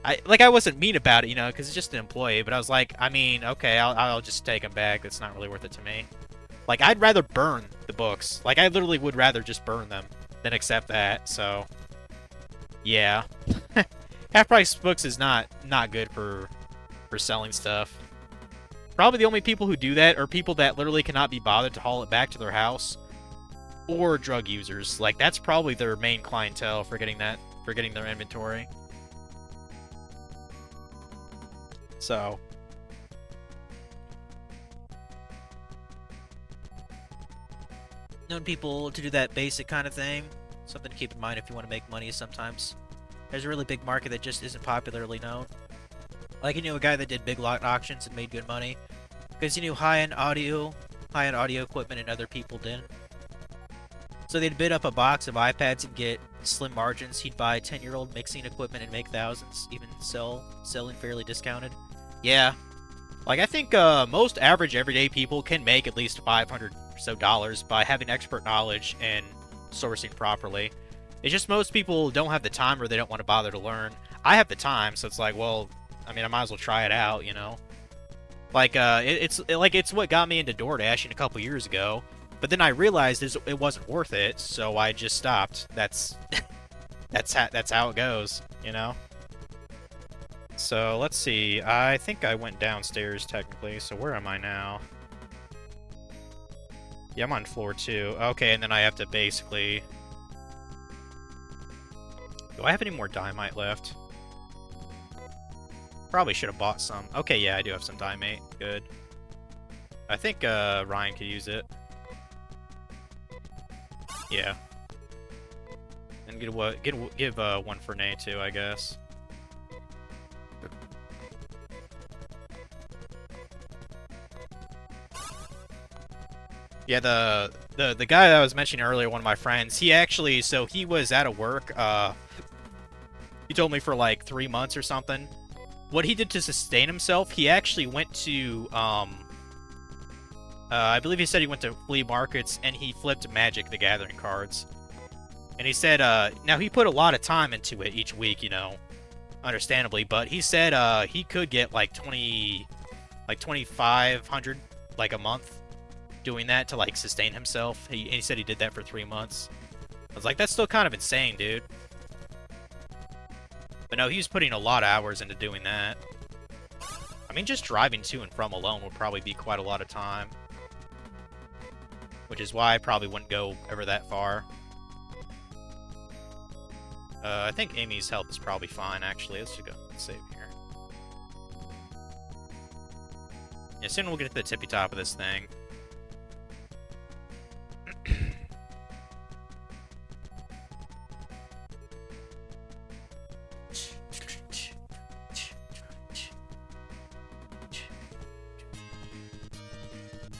I wasn't mean about it, because it's just an employee. But I was like, I mean, okay, I'll just take them back. It's not really worth it to me. Like, I'd rather burn the books. Like, I literally would rather just burn them than accept that. So, yeah. Half-price books is not good for selling stuff. Probably the only people who do that are people that literally cannot be bothered to haul it back to their house, or drug users. Like, that's probably their main clientele for getting their inventory. So, known people to do that basic kind of thing. Something to keep in mind if you want to make money sometimes. There's a really big market that just isn't popularly known. Like, you knew a guy that did big lot auctions and made good money because he knew high-end audio equipment, and other people didn't. So they'd bid up a box of iPads and get slim margins. He'd buy 10-year-old mixing equipment and make thousands, even selling fairly discounted. Yeah. Like, I think most average everyday people can make at least $500 or so by having expert knowledge and sourcing properly. It's just most people don't have the time, or they don't want to bother to learn. I have the time, so it's like, well, I mean, I might as well try it out, you know? Like, it's what got me into Door Dashing a couple years ago. But then I realized it wasn't worth it, so I just stopped. That's how it goes, you know? So, let's see. I think I went downstairs, technically, so where am I now? Yeah, I'm on floor 2. Okay, and then I have to basically... Do I have any more dynamite left? Probably should have bought some. Okay, yeah, I do have some dynamite. Good. I think Ryan could use it. Yeah. And give one for Nate too, I guess. Yeah, the guy that I was mentioning earlier, one of my friends, he actually, so he was out of work, he told me for like 3 months or something. What he did to sustain himself, he actually went to, I believe he said he went to flea markets and he flipped Magic the Gathering cards. And he said, now he put a lot of time into it each week, you know, understandably, but he said, he could get like 2,500, like a month doing that to like sustain himself. He said he did that for 3 months. I was like, that's still kind of insane, dude. But no, he was putting a lot of hours into doing that. I mean, just driving to and from alone would probably be quite a lot of time. Which is why I probably wouldn't go ever that far. I think Amy's health is probably fine, actually. Let's just go save here. Yeah, soon we'll get to the tippy top of this thing.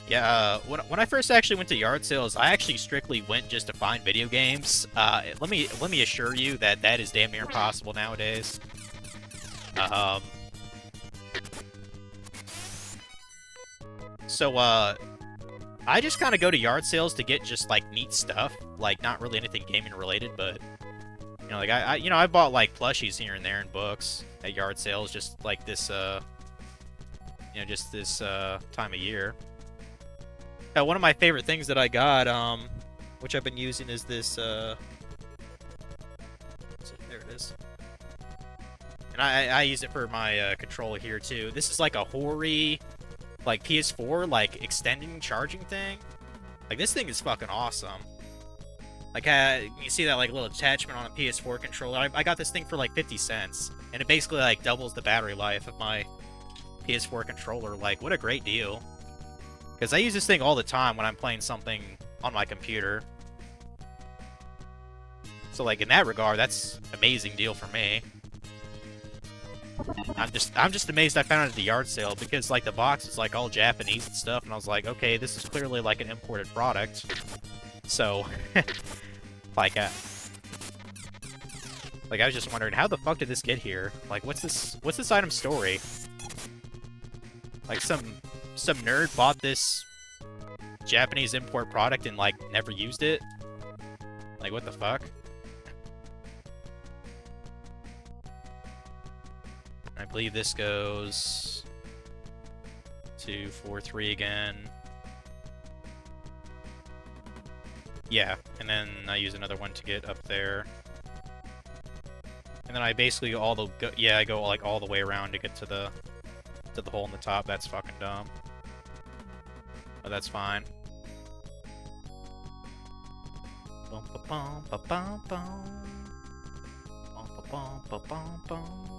Yeah, when I first actually went to yard sales, I actually strictly went just to find video games. Let me assure you that that is damn near impossible nowadays. So I just kind of go to yard sales to get just like neat stuff, like not really anything gaming related, but you know, like I bought like plushies here and there and books at yard sales, just like this, just this time of year. One of my favorite things that I got, which I've been using, is this, there it is. And I use it for my controller here, too. This is like a Hori, like, PS4, like, extending charging thing. Like, this thing is fucking awesome. Like, you see that, like, little attachment on a PS4 controller? I got this thing for, like, 50 cents. And it basically, like, doubles the battery life of my PS4 controller. Like, what a great deal. Because I use this thing all the time when I'm playing something on my computer. So, like, in that regard, that's an amazing deal for me. I'm just amazed I found it at the yard sale, because, like, the box is, like, all Japanese and stuff, and I was like, okay, this is clearly, like, an imported product. So, like, I was just wondering, how the fuck did this get here? Like, what's this item's story? Like, some nerd bought this Japanese import product and, like, never used it? Like, what the fuck? I believe this goes to 4-3 again. Yeah, and then I use another one to get up there. And then I basically I go like all the way around to get to the hole in the top. That's fucking dumb. But that's fine. Bum ba bum ba bum bum. Bum ba bum ba bum bum.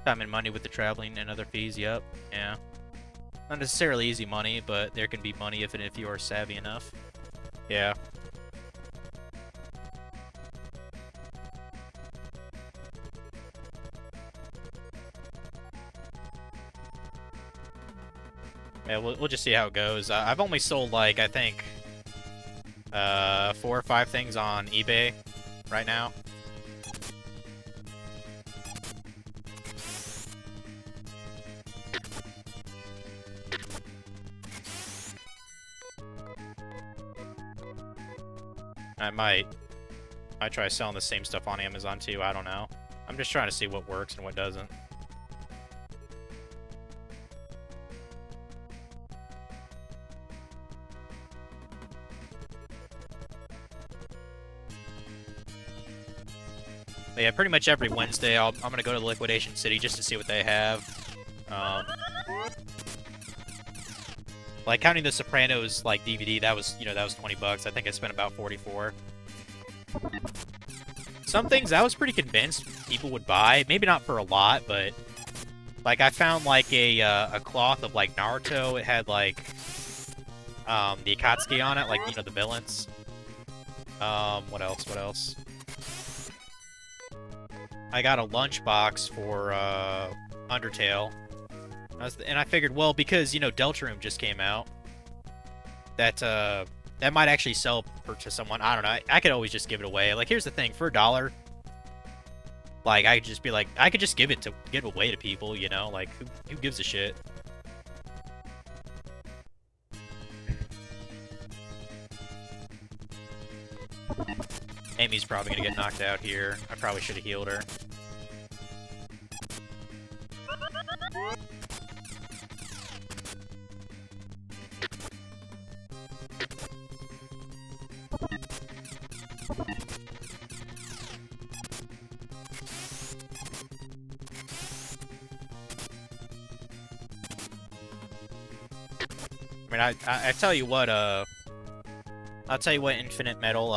Time and money with the traveling and other fees, yep. Yeah. Not necessarily easy money, but there can be money if you are savvy enough. Yeah. Yeah, we'll just see how it goes. I've only sold, like, I think, 4 or 5 things on eBay right now. I might try selling the same stuff on Amazon too. I don't know. I'm just trying to see what works and what doesn't. But yeah, pretty much every Wednesday I'm gonna go to Liquidation City just to see what they have. Like counting the Sopranos like DVD, that was 20 bucks. I think I spent about 44. Some things I was pretty convinced people would buy. Maybe not for a lot, but like I found like a cloth of like Naruto. It had like the Akatsuki on it, like the villains. What else? I got a lunchbox for Undertale. And I figured, well, because Deltarune just came out, that might actually sell to someone. I don't know. I could always just give it away. Like, here's the thing: for $1, like I could just be like, I could just give it away to people. Like who gives a shit? Amy's probably gonna get knocked out here. I probably should have healed her. I mean, I tell you what, I'll tell you what, Infinite Metal,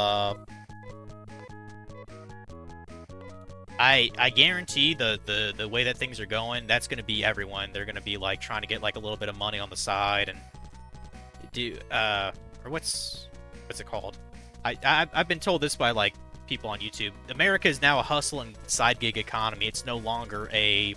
I guarantee the way that things are going, that's gonna be everyone. They're gonna be like trying to get like a little bit of money on the side and do or what's it called? I've been told this by like people on YouTube. America is now a hustle and side gig economy. It's no longer a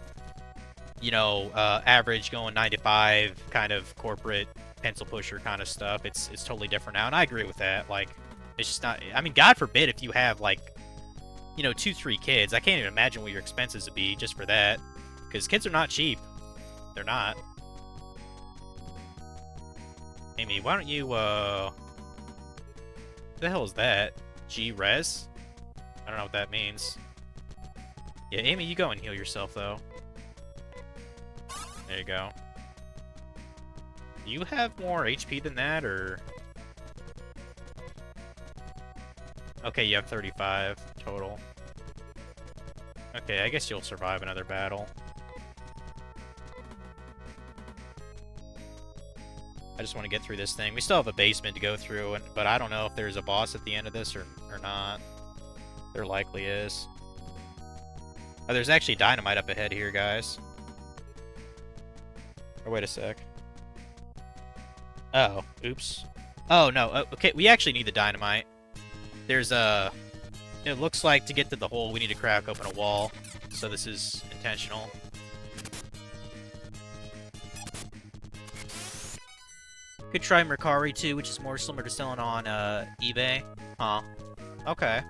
average going 9 to 5 kind of corporate pencil pusher kind of stuff. It's totally different now, and I agree with that. Like, it's just not. I mean, God forbid if you have like 2-3 kids. I can't even imagine what your expenses would be just for that, because kids are not cheap. They're not. Amy, why don't you what the hell is that? G-Res? I don't know what that means. Yeah, Amy, you go and heal yourself though. There you go. Do you have more HP than that, or? Okay, you have 35 total. Okay, I guess you'll survive another battle. I just want to get through this thing. We still have a basement to go through, but I don't know if there's a boss at the end of this or not. There likely is. Oh, there's actually dynamite up ahead here, guys. Oh, wait a sec. Oh, oops. Oh, no. Okay, we actually need the dynamite. There's a... It looks like to get to the hole, we need to crack open a wall. So this is intentional. Could try Mercari too, which is more similar to selling on eBay. Huh. Okay.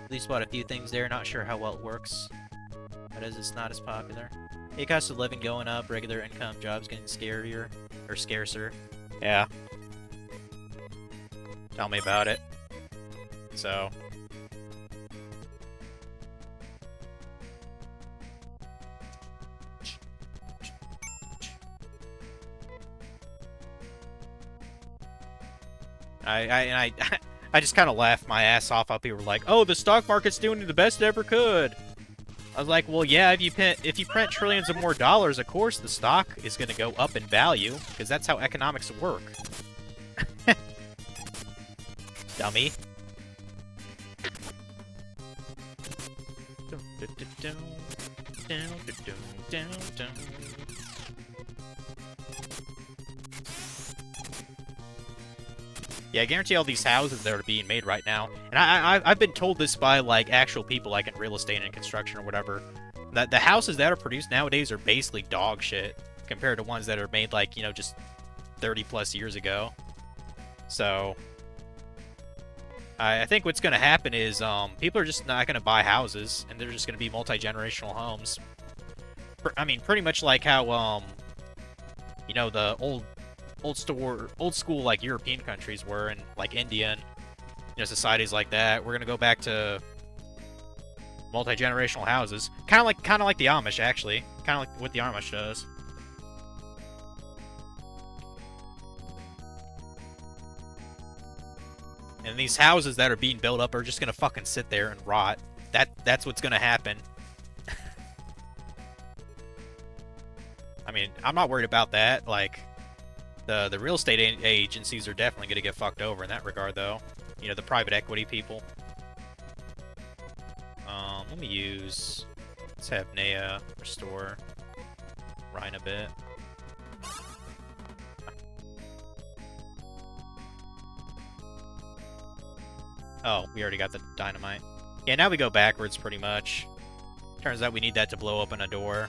At least bought a few things there. Not sure how well it works. But as it's not as popular. Hey, cost of living going up, regular income jobs getting scarier. Or scarcer. Yeah. Tell me about it. So. I just kind of laughed my ass off. How people were like, "Oh, the stock market's doing the best it ever could." I was like, "Well, yeah, if you print trillions of more dollars, of course the stock is going to go up in value because that's how economics work." Dummy. Yeah, I guarantee all these houses that are being made right now, and I've been told this by, like, actual people, like, in real estate and construction or whatever, that the houses that are produced nowadays are basically dog shit compared to ones that are made, like, you know, just 30-plus years ago. So, I think what's going to happen is people are just not going to buy houses, and they're just going to be multi-generational homes. I mean, pretty much like how, you know, the old school like European countries were, and like India and, you know, societies like that. We're gonna go back to multi-generational houses, kind of like the Amish, actually, kind of like what the Amish does. And these houses that are being built up are just gonna fucking sit there and rot. That's what's gonna happen. I mean, I'm not worried about that. Like, the real estate agencies are definitely going to get fucked over in that regard, though. You know, the private equity people. Let me use... Let's have Naya restore Rhine a bit. Oh, we already got the dynamite. Yeah, now we go backwards, pretty much. Turns out we need that to blow open a door.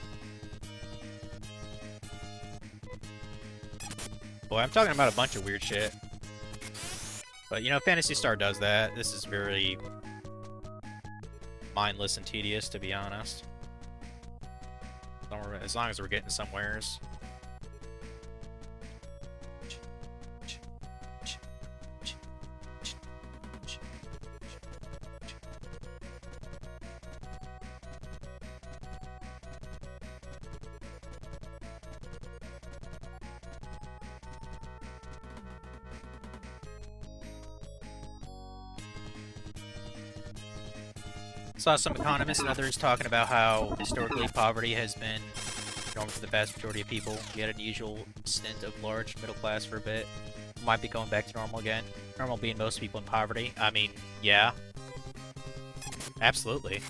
Boy, I'm talking about a bunch of weird shit. But, you know, Phantasy Star does that. This is very mindless and tedious, to be honest. As long as we're getting somewheres. Saw some economists and others talking about how historically poverty has been normal for the vast majority of people. We had an unusual stint of large middle class for a bit. Might be going back to normal again. Normal being most people in poverty. I mean, yeah. Absolutely.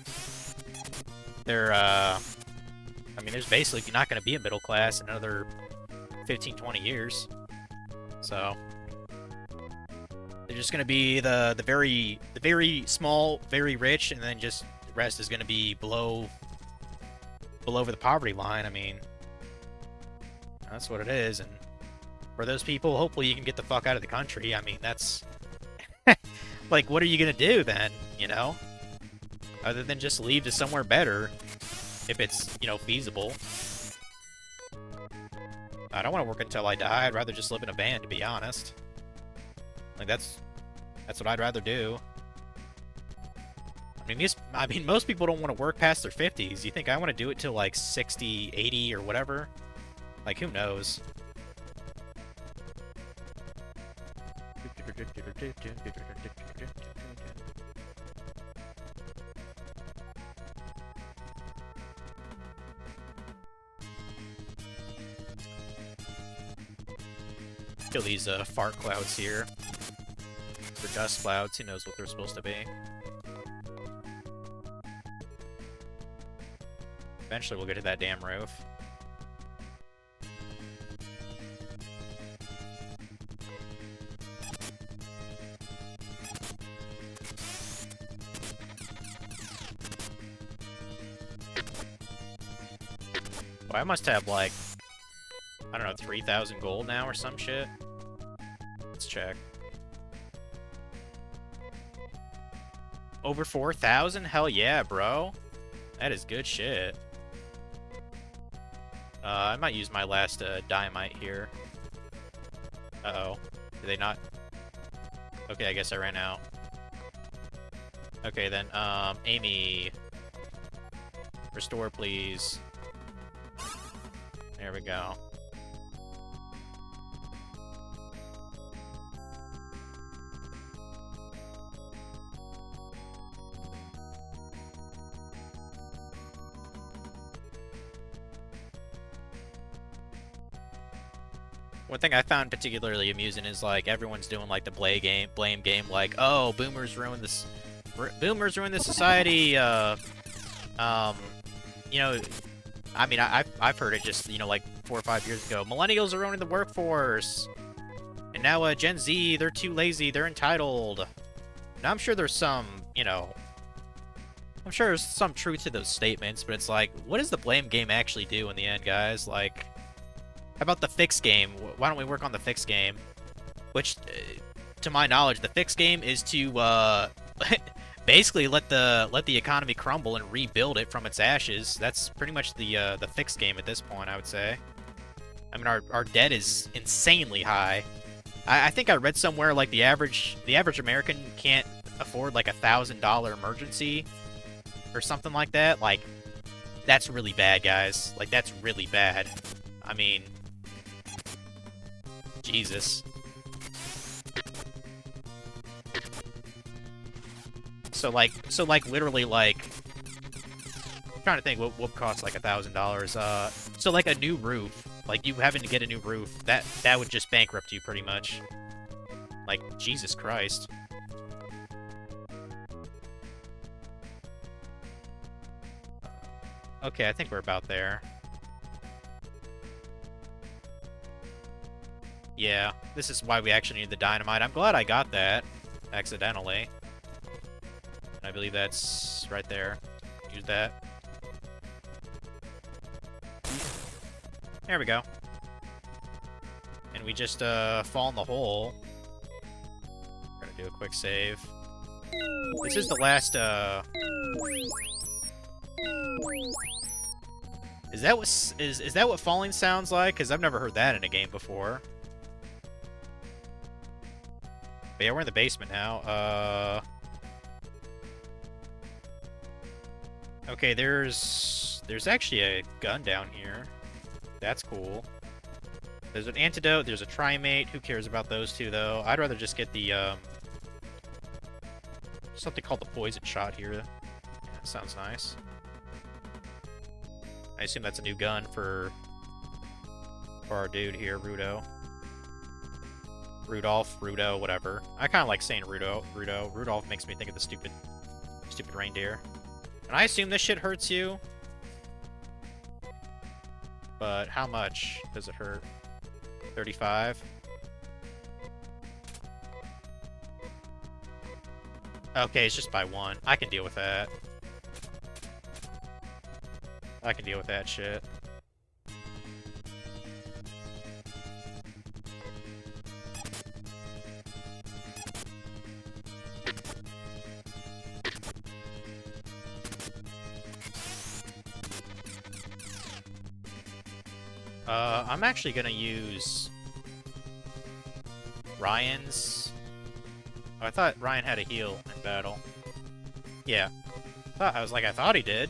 I mean, there's basically not going to be a middle class in another 15, 20 years. So... They're just gonna be the very small, very rich, and then just the rest is gonna be below the poverty line. I mean, that's what it is. And for those people, hopefully you can get the fuck out of the country. I mean, that's like, what are you gonna do then? You know, other than just leave to somewhere better, if it's, you know, feasible. I don't want to work until I die. I'd rather just live in a van, to be honest. Like, that's what I'd rather do. I mean, most people don't want to work past their 50s. You think I want to do it till, like, 60, 80, or whatever? Like, who knows? Kill these, fart clouds here. For dust clouds, who knows what they're supposed to be. Eventually we'll get to that damn roof. Well, I must have, like, I don't know, 3,000 gold now or some shit. Let's check. Over 4,000? Hell yeah, bro. That is good shit. I might use my last dynamite here. Uh-oh. Did they not? Okay, I guess I ran out. Okay, then, Amy. Restore, please. There we go. One thing I found particularly amusing is like everyone's doing like the blame game, like, oh, boomers ruined the society. Um, you know, I mean, I've heard it just like 4 or 5 years ago. Millennials are ruining the workforce, and now Gen Z, they're too lazy, they're entitled. Now I'm sure there's some, I'm sure there's some truth to those statements, but it's like, what does the blame game actually do in the end, guys? Like, how about the fix game? Why don't we work on the fix game? Which, to my knowledge, the fix game is to basically let the economy crumble and rebuild it from its ashes. That's pretty much the fix game at this point, I would say. I mean, our debt is insanely high. I think I read somewhere like the average American can't afford like $1,000 emergency or something like that. Like, that's really bad, guys. Like, that's really bad. I mean, Jesus. So like literally like, I'm trying to think what costs like $1,000. So like a new roof, like you having to get a new roof, that would just bankrupt you pretty much. Like, Jesus Christ. Okay, I think we're about there. Yeah, this is why we actually need the dynamite. I'm glad I got that accidentally. I believe that's right there. Use that. There we go. And we just fall in the hole. Gotta do a quick save. This is the last Is that what falling sounds like? Because I've never heard that in a game before. But yeah, we're in the basement now. Okay, there's actually a gun down here. That's cool. There's an antidote, there's a trimate. Who cares about those two, though? I'd rather just get the, something called the poison shot here. Yeah, sounds nice. I assume that's a new gun for our dude here, Rudo. Rudolph, Rudo, whatever. I kind of like saying Rudo. Rudolph makes me think of the stupid reindeer. And I assume this shit hurts you. But how much does it hurt? 35? Okay, it's just by 1. I can deal with that. I can deal with that shit. I'm actually gonna use Ryan's. Oh, I thought Ryan had a heal in battle. Yeah. I thought he did.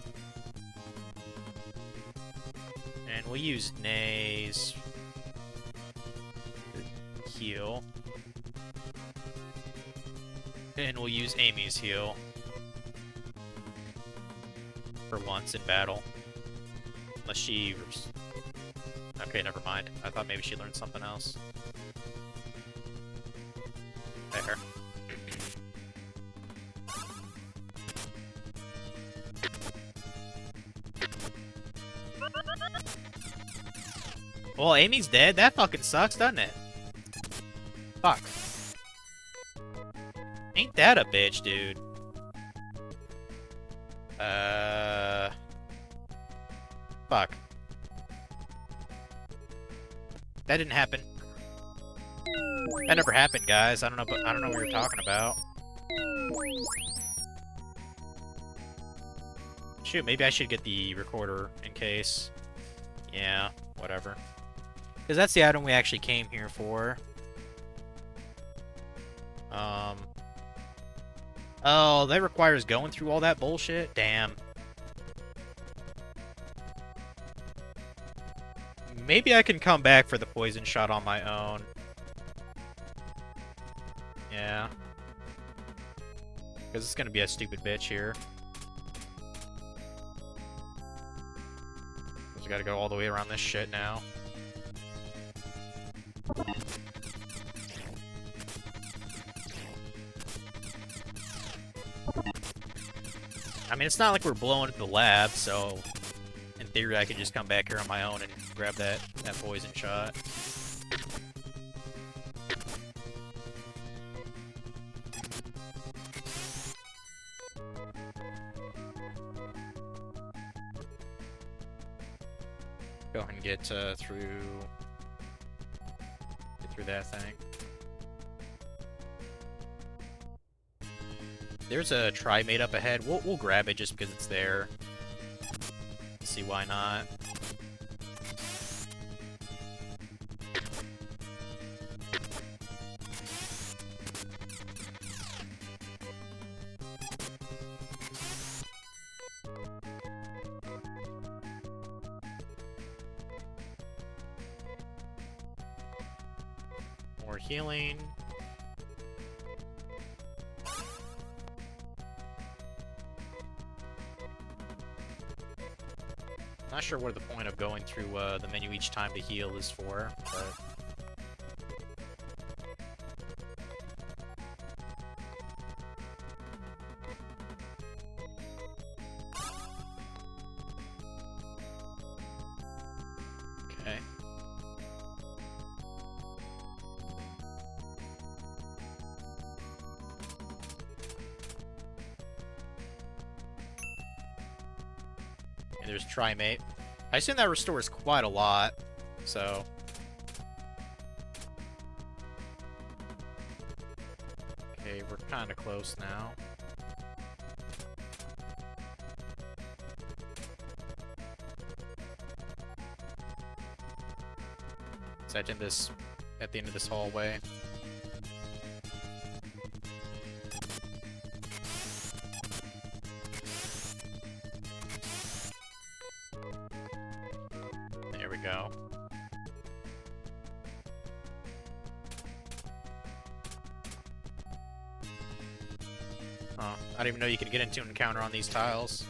And we'll use Nay's heal. And we'll use Amy's heal. For once in battle. Unless she... Okay, never mind. I thought maybe she learned something else. There. Well, Amy's dead? That fucking sucks, doesn't it? Fuck. Ain't that a bitch, dude? Fuck. That didn't happen. That never happened, guys. I don't know what you're talking about. Shoot, maybe I should get the recorder in case. Yeah, whatever. Because that's the item we actually came here for. Oh, that requires going through all that bullshit? Damn. Maybe I can come back for the poison shot on my own. Yeah. Because it's gonna be a stupid bitch here. We gotta go all the way around this shit now. I mean, it's not like we're blowing up the lab, so in theory I could just come back here on my own and grab that poison shot. Go ahead and get through that thing. There's a Trimate up ahead. We'll grab it just because it's there. Let's see why not. More healing. Not sure what the point of going through the menu each time to heal is for, but... Okay. And there's Trimate. I assume that restores quite a lot, so... Okay, we're kind of close now. Is that in this... at the end of this hallway? There we go. Huh. I didn't even know you could get into an encounter on these tiles.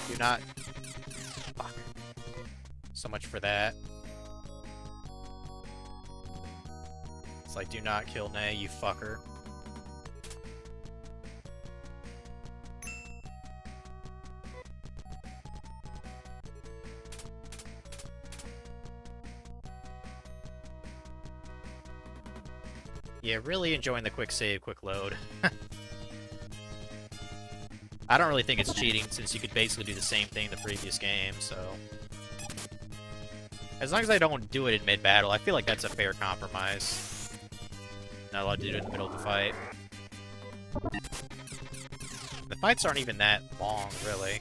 Do not... Fuck. So much for that. It's like, do not kill Nay, you fucker. Yeah, really enjoying the quick save, quick load. I don't really think it's cheating, since you could basically do the same thing in the previous game, so... As long as I don't do it in mid-battle, I feel like that's a fair compromise. Not allowed to do it in the middle of the fight. The fights aren't even that long, really.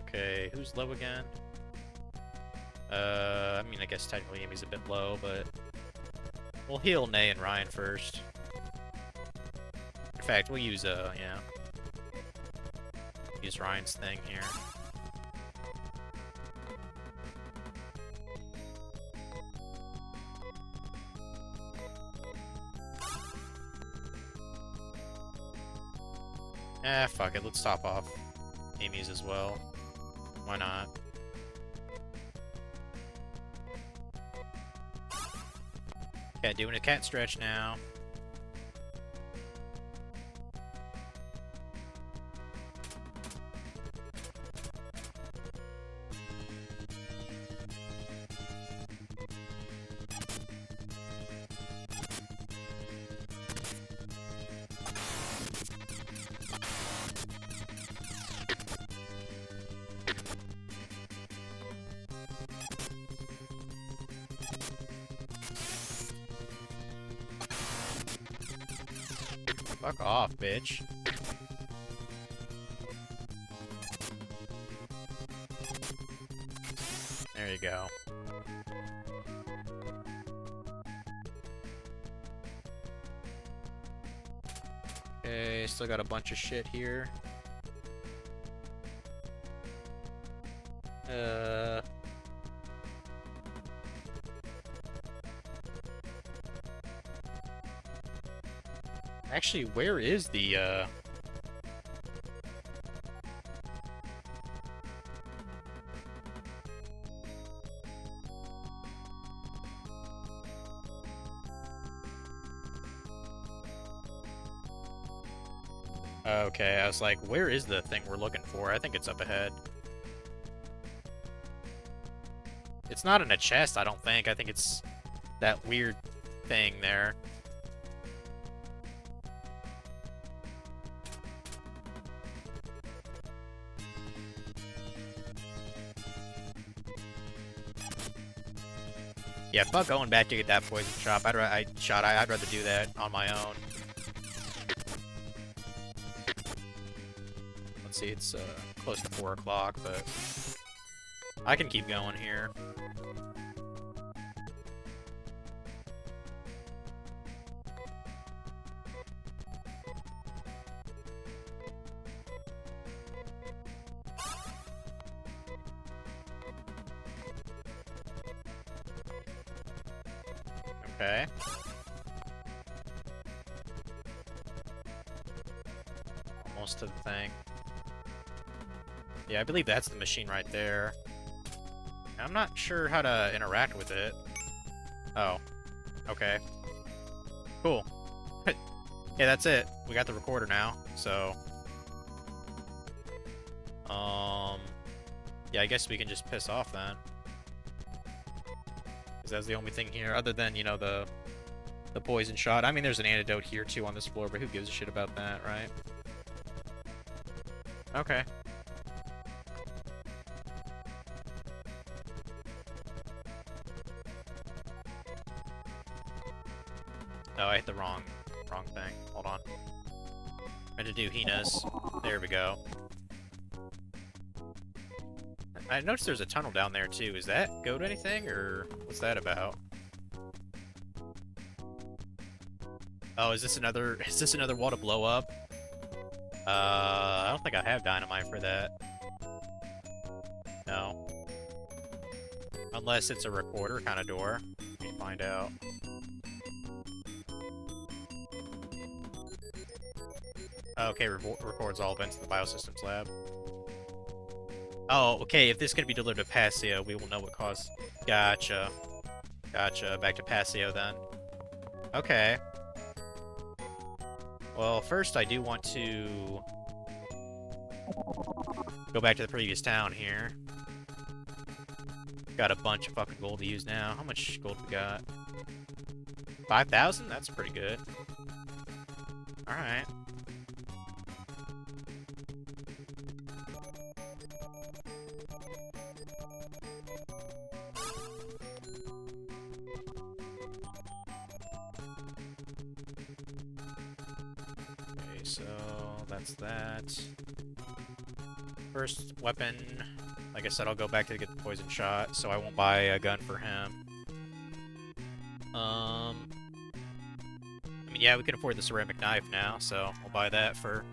Okay, who's low again? I mean, I guess technically Amy's a bit low, but... We'll heal Nay and Ryan first. In fact, we'll use, yeah. Use Ryan's thing here. Eh, fuck it, let's top off Amy's as well. Why not? Okay, doing a cat stretch now. Fuck off, bitch. There you go. Okay, still got a bunch of shit here. Actually, where is the, Okay, I was like, where is the thing we're looking for? I think it's up ahead. It's not in a chest, I don't think. I think it's that weird thing there. Yeah, fuck going back to get that poison shot. I'd rather do that on my own. Let's see, it's close to 4 o'clock, but I can keep going here. Okay. Almost to the thing. Yeah, I believe that's the machine right there. I'm not sure how to interact with it. Oh. Okay. Cool. Yeah, that's it. We got the recorder now, so... Yeah, I guess we can just piss off then. Because that's the only thing here, other than, you know, the poison shot. I mean, there's an antidote here, too, on this floor, but who gives a shit about that, right? Okay. Oh, I hit the wrong thing. Hold on. I had to do Hina's. There we go. I noticed there's a tunnel down there too. Is that go to anything, or what's that about? Oh, is this another wall to blow up? I don't think I have dynamite for that. No. Unless it's a recorder kind of door. Let me find out. Okay, records all events in the biosystems lab. Oh, okay, if this can be delivered to Passio, we will know what caused... Gotcha. Gotcha, back to Passio then. Okay. Well, first I do want to... go back to the previous town here. Got a bunch of fucking gold to use now. How much gold we got? 5,000? That's pretty good. Alright. So that's that. First weapon, like I said, I'll go back to get the poison shot, so I won't buy a gun for him. I mean, yeah, we can afford the ceramic knife now, so I'll buy that for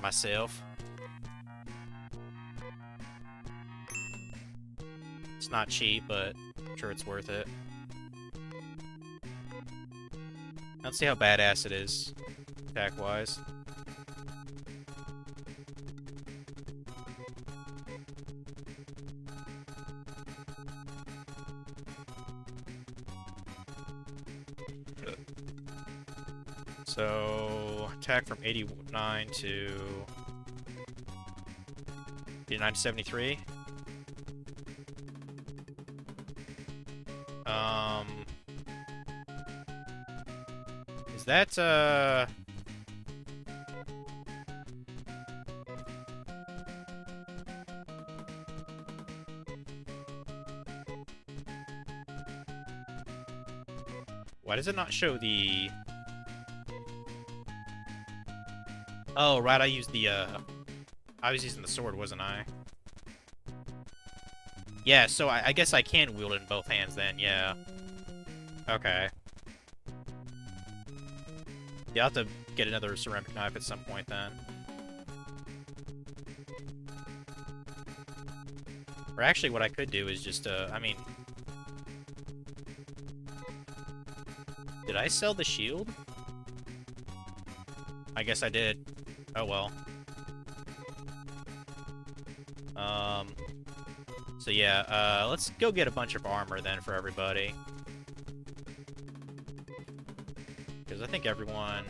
myself. It's not cheap, but I'm sure it's worth it. Let's see how badass it is, attack-wise. So, attack from 89 to 89 to 73. Is that, why does it not show the... Oh, right, I used the, I was using the sword, wasn't I? Yeah, so I guess I can wield it in both hands then, yeah. Okay. Yeah, I'll have to get another ceramic knife at some point then. Or actually, what I could do is just, I mean... Did I sell the shield? I guess I did. Oh well. So yeah, let's go get a bunch of armor then for everybody. Because I think everyone...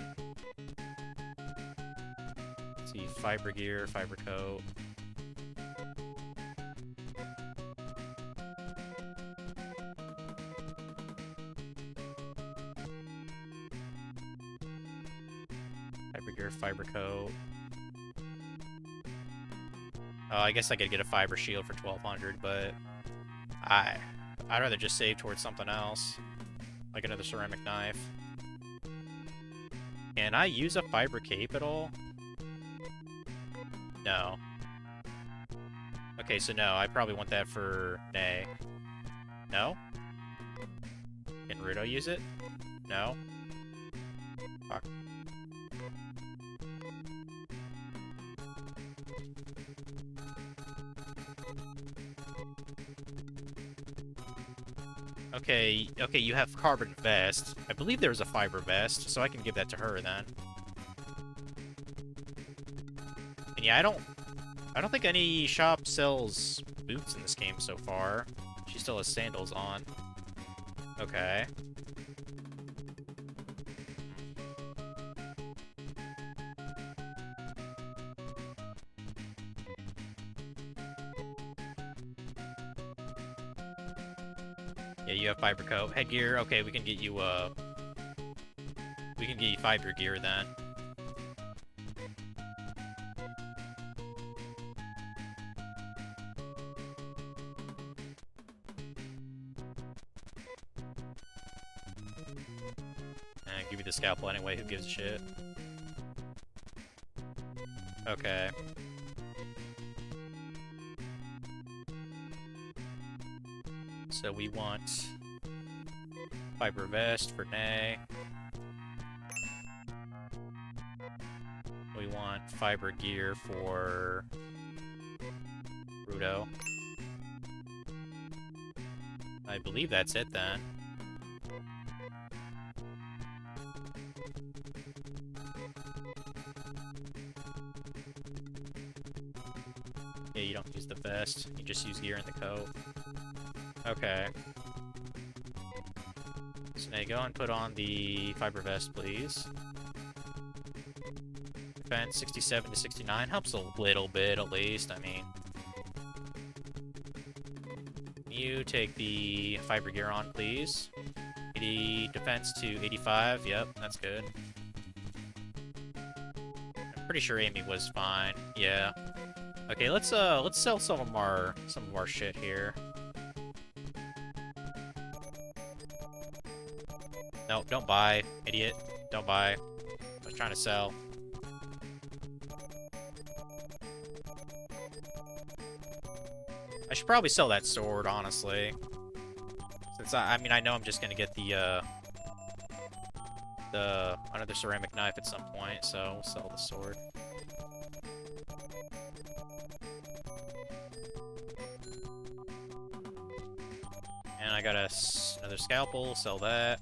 Let's see, fiber gear, fiber coat. Fiber gear, fiber coat. Oh, I guess I could get a fiber shield for 1200, but I'd rather just save towards something else, like another ceramic knife. Can I use a fiber cape at all? No. Okay, so no, I probably want that for Nay. No? Can Rudo use it? No? Fuck. Okay, you have carbon vest. I believe there's a fiber vest, so I can give that to her then. And yeah, I don't think any shop sells boots in this game so far. She still has sandals on. Okay. Yeah, you have fiber coat. Headgear, okay, we can get you fiber gear then. And give you the scalpel anyway, who gives a shit? Okay. So we want fiber vest for Nay. We want fiber gear for Rudo. I believe that's it then. Yeah, you don't use the vest, you just use gear in the coat. Okay. So now you go and put on the fiber vest, please. Defense 67 to 69 helps a little bit at least, I mean. You take the fiber gear on, please. 80 defense to 85, yep, that's good. I'm pretty sure Amy was fine, yeah. Okay, let's sell some of our shit here. No, don't buy, idiot. Don't buy. I was trying to sell. I should probably sell that sword, honestly. Since I mean, I know I'm just gonna get the another ceramic knife at some point, so we'll sell the sword. And I got another scalpel, sell that.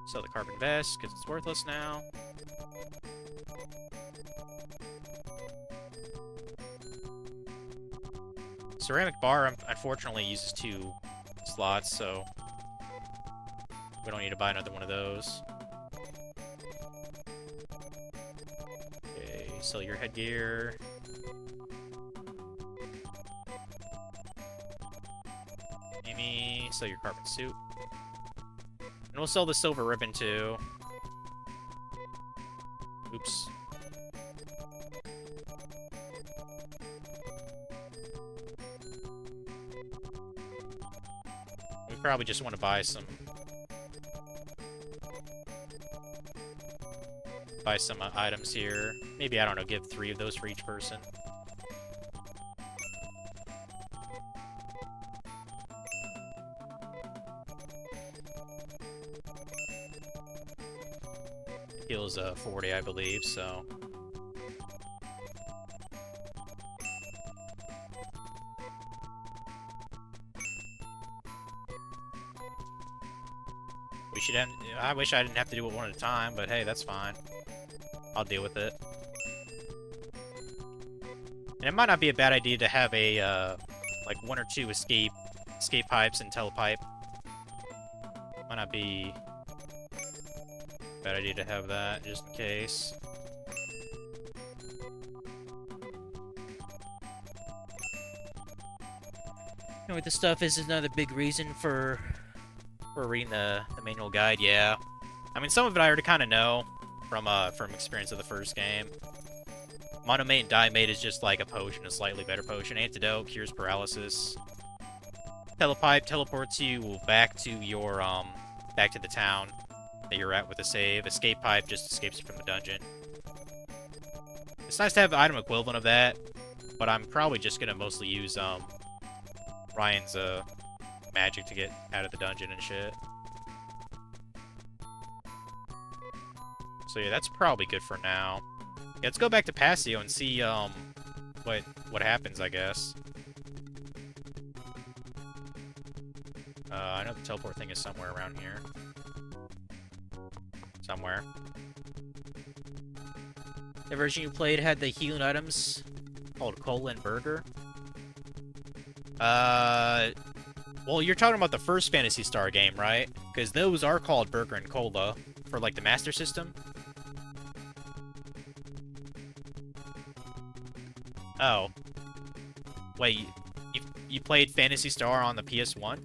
Sell the carbon vest, because it's worthless now. Ceramic bar, unfortunately, uses 2 slots, so we don't need to buy another one of those. Okay, sell your headgear. Amy, sell your carbon suit. And we'll sell the silver ribbon too. Oops. We probably just want to buy some items here. Maybe, I don't know, give 3 of those for each person. Heals 40, I believe, so... We should end... I wish I didn't have to do it one at a time, but hey, that's fine. I'll deal with it. And it might not be a bad idea to have a, like, 1 or 2 escape pipes and telepipe. Might not be a bad idea to have that, just in case. You know what, this stuff is another big reason for reading the manual guide, yeah. I mean, some of it I already kind of know from experience of the first game. Monomate and Diamate is just like a potion, a slightly better potion. Antidote cures paralysis. Telepipe teleports you back to your, back to the town that you're at with a save. Escape Pipe just escapes you from the dungeon. It's nice to have the item equivalent of that, but I'm probably just gonna mostly use, Ryan's, magic to get out of the dungeon and shit. So yeah, that's probably good for now. Yeah, let's go back to Passio and see, what happens, I guess. I know the teleport thing is somewhere around here. Somewhere. The version you played had the healing items called Cola and Burger. Well, you're talking about the first Phantasy Star game, right? Because those are called Burger and Cola for, like, the Master System. Oh. Wait, you played Phantasy Star on the PS1?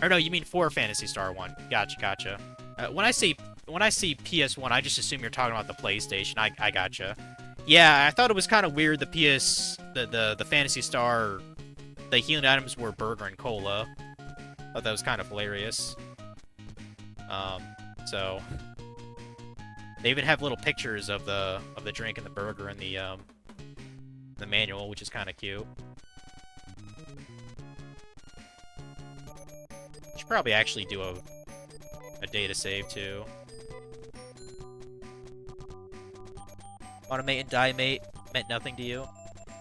Or no, you mean for Phantasy Star 1. Gotcha. When I say PS1, I just assume you're talking about the PlayStation. I gotcha. Yeah, I thought it was kind of weird the Phantasy Star, the healing items were Burger and Cola. Thought that was kind of hilarious. So they even have little pictures of the drink and the burger in the manual, which is kind of cute. Should probably actually do a data save too. Automate and Diamate meant nothing to you.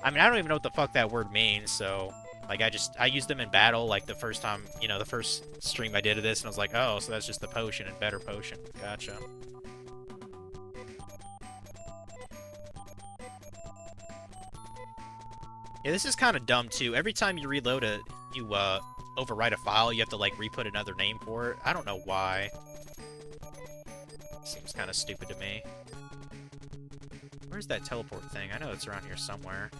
I mean, I don't even know what the fuck that word means, so... Like, I used them in battle, like, the first time, you know, the first stream I did of this, and I was like, oh, so that's just the potion and better potion. Gotcha. Yeah, this is kind of dumb, too. Every time you reload it, you, overwrite a file, you have to, like, re-put another name for it. I don't know why. Seems kind of stupid to me. Where's that teleport thing? I know it's around here somewhere.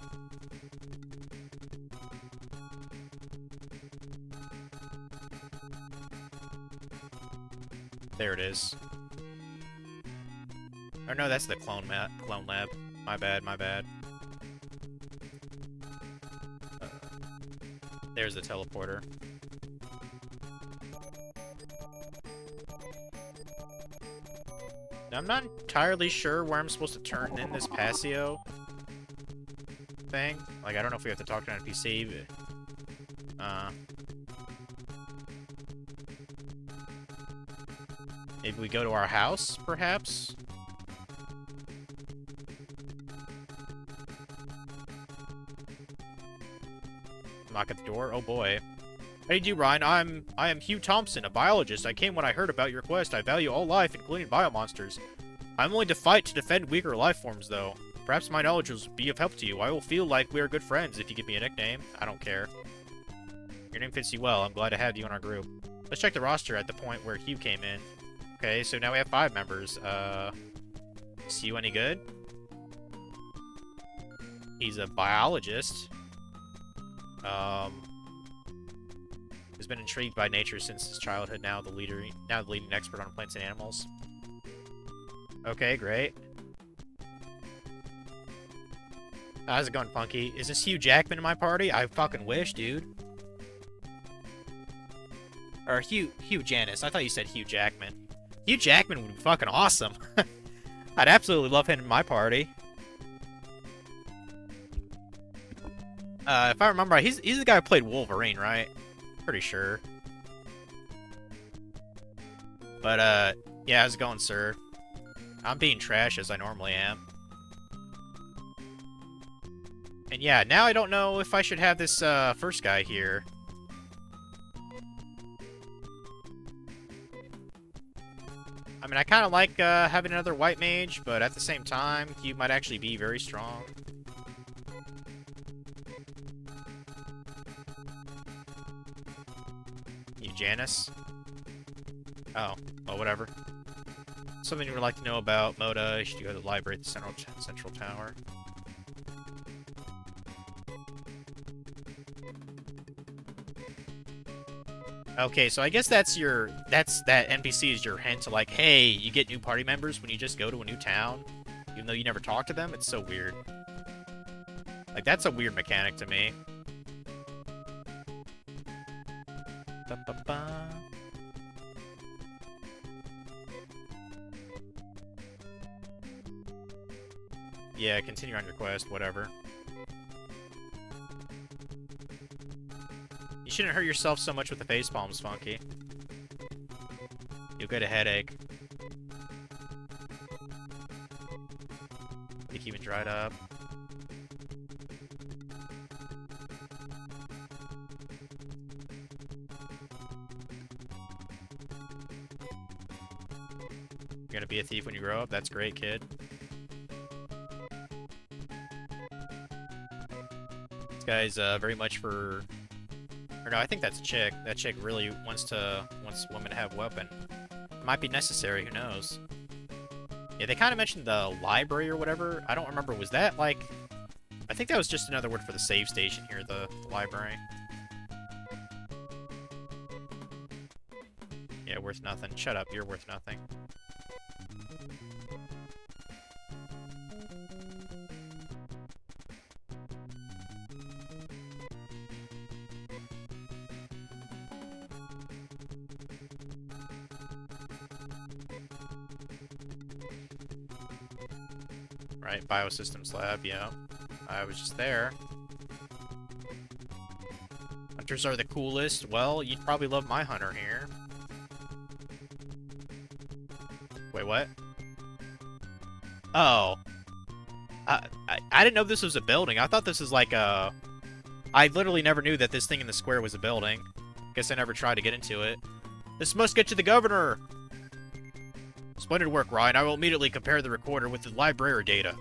There it is. Or no, that's the clone lab. My bad. There's the teleporter. Now, I'm not entirely sure where I'm supposed to turn in this Passio thing. Like, I don't know if we have to talk to an NPC, but... maybe we go to our house, perhaps? Knock at the door. Oh boy. How do you do, Ryan? I am Hugh Thompson, a biologist. I came when I heard about your quest. I value all life, including biomonsters. I'm willing to fight to defend weaker life forms, though. Perhaps my knowledge will be of help to you. I will feel like we are good friends if you give me a nickname. I don't care. Your name fits you well. I'm glad to have you in our group. Let's check the roster at the point where Hugh came in. Okay, so now we have 5 members. Is Hugh any good? He's a biologist. Has been intrigued by nature since his childhood. Now the leading expert on plants and animals. Okay, great. How's it going, Funky? Is this Hugh Jackman in my party? I fucking wish, dude. Or Hugh Janus. I thought you said Hugh Jackman. Hugh Jackman would be fucking awesome. I'd absolutely love him in my party. If I remember right, he's the guy who played Wolverine, right? Pretty sure. But, Yeah, how's it going, sir? I'm being trash as I normally am. And yeah, now I don't know if I should have this first guy here. I mean, I kind of like having another white mage, but at the same time, he might actually be very strong. You Janice? Oh, well, whatever. Something you would like to know about Moda, you should go to the library at the central tower. Okay, so I guess that NPC is your hint to like, hey, you get new party members when you just go to a new town, even though you never talk to them. It's so weird. Like, that's a weird mechanic to me. Ba-ba-ba. Yeah, continue on your quest, whatever. You shouldn't hurt yourself so much with the face palms, Funky. You'll get a headache. They keep it dried up. You're gonna be a thief when you grow up? That's great, kid. This guy's very much for... Or no, I think that's a chick. That chick really wants women to have a weapon. It might be necessary, who knows? Yeah, they kind of mentioned the library or whatever. I don't remember, was that like... I think that was just another word for the save station here, the library. Yeah, worth nothing. Shut up, you're worth nothing. Right, Biosystems Lab, yeah. I was just there. Hunters are the coolest. Well, you'd probably love my hunter here. Wait, what? Oh. I didn't know this was a building. I thought this was like a... I literally never knew that this thing in the square was a building. Guess I never tried to get into it. This must get to the governor! Splendid work, Ryan. I will immediately compare the recorder with the library data.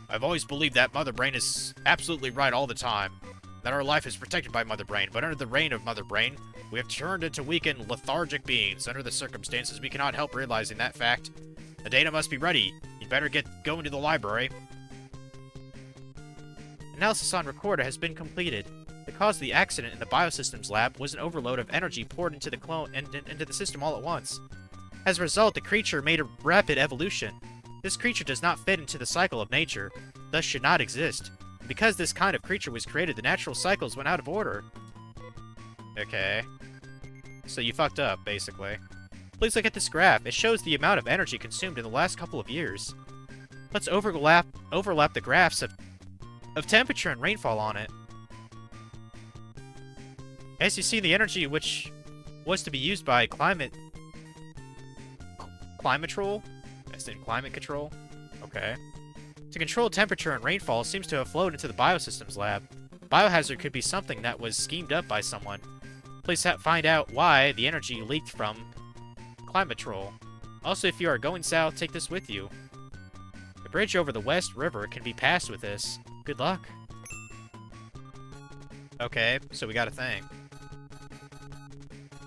I've always believed that Mother Brain is absolutely right all the time. That our life is protected by Mother Brain, but under the reign of Mother Brain, we have turned into weakened, lethargic beings. Under the circumstances, we cannot help realizing that fact. The data must be ready. You'd better get going to the library. Analysis on recorder has been completed. The cause of the accident in the Biosystems Lab was an overload of energy poured into the system all at once. As a result, the creature made a rapid evolution. This creature does not fit into the cycle of nature, thus should not exist. Because this kind of creature was created, the natural cycles went out of order. Okay. So you fucked up, basically. Please look at this graph. It shows the amount of energy consumed in the last couple of years. Let's overlap the graphs of temperature and rainfall on it. As you see, the energy which was to be used by Climatrol? As in climate control? Okay. To control temperature and rainfall seems to have flowed into the Biosystems Lab. Biohazard could be something that was schemed up by someone. Please find out why the energy leaked from Climatrol. Also, if you are going south, take this with you. The bridge over the West River can be passed with this. Good luck. Okay, so we got a thing.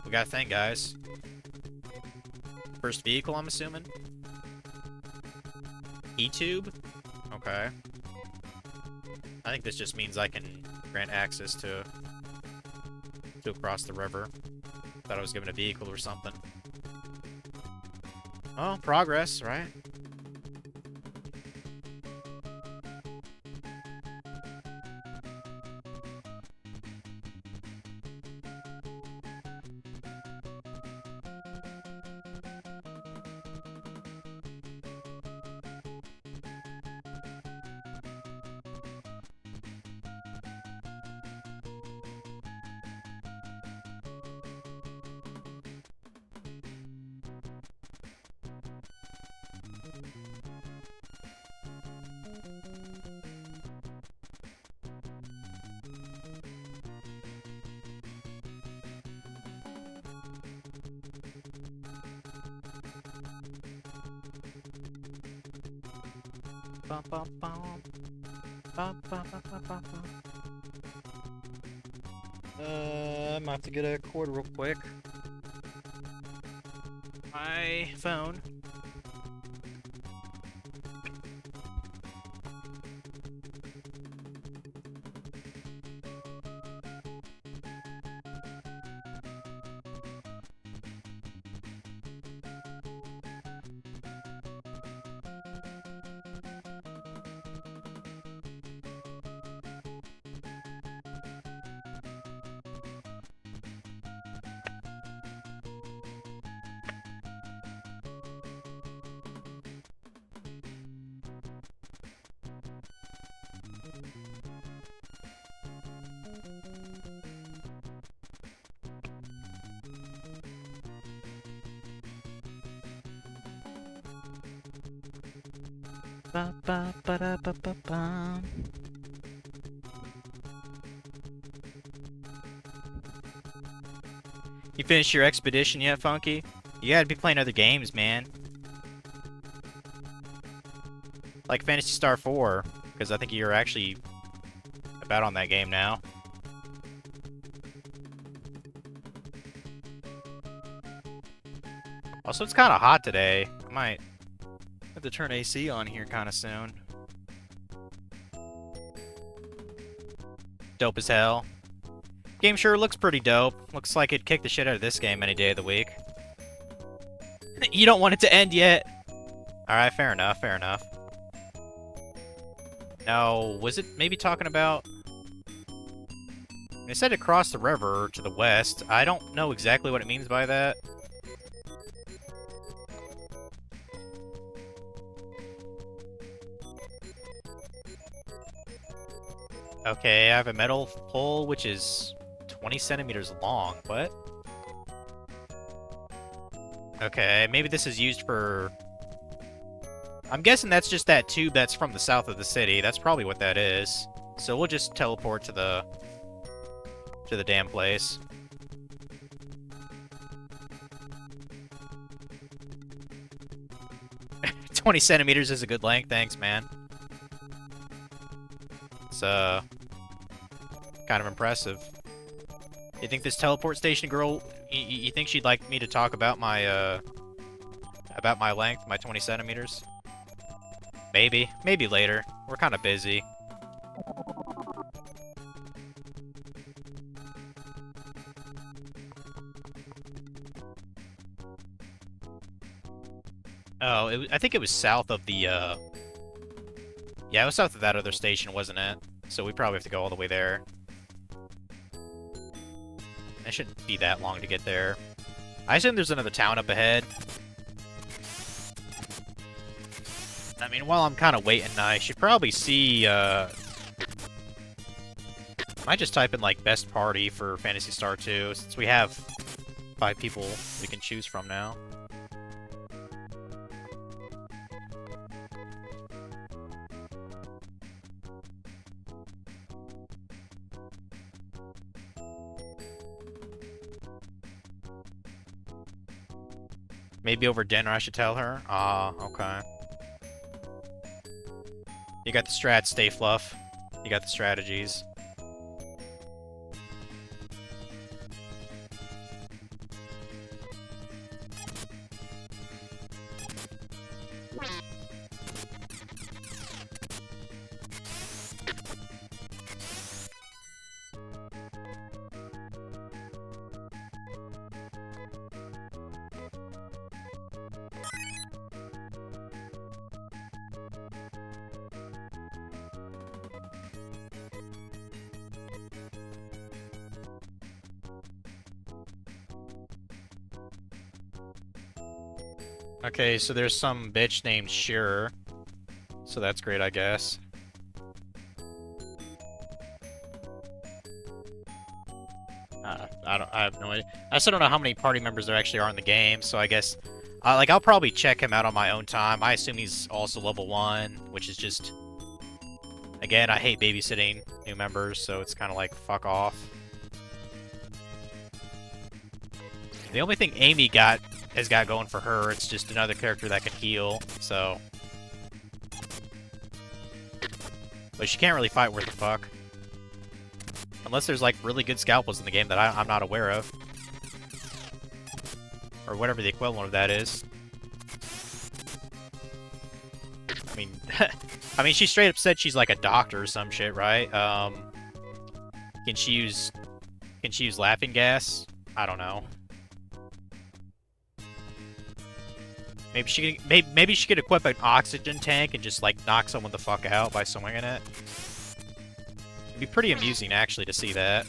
We got a thing, guys. First vehicle, I'm assuming? E-tube? Okay. I think this just means I can grant access to across the river. Thought I was given a vehicle or something. Oh, progress, right? I'm gonna have to get a cord real quick. My phone. Ba, ba, ba, da, ba, ba, ba. You finished your expedition yet, Funky? You gotta be playing other games, man. Like Phantasy Star 4, because I think you're actually about on that game now. Also, it's kind of hot today. I might have to turn AC on here kind of soon. Dope as hell. Game sure looks pretty dope. Looks like it'd kick the shit out of this game any day of the week. You don't want it to end yet. Alright, fair enough, fair enough. No, was it maybe talking about... They said across the river to the west. I don't know exactly what it means by that. Okay, I have a metal pole which is 20 centimeters long. What? Okay, maybe this is used for... I'm guessing that's just that tube that's from the south of the city. That's probably what that is. So we'll just teleport to the damn place. "20 centimeters is a good length, thanks, man." It's kind of impressive. You think this teleport station girl? You think she'd like me to talk about my length, my 20 centimeters? Maybe later. We're kind of busy. Oh, I think it was south of the, yeah, it was south of that other station, wasn't it? So we probably have to go all the way there. It shouldn't be that long to get there. I assume there's another town up ahead. I mean, while I'm kind of waiting, I should probably see, might just type in, like, best party for Phantasy Star 2, since we have 5 people we can choose from now. Maybe over dinner I should tell her? Ah, okay. You got the strats, Stay Fluff. You got the strategies. Okay, so there's some bitch named Shearer. So that's great, I guess. I have no idea. I still don't know how many party members there actually are in the game, so I guess... like, I'll probably check him out on my own time. I assume he's also level 1, which is just... Again, I hate babysitting new members, so it's kind of like, fuck off. The only thing Amy has got going for her, it's just another character that can heal, so... But she can't really fight worth a fuck. Unless there's, like, really good scalpels in the game that I'm not aware of. Or whatever the equivalent of that is. I mean, I mean, she straight up said she's like a doctor or some shit, right? Can she use laughing gas? I don't know. Maybe she could equip an oxygen tank and just like knock someone the fuck out by swinging it. It'd be pretty amusing actually to see that.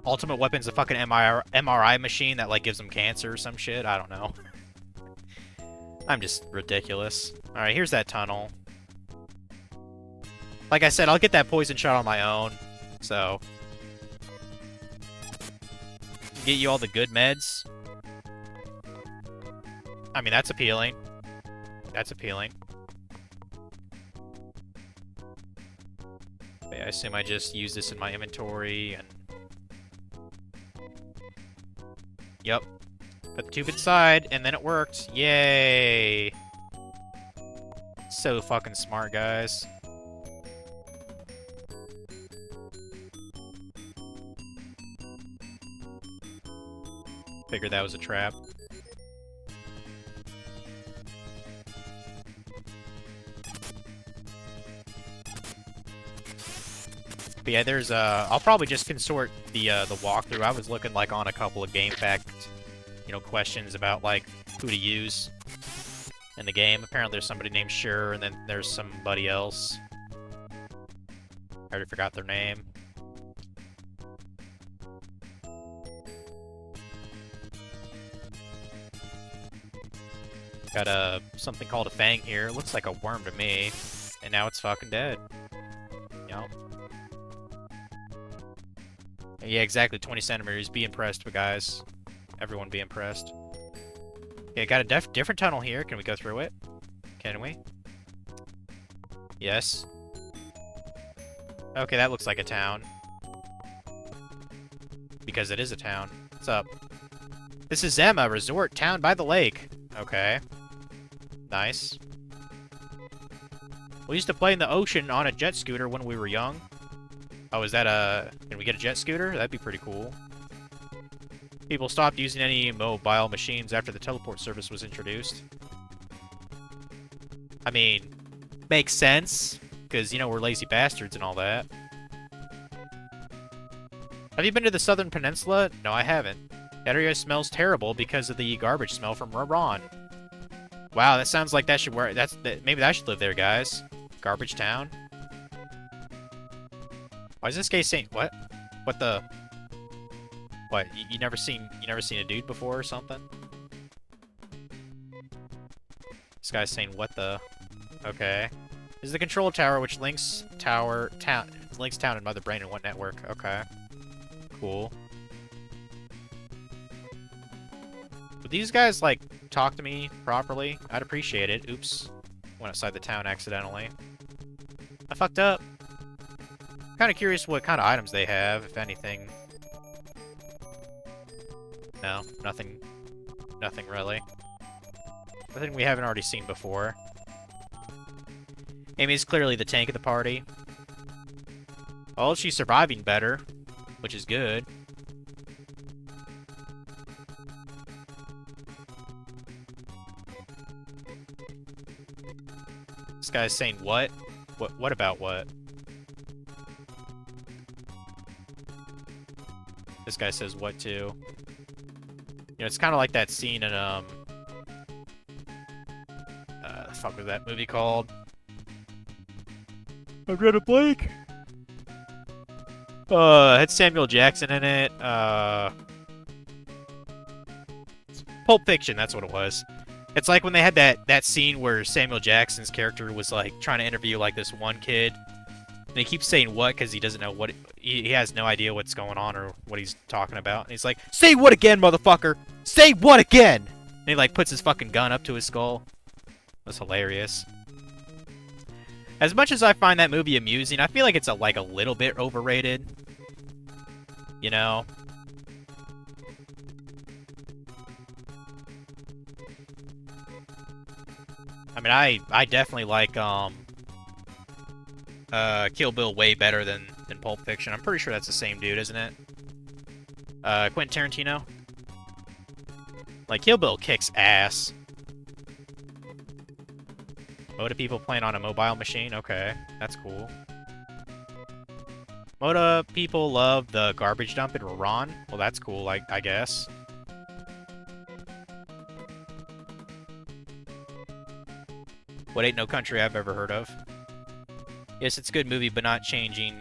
Ultimate Weapon's a fucking MRI machine that like gives them cancer or some shit. I don't know. I'm just ridiculous. Alright, here's that tunnel. Like I said, I'll get that poison shot on my own. So. Get you all the good meds. I mean, that's appealing. That's appealing. Okay, I assume I just use this in my inventory and... Yep. Put the tube inside, and then it worked. Yay! So fucking smart, guys. Figured that was a trap. But yeah, there's I'll probably just consort the walkthrough. I was looking like on a couple of GameFAQ, you know, questions about like who to use in the game. Apparently there's somebody named Sure, and then there's somebody else. I already forgot their name. Got something called a fang here. Looks like a worm to me. And now it's fucking dead. Yep. Yeah, exactly. 20 centimeters. Be impressed, guys. Everyone be impressed. Okay, got a different tunnel here. Can we go through it? Can we? Yes. Okay, that looks like a town. Because it is a town. What's up? This is Zema, resort town by the lake. Okay. Nice. We used to play in the ocean on a jet scooter when we were young. Oh, is that a... Can we get a jet scooter? That'd be pretty cool. People stopped using any mobile machines after the teleport service was introduced. I mean, makes sense. Because, you know, we're lazy bastards and all that. Have you been to the Southern Peninsula? No, I haven't. That area smells terrible because of the garbage smell from Iran. Wow, that sounds like that should work. Maybe I should live there, guys. Garbage town. Why is this guy saying what? What the? What? You never seen a dude before or something? This guy's saying what the? Okay. This is the control tower which links town and Mother Brain in one network. Okay. Cool. Would these guys, like, talk to me properly? I'd appreciate it. Oops. Went outside the town accidentally. I fucked up. Kind of curious what kind of items they have, if anything. No, nothing. Nothing really. Nothing we haven't already seen before. Amy's clearly the tank of the party. Oh, she's surviving better, which is good. This guy's saying what? What about what? This guy says what too? You know, it's kind of like that scene in, the fuck was that movie called? I've got a blank! It had Samuel Jackson in it, Pulp Fiction, that's what it was. It's like when they had that scene where Samuel Jackson's character was, like, trying to interview, like, this one kid. And he keeps saying what because he doesn't know what... He has no idea what's going on or what he's talking about. And he's like, say what again, motherfucker! Say what again! And he, like, puts his fucking gun up to his skull. That's hilarious. As much as I find that movie amusing, I feel like it's, a little bit overrated. You know? I mean, I definitely like Kill Bill way better than Pulp Fiction. I'm pretty sure that's the same dude, isn't it? Quentin Tarantino. Like, Kill Bill kicks ass. Moda people playing on a mobile machine? Okay, that's cool. Moda people love the garbage dump in Roran? Well, that's cool, I guess. What Ain't No Country I've ever heard of. Yes, it's a good movie, but not changing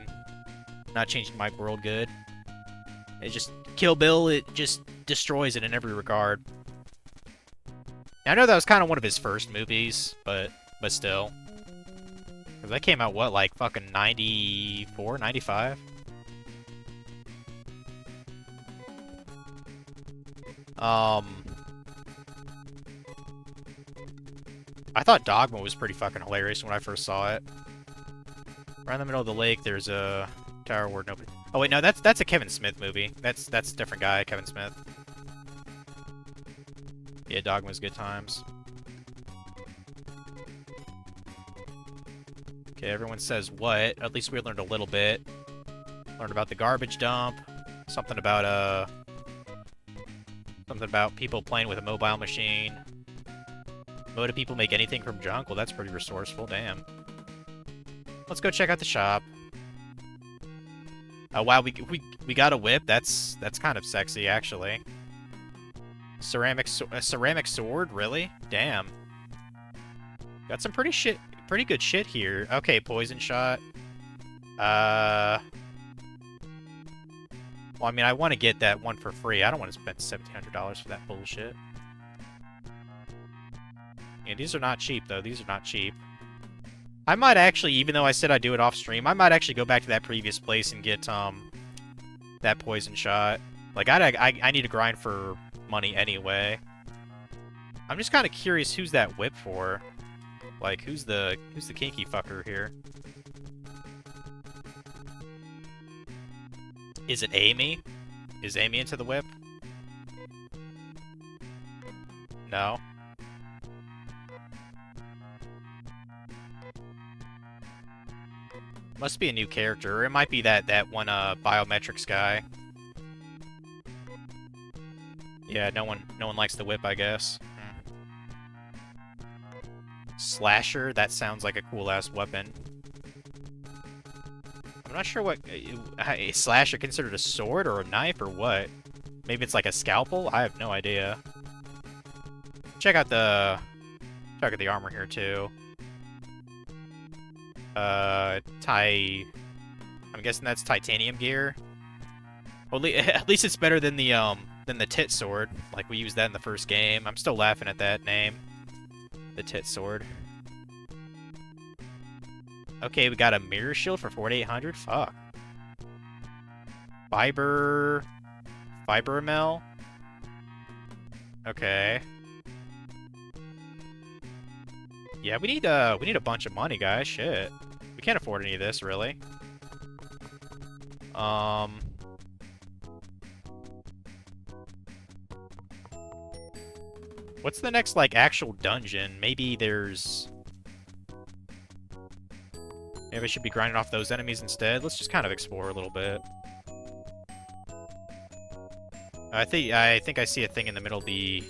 my world good. It just... Kill Bill, it just destroys it in every regard. Now, I know that was kind of one of his first movies, but still. Because that came out, what, like fucking 94, 95? I thought Dogma was pretty fucking hilarious when I first saw it. Right in the middle of the lake, there's a tower where nobody... Oh, wait, no, that's a Kevin Smith movie. That's a different guy, Kevin Smith. Yeah, Dogma's good times. Okay, everyone says what? At least we learned a little bit. Learned about the garbage dump. Something about people playing with a mobile machine. Moda people make anything from junk? Well, that's pretty resourceful, damn. Let's go check out the shop. Oh wow, we got a whip. That's kind of sexy, actually. A ceramic sword, really? Damn. Got some pretty good shit here. Okay, poison shot. Well, I mean, I want to get that one for free. I don't want to spend $1,700 for that bullshit. Yeah, these are not cheap, though. These are not cheap. I might actually, even though I said I'd do it off stream, I might actually go back to that previous place and get, that poison shot. Like, I need to grind for money anyway. I'm just kind of curious who's that whip for. Like, who's the kinky fucker here? Is it Amy? Is Amy into the whip? No. Must be a new character, or it might be that one biometrics guy. Yeah, no one likes the whip, I guess. Slasher, that sounds like a cool ass weapon. I'm not sure what is slasher considered, a sword or a knife or what? Maybe it's like a scalpel? I have no idea. Check out the armor here too. I'm guessing that's titanium gear. Well, at least it's better than the tit sword. Like, we used that in the first game. I'm still laughing at that name. The tit sword. Okay, we got a mirror shield for 4,800. Fuck. Fiber mel. Okay. Yeah, we need a bunch of money, guys. Shit. We can't afford any of this, really. What's the next, like, actual dungeon? Maybe there's... Maybe I should be grinding off those enemies instead. Let's just kind of explore a little bit. I think I see a thing in the middle of the...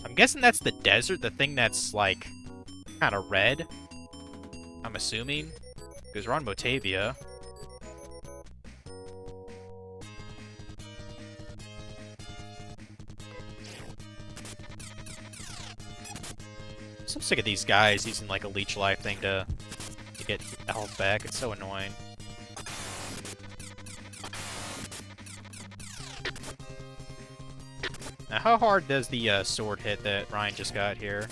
I'm guessing that's the desert, the thing that's, like, kind of red. I'm assuming. Because we're on Motavia. So I'm sick of these guys using, like, a leech life thing to get health back. It's so annoying. Now, how hard does the sword hit that Ryan just got here?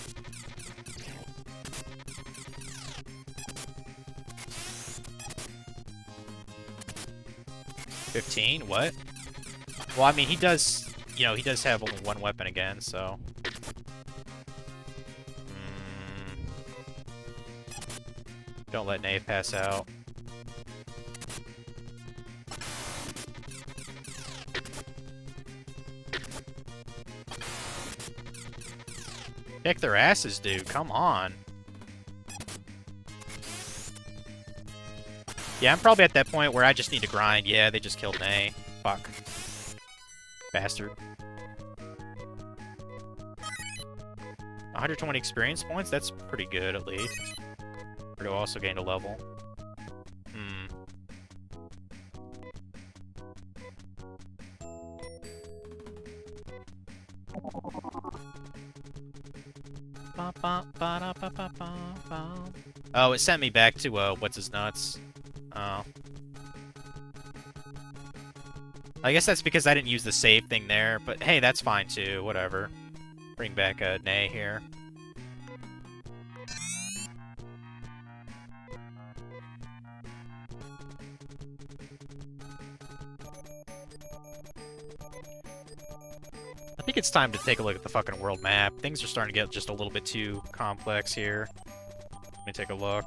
$15? What? Well, I mean, he does, you know, he does have only one weapon again, so... Don't let Nave pass out. Kick their asses, dude. Come on. Yeah, I'm probably at that point where I just need to grind. Yeah, they just killed Nay. Fuck. Bastard. 120 experience points? That's pretty good, at least. Rudo also gained a level. Oh, it sent me back to, what's his nuts? Oh. I guess that's because I didn't use the save thing there, but hey, that's fine too, whatever. Bring back a Nay here. I think it's time to take a look at the fucking world map. Things are starting to get just a little bit too complex here. Let me take a look.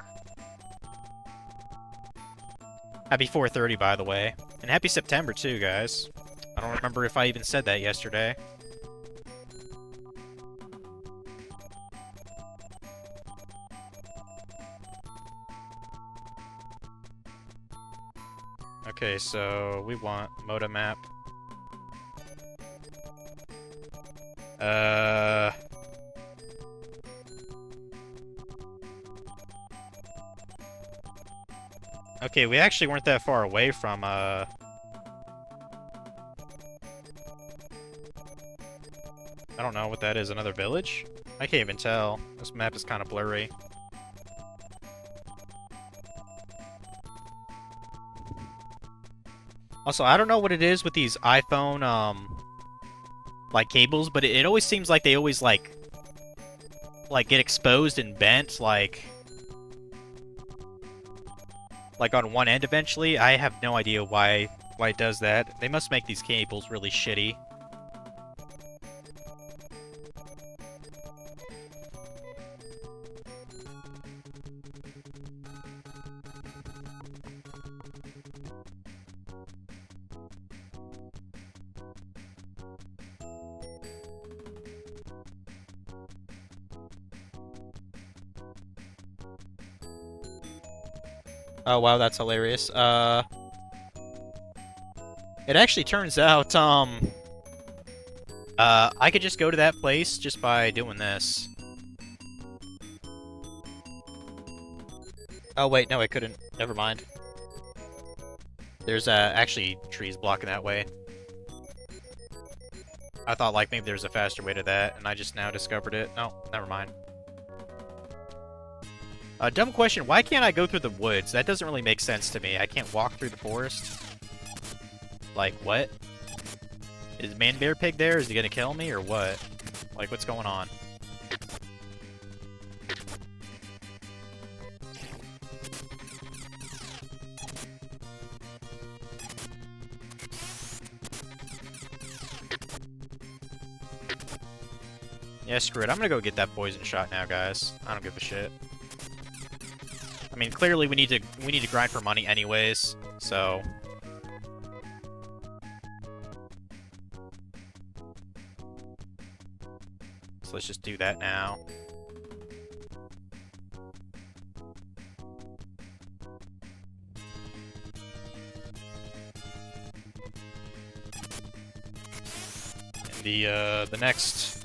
Happy 4:30, by the way. And happy September, too, guys. I don't remember if I even said that yesterday. Okay, so we want Moda map. Okay, we actually weren't that far away from, I don't know what that is, another village? I can't even tell. This map is kind of blurry. Also, I don't know what it is with these iPhone, like, cables, but it always seems like they always, like, get exposed and bent, like on one end eventually. I have no idea why it does that. They must make these cables really shitty. Oh, wow, that's hilarious. It actually turns out, I could just go to that place just by doing this. Oh, wait, no, I couldn't. Never mind. There's, actually trees blocking that way. I thought, like, maybe there's a faster way to that, and I just now discovered it. No, never mind. Dumb question, why can't I go through the woods? That doesn't really make sense to me. I can't walk through the forest. Like, what? Is Man Bear Pig there? Is he gonna kill me, or what? Like, what's going on? Yeah, screw it. I'm gonna go get that poison shot now, guys. I don't give a shit. I mean, clearly we need to grind for money anyways, so let's just do that now. And the next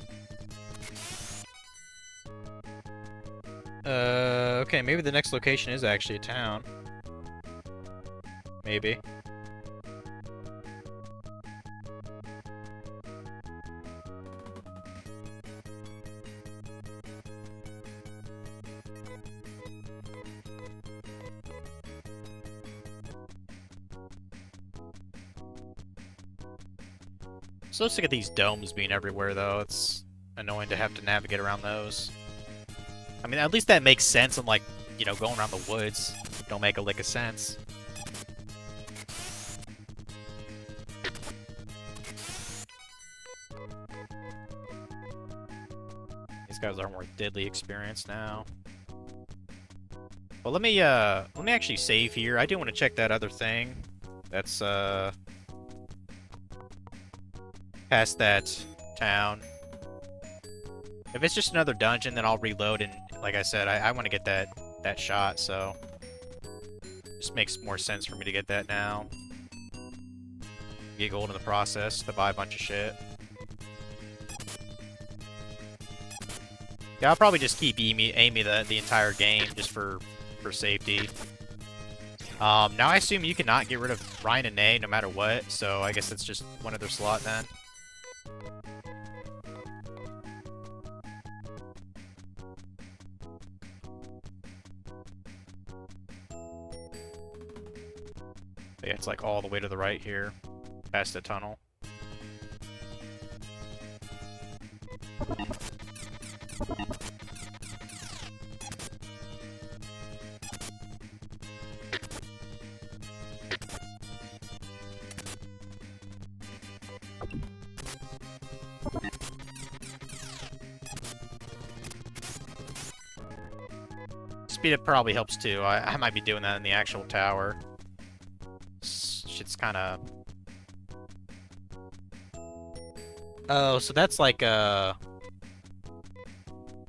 okay, maybe the next location is actually a town. Maybe. So let's look at these domes being everywhere, though. It's annoying to have to navigate around those. I mean, at least that makes sense. I'm like, you know, going around the woods don't make a lick of sense. These guys are more deadly experience now. Well, let me actually save here. I do want to check that other thing. That's past that town. If it's just another dungeon, then I'll reload, and like I said, I want to get that shot, so just makes more sense for me to get that now. Get gold in the process to buy a bunch of shit. Yeah, I'll probably just keep Amy the entire game just for safety. Now I assume you cannot get rid of Ryan and Nay no matter what, so I guess that's just one other slot then. Yeah, it's like all the way to the right here, past the tunnel. Speed up probably helps too. I might be doing that in the actual tower. Shit's kind of... Oh, so that's like I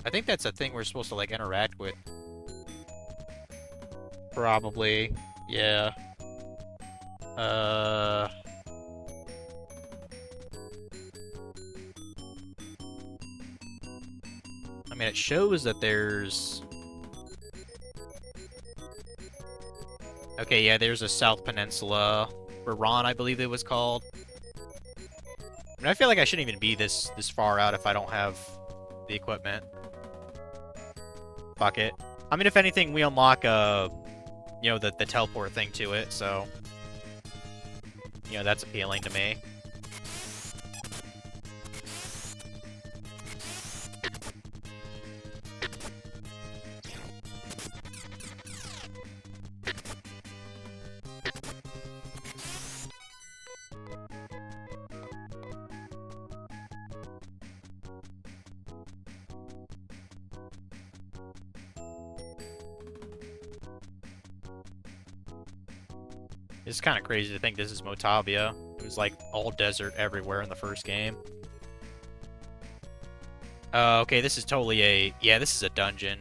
think that's a thing we're supposed to like interact with. Probably. Yeah. I mean, it shows that there's... Okay, yeah, there's a South Peninsula. Baran, I believe it was called. I mean, I feel like I shouldn't even be this far out if I don't have the equipment. Fuck it. I mean, if anything, we unlock, you know, the teleport thing to it, so... You know, that's appealing to me. It's kind of crazy to think this is Motavia. It was like all desert everywhere in the first game. Okay, this is totally a... Yeah, this is a dungeon.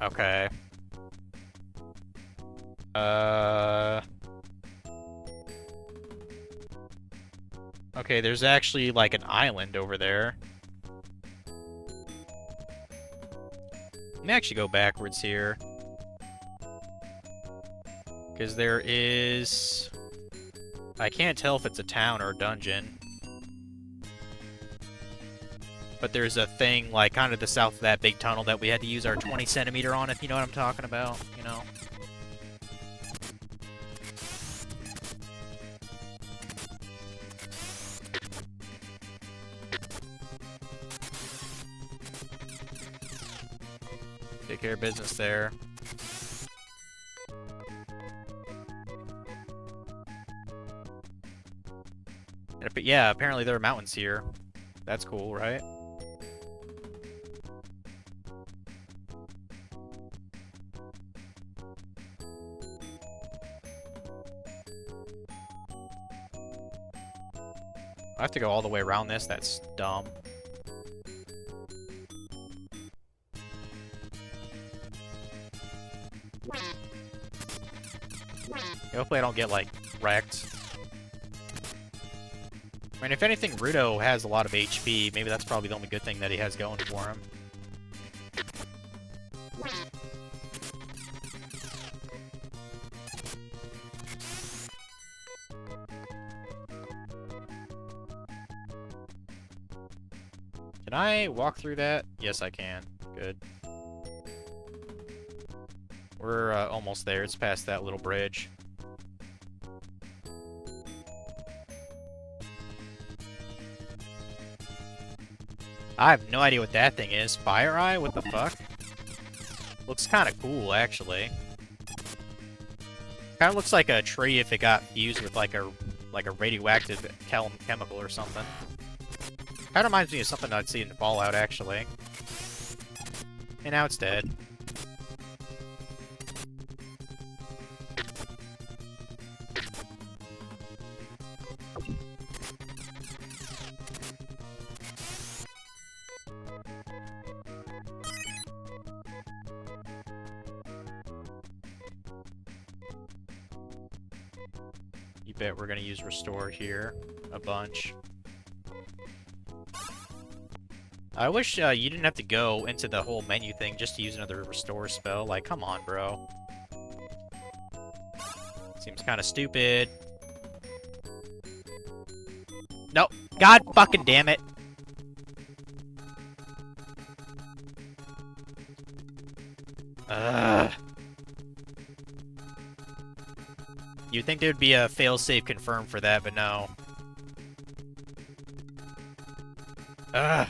Okay. Okay, there's actually like an island over there. Let me actually go backwards here. Because there is... I can't tell if it's a town or a dungeon. But there's a thing, like, kind of the south of that big tunnel that we had to use our 20 centimeter on, if you know what I'm talking about, you know? Take care of business there. But yeah, apparently there are mountains here. That's cool, right? I have to go all the way around this? That's dumb. Hopefully I don't get, like, wrecked. I mean, if anything, Rudo has a lot of HP. Maybe that's probably the only good thing that he has going for him. Can I walk through that? Yes, I can. Good. We're almost there. It's past that little bridge. I have no idea what that thing is. Fire Eye? What the fuck? Looks kind of cool, actually. Kind of looks like a tree if it got fused with like a radioactive chemical or something. Kind of reminds me of something I'd see in Fallout, actually. And now it's dead. You bet we're gonna use Restore here a bunch. I wish you didn't have to go into the whole menu thing just to use another Restore spell. Like, come on, bro. Seems kind of stupid. No, God fucking damn it. Ugh. You'd think there'd be a failsafe confirmed for that, but no. Ugh.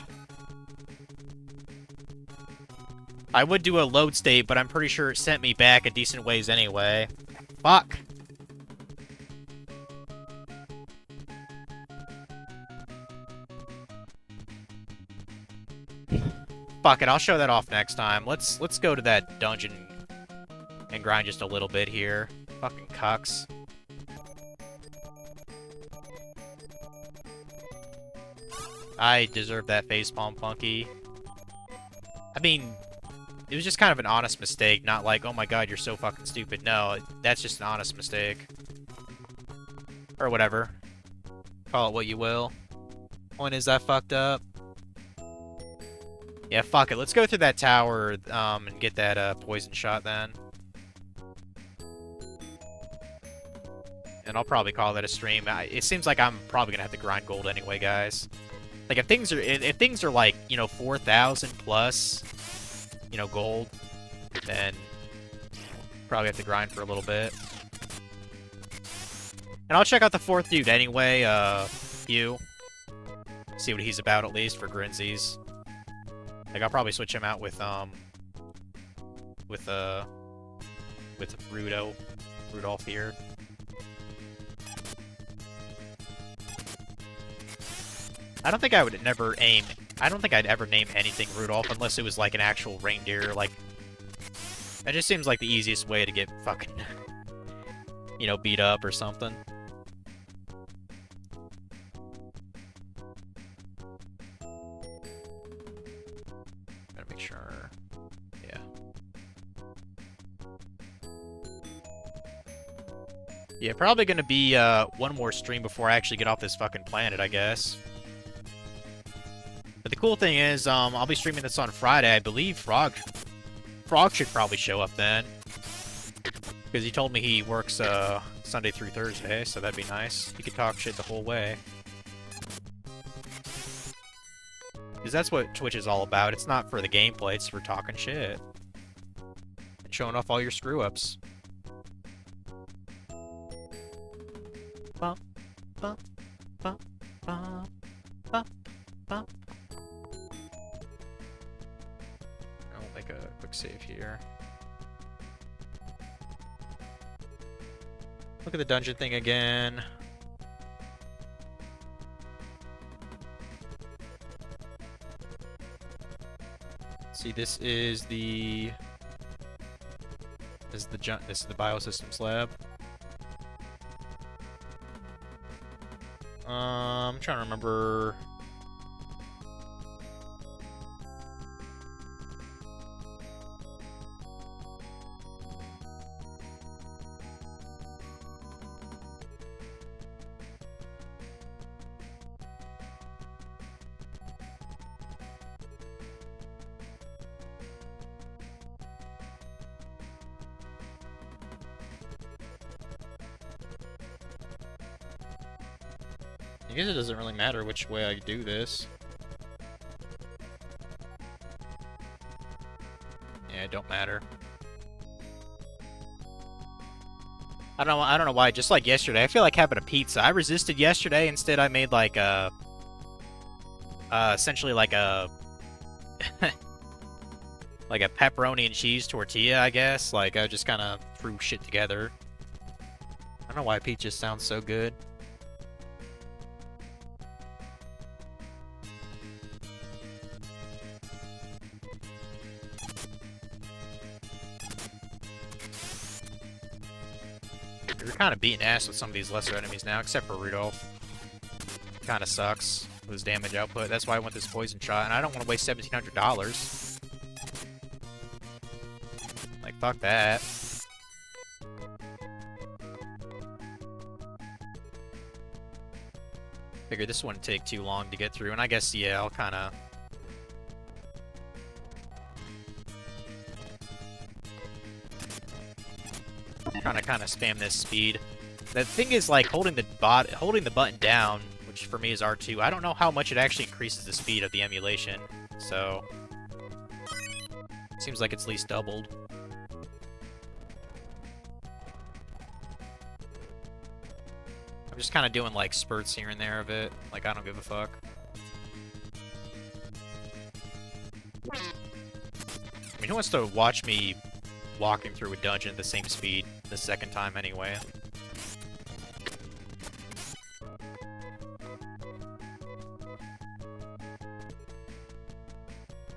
I would do a load state, but I'm pretty sure it sent me back a decent ways anyway. Fuck. Fuck it, I'll show that off next time. Let's go to that dungeon and grind just a little bit here. Fucking cucks. I deserve that facepalm, Funky. I mean, it was just kind of an honest mistake, not like, oh my god, you're so fucking stupid. No, that's just an honest mistake. Or whatever. Call it what you will. Point is, I fucked up. Yeah, fuck it. Let's go through that tower and get that poison shot then. And I'll probably call that a stream. It seems like I'm probably gonna have to grind gold anyway, guys. Like if things are like, you know, 4,000 plus, you know, gold, then probably have to grind for a little bit. And I'll check out the fourth dude anyway, Hugh. See what he's about at least for Grinzies. Like I'll probably switch him out with Rudolph here. I don't think I would never aim. I don't think I'd ever name anything Rudolph unless it was like an actual reindeer. Like, that just seems like the easiest way to get fucking, you know, beat up or something. Gotta make sure. Yeah. Yeah, probably gonna be one more stream before I actually get off this fucking planet, I guess. But the cool thing is, I'll be streaming this on Friday. I believe Frog should probably show up then. Because he told me he works Sunday through Thursday, so that'd be nice. He could talk shit the whole way. Because that's what Twitch is all about. It's not for the gameplay, it's for talking shit. And showing off all your screw-ups. Bump, bump, bump, bump, bump, bump. I'll make a quick save here. Look at the dungeon thing again. See, this is the biosystems lab. I'm trying to remember. I guess it doesn't really matter which way I do this. Yeah, it don't matter. I don't know why, just like yesterday, I feel like having a pizza. I resisted yesterday, instead I made like a essentially like a like a pepperoni and cheese tortilla, I guess. Like I just kind of threw shit together. I don't know why pizza sounds so good. We're kind of beating ass with some of these lesser enemies now, except for Rudolph. Kind of sucks with his damage output. That's why I want this poison shot, and I don't want to waste $1,700. Like, fuck that. Figured this wouldn't take too long to get through, and I guess, yeah, I'll kind of... kind of spam this speed. The thing is, like, holding the button down, which for me is R2, I don't know how much it actually increases the speed of the emulation, so... Seems like it's at least doubled. I'm just kind of doing, like, spurts here and there of it. Like, I don't give a fuck. I mean, who wants to watch me walking through a dungeon at the same speed the second time anyway?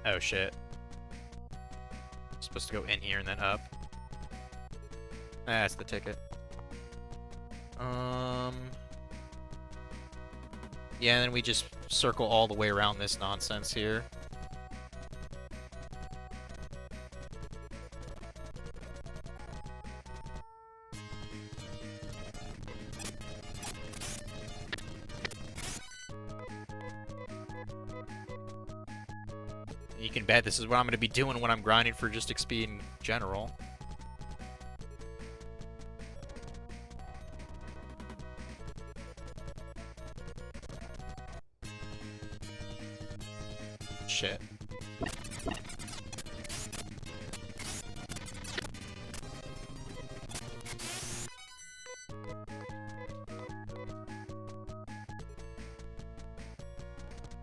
Oh, shit. Supposed to go in here and then up. That's the ticket. Yeah, and then we just circle all the way around this nonsense here. You can bet this is what I'm going to be doing when I'm grinding for just XP in general. Shit.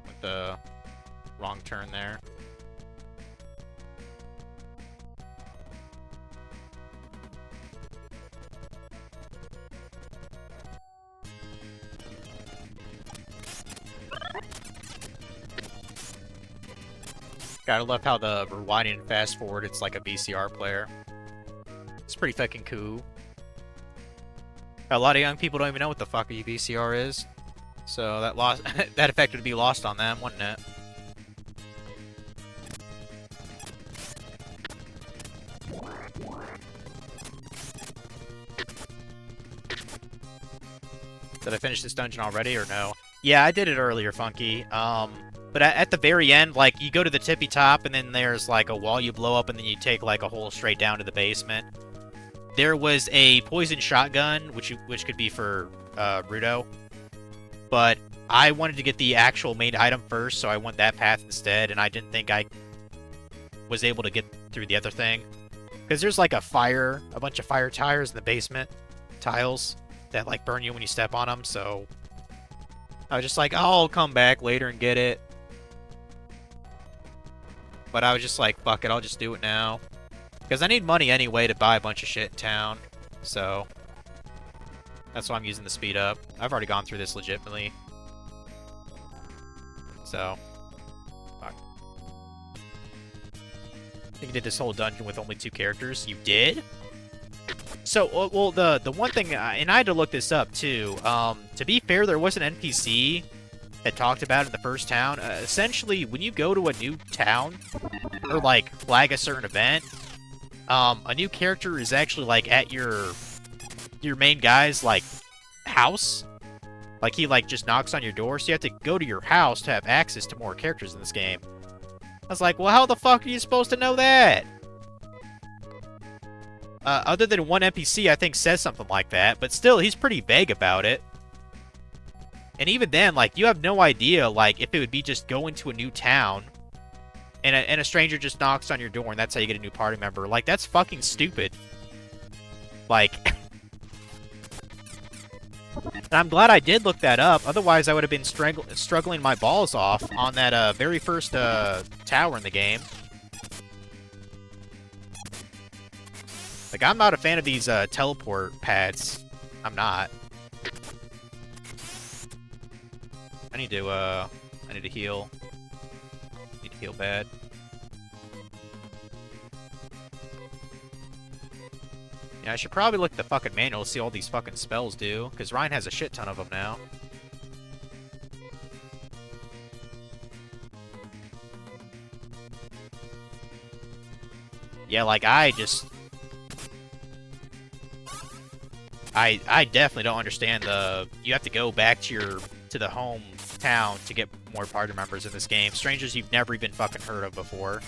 With the wrong turn there. Gotta love how the rewinding and fast forward, it's like a VCR player. It's pretty fucking cool. A lot of young people don't even know what the fuck a VCR is. So that that effect would be lost on them, wouldn't it? Did I finish this dungeon already or no? Yeah, I did it earlier, Funky. But at the very end, like, you go to the tippy top, and then there's, like, a wall you blow up, and then you take, like, a hole straight down to the basement. There was a poison shotgun, which could be for, Rudo. But I wanted to get the actual main item first, so I went that path instead, and I didn't think I was able to get through the other thing. Because there's, like, a bunch of fire tires in the basement. Tiles that, like, burn you when you step on them, so... I was just like, I'll come back later and get it. But I was just like, fuck it, I'll just do it now. Because I need money anyway to buy a bunch of shit in town. So, that's why I'm using the speed up. I've already gone through this legitimately. So, fuck. I think you did this whole dungeon with only 2 characters. You did? So, well, the one thing, and I had to look this up too. To be fair, there was an NPC that talked about it in the first town. Essentially, when you go to a new town, or, like, flag a certain event, a new character is actually, like, at your main guy's, like, house. Like, he, like, just knocks on your door, so you have to go to your house to have access to more characters in this game. I was like, well, how the fuck are you supposed to know that? Other than one NPC, I think, says something like that, but still, he's pretty vague about it. And even then, like, you have no idea, like, if it would be just going to a new town, and a stranger just knocks on your door, and that's how you get a new party member. Like, that's fucking stupid. Like... And I'm glad I did look that up, otherwise I would have been struggling my balls off on that very first tower in the game. Like, I'm not a fan of these teleport pads. I'm not. I need to heal. Need to heal bad. Yeah, I should probably look at the fucking manual to see all these fucking spells do, because Ryan has a shit ton of them now. Yeah, like, I just... I definitely don't understand the you have to go back to the home town to get more party members in this game. Strangers you've never even fucking heard of before.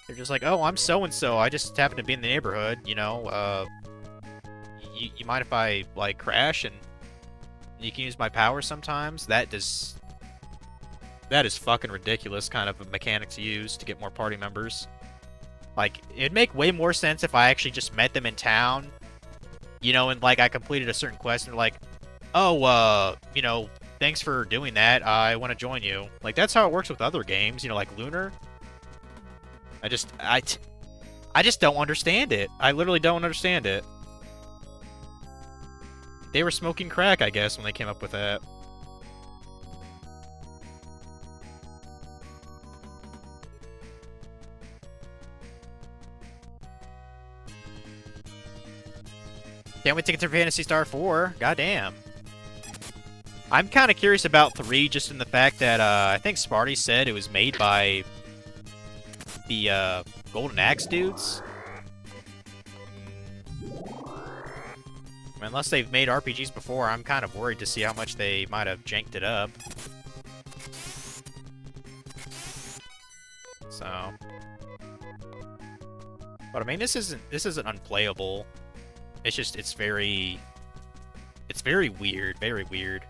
They're just like, oh, I'm so and so. I just happen to be in the neighborhood. You know, you mind if I like crash and you can use my power sometimes? That is fucking ridiculous kind of a mechanic to use to get more party members. Like, it'd make way more sense if I actually just met them in town, you know, and like I completed a certain quest and they're like, oh, you know, thanks for doing that. I want to join you. Like, that's how it works with other games, you know, like Lunar. I just don't understand it. I literally don't understand it. They were smoking crack, I guess, when they came up with that. Can't wait to get to Phantasy Star 4. Goddamn. I'm kind of curious about 3 just in the fact that I think Sparty said it was made by the Golden Axe dudes. Unless they've made RPGs before, I'm kind of worried to see how much they might have janked it up. So, but I mean, this isn't unplayable. It's just it's very weird, very weird.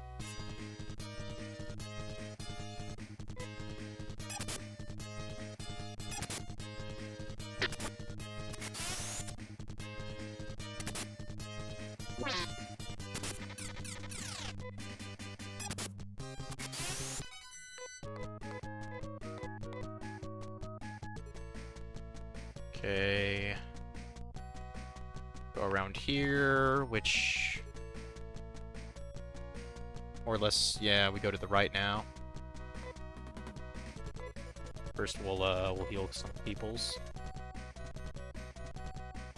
Okay. Go around here, which more or less, yeah, we go to the right now. First we'll heal some peoples.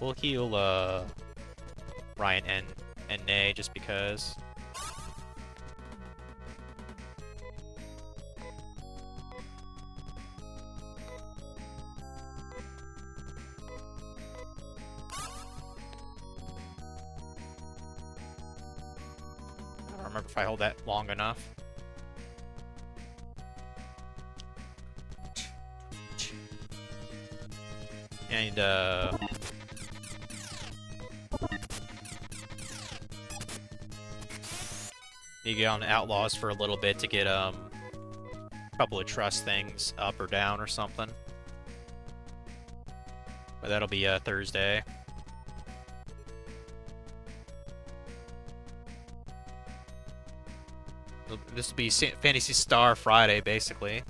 We'll heal Ryan and Nay just because. I don't remember if I hold that long enough. And you get on Outlaws for a little bit to get a couple of trust things up or down or something. But that'll be Thursday. This will be Phantasy Star Friday, basically.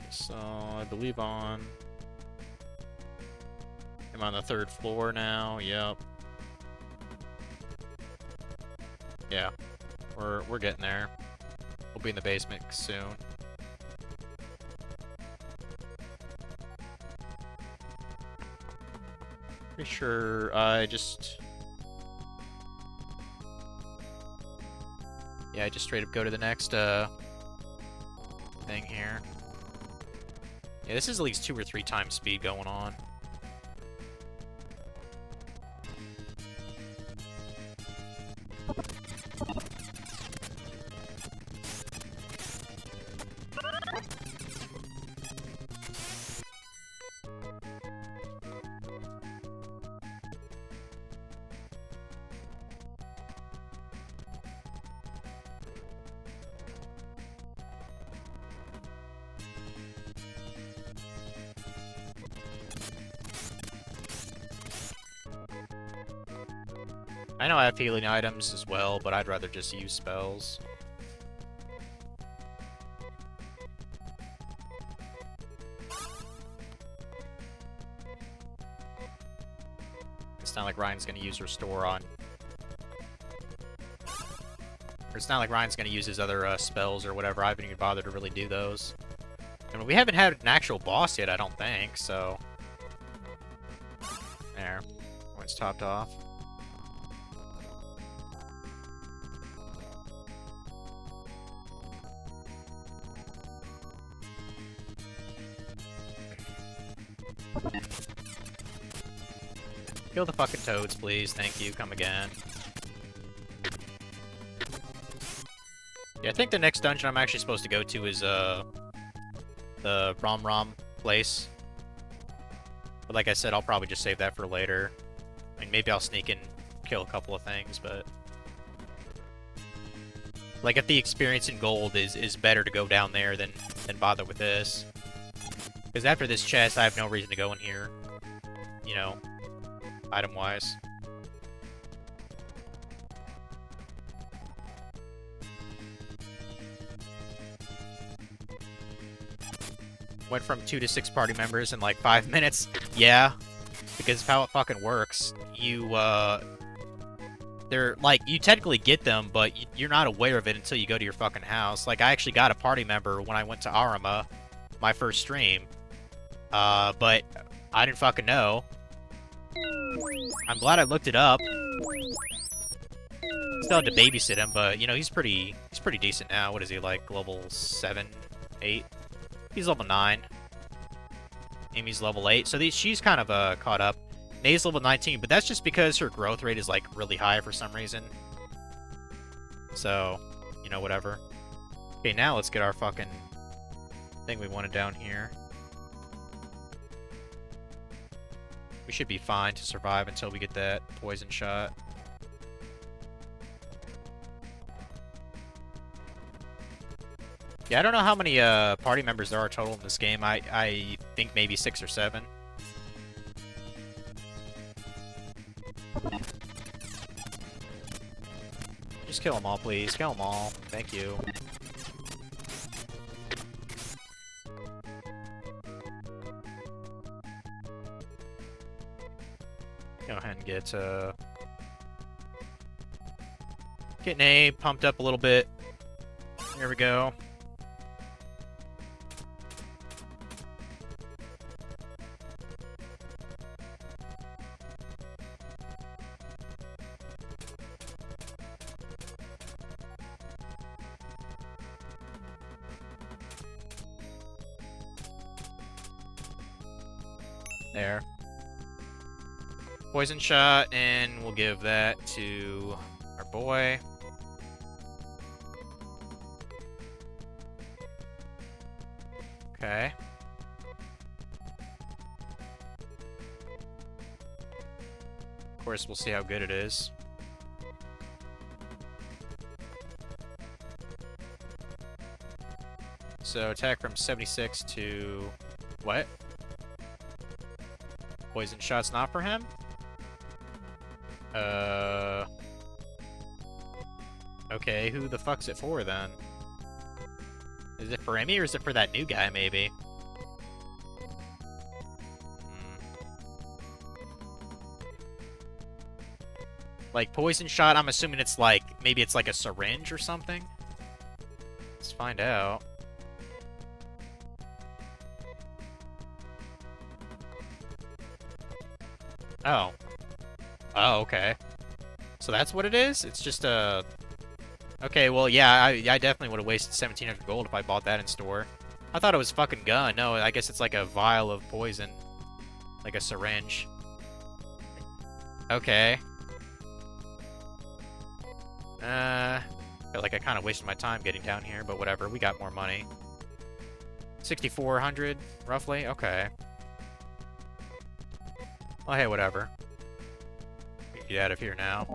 So, I believe I'm on the 3rd floor now, yep. Yeah, we're getting there. We'll be in the basement soon. Pretty sure I just... Yeah, I just straight up go to the next thing here. Yeah, this is at least 2 or 3 times speed going on. I know I have healing items as well, but I'd rather just use spells. It's not like Ryan's gonna use Restore on... Or it's not like Ryan's gonna use his other spells or whatever. I haven't even bothered to really do those. I mean, we haven't had an actual boss yet, I don't think, so... There. One's topped off. Kill the fucking toads, please. Thank you. Come again. Yeah, I think the next dungeon I'm actually supposed to go to is, the Rom Rom place. But like I said, I'll probably just save that for later. I mean, maybe I'll sneak and kill a couple of things, but... Like, if the experience in gold is better to go down there than bother with this. Because after this chest, I have no reason to go in here. You know, item-wise. Went from 2 to 6 party members in like 5 minutes. Yeah, because of how it fucking works. You, they're, like, you technically get them, but you're not aware of it until you go to your fucking house. Like, I actually got a party member when I went to Arima, my first stream. But I didn't fucking know. I'm glad I looked it up. Still had to babysit him, but, you know, he's pretty decent now. What is he, like, level 7, 8? He's level 9. Amy's level 8. So she's kind of caught up. Nay's level 19, but that's just because her growth rate is, like, really high for some reason. So, you know, whatever. Okay, now let's get our fucking thing we wanted down here. We should be fine to survive until we get that poison shot. Yeah, I don't know how many party members there are total in this game. I think maybe 6 or 7. Just kill them all, please. Kill them all. Thank you. Go ahead and get Nay pumped up a little bit. Here we go. There. Poison shot, and we'll give that to our boy. Okay. Of course, we'll see how good it is. So, attack from 76 to... What? Poison shot's not for him? Okay, who the fuck's it for, then? Is it for Emmy, or is it for that new guy, maybe? Like, poison shot, I'm assuming it's like... Maybe it's like a syringe or something? Let's find out. Oh. Oh, okay. So that's what it is? It's just a... Okay, well, yeah, I definitely would have wasted 1,700 gold if I bought that in store. I thought it was fucking gun. No, I guess it's like a vial of poison. Like a syringe. Okay. Feel like I kind of wasted my time getting down here, but whatever. We got more money. 6,400, roughly? Okay. Well, hey, whatever. We can get out of here now.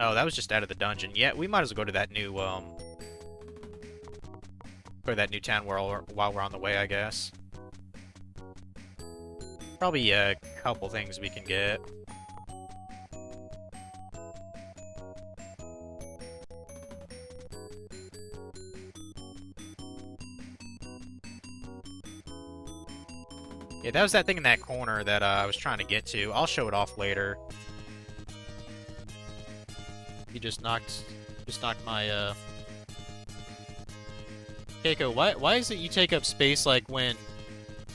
Oh, that was just out of the dungeon. Yeah, we might as well go to that new, go to that new town while we're on the way, I guess. Probably a couple things we can get. Yeah, that was that thing in that corner that I was trying to get to. I'll show it off later. He just knocked my, Keiko, why is it you take up space, like, when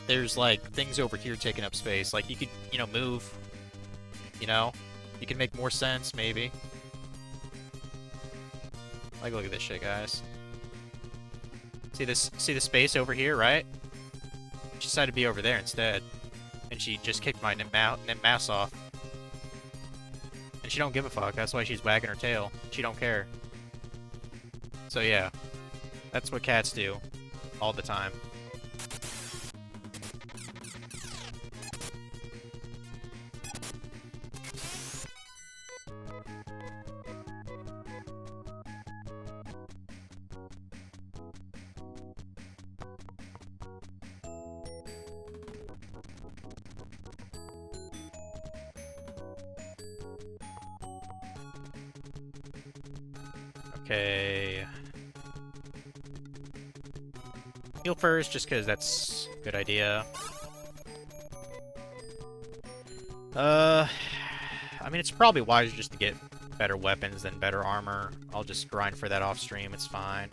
there's like things over here taking up space. Like you could, you know, move. You know, you can make more sense maybe. Like, look at this shit, guys. See this? See the space over here, right? She decided to be over there instead, and she just kicked my mouse off. And she don't give a fuck. That's why she's wagging her tail. She don't care. So yeah, that's what cats do, all the time. Okay. Heal first, just because that's a good idea. I mean, it's probably wiser just to get better weapons than better armor. I'll just grind for that off stream, it's fine.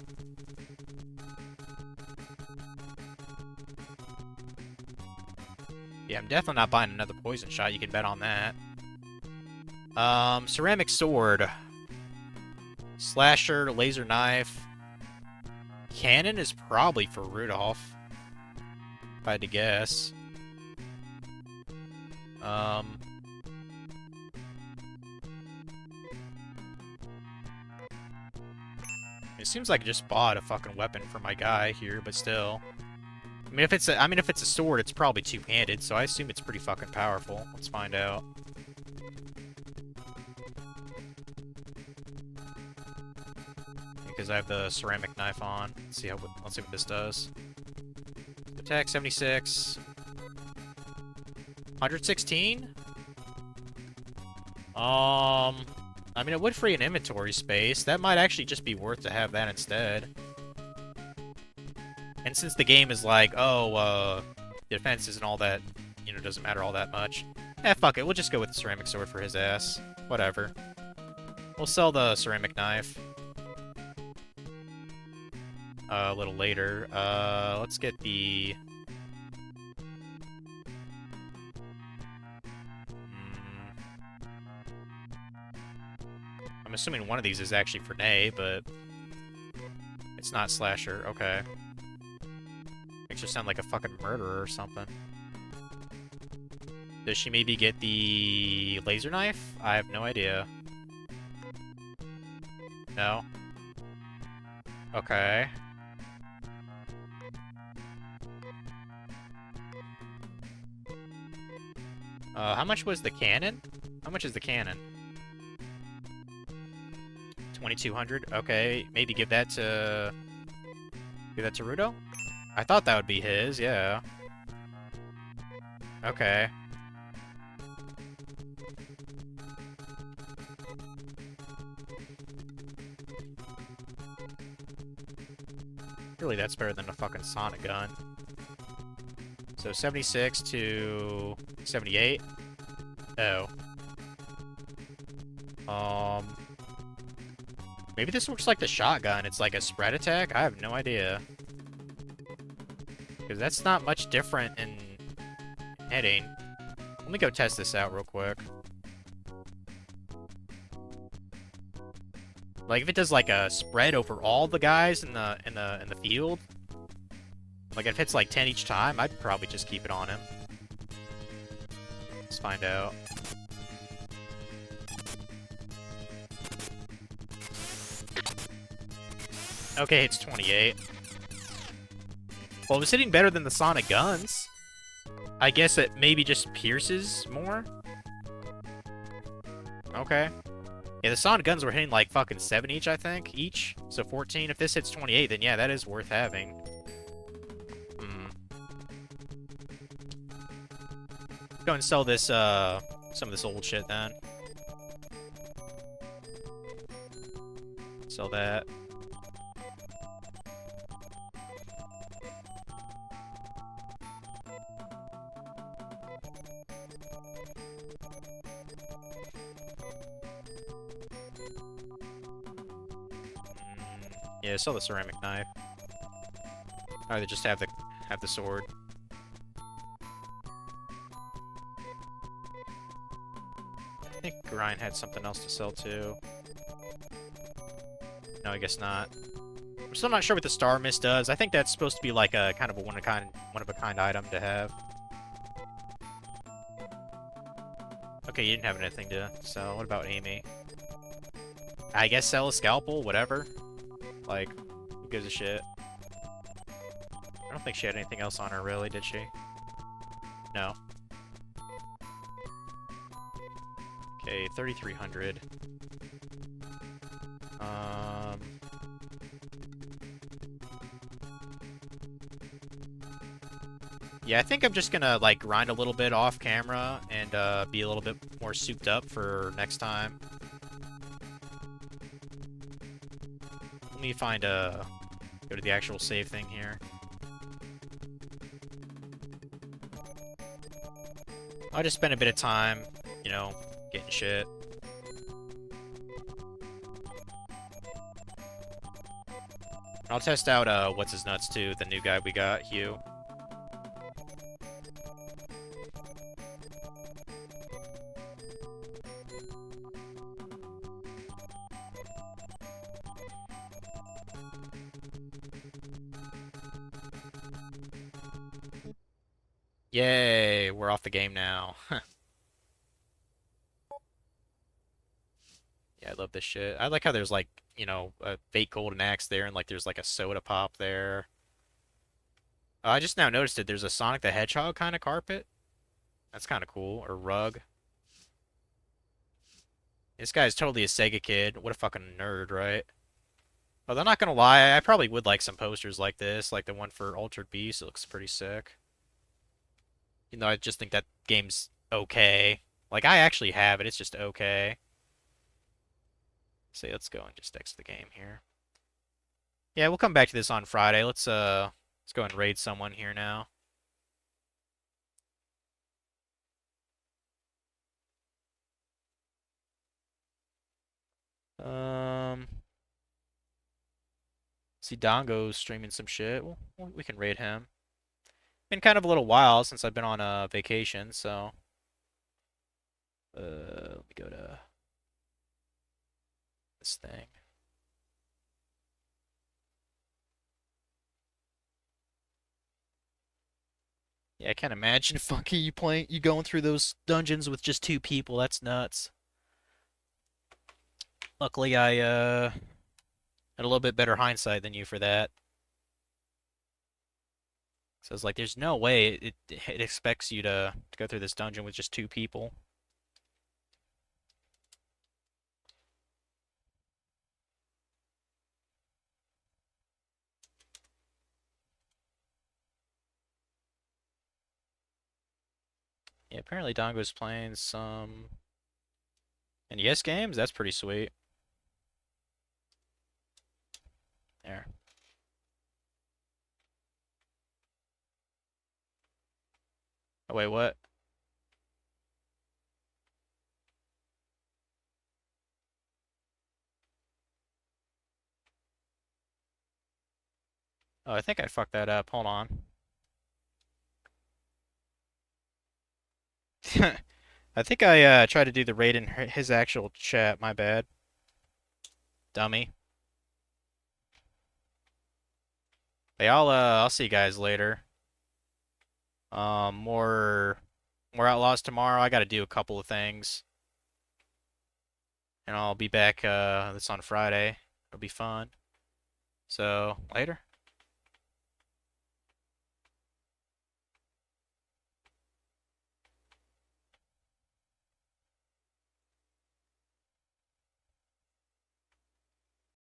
Yeah, I'm definitely not buying another poison shot, you can bet on that. Ceramic sword. Slasher, laser knife. Cannon is probably for Rudolph, if I had to guess. It seems like I just bought a fucking weapon for my guy here, but still. I mean, if it's a sword, it's probably two-handed, so I assume it's pretty fucking powerful. Let's find out. Because I have the ceramic knife on. Let's see what this does. Attack 76. 116? I mean, it would free an inventory space. That might actually just be worth to have that instead. And since the game is like, oh, defense isn't all that, you know, doesn't matter all that much. Eh, fuck it. We'll just go with the ceramic sword for his ass. Whatever. We'll sell the ceramic knife. A little later. Let's get the... I'm assuming one of these is actually for Nay, but... It's not Slasher. Okay. Makes her sound like a fucking murderer or something. Does she maybe get the laser knife? I have no idea. No? Okay. How much was the cannon? How much is the cannon? 2,200? Okay, maybe give that to... Give that to Rudo? I thought that would be his, yeah. Okay. Really, that's better than a fucking Sonic gun. So 76 to 78. Oh. Maybe this works like the shotgun. It's like a spread attack? I have no idea. Because that's not much different in hitting. Let me go test this out real quick. Like if it does like a spread over all the guys in the field, like if it's like 10 each time, I'd probably just keep it on him. Let's find out. Okay, it's 28. Well, it was hitting better than the Sonic guns. I guess it maybe just pierces more. Okay. Yeah, the Sonic guns were hitting like fucking 7 each, I think, each. So 14. If this hits 28, then yeah, that is worth having. Go and sell this, some of this old shit then. Sell that. Yeah, sell the ceramic knife. Or they just have the sword. I think Ryan had something else to sell too. No, I guess not. I'm still not sure what the Star Mist does. I think that's supposed to be like a kind of a one of a kind item to have. Okay, you didn't have anything to sell. What about Amy? I guess sell a scalpel, whatever. Like, who gives a shit? I don't think she had anything else on her, really, did she? No. Okay, 3,300. Yeah, I think I'm just gonna, like, grind a little bit off camera and, be a little bit more souped up for next time. Let me find, go to the actual save thing here. I'll just spend a bit of time, you know, getting shit. I'll test out, what's his nuts too, the new guy we got, Hugh. Yay, we're off the game now. Yeah, I love this shit. I like how there's like, you know, a fake golden axe there and like there's like a soda pop there. I just now noticed it. There's a Sonic the Hedgehog kind of carpet. That's kind of cool. Or rug. This guy's totally a Sega kid. What a fucking nerd, right? But I'm not gonna lie, I probably would like some posters like this, like the one for Altered Beast. It looks pretty sick. You know, I just think that game's okay. Like, I actually have it, it's just okay. So let's go and just exit the game here. Yeah, we'll come back to this on Friday. Let's go and raid someone here now. Um, see Dongo's streaming some shit. Well, we can raid him. Been kind of a little while since I've been on a vacation, so let me go to this thing. Yeah, I can't imagine fucking you going through those dungeons with just two people. That's nuts. Luckily, I had a little bit better hindsight than you for that. So it's like, there's no way it expects you to go through this dungeon with just two people. Yeah, apparently Dongo's playing some NES games. That's pretty sweet. There. Oh, wait, what? Oh, I think I fucked that up. Hold on. I think I tried to do the raid in his actual chat. My bad. Dummy. Hey, I'll see you guys later. More Outlaws tomorrow. I got to do a couple of things. And I'll be back this on Friday. It'll be fun. So, later.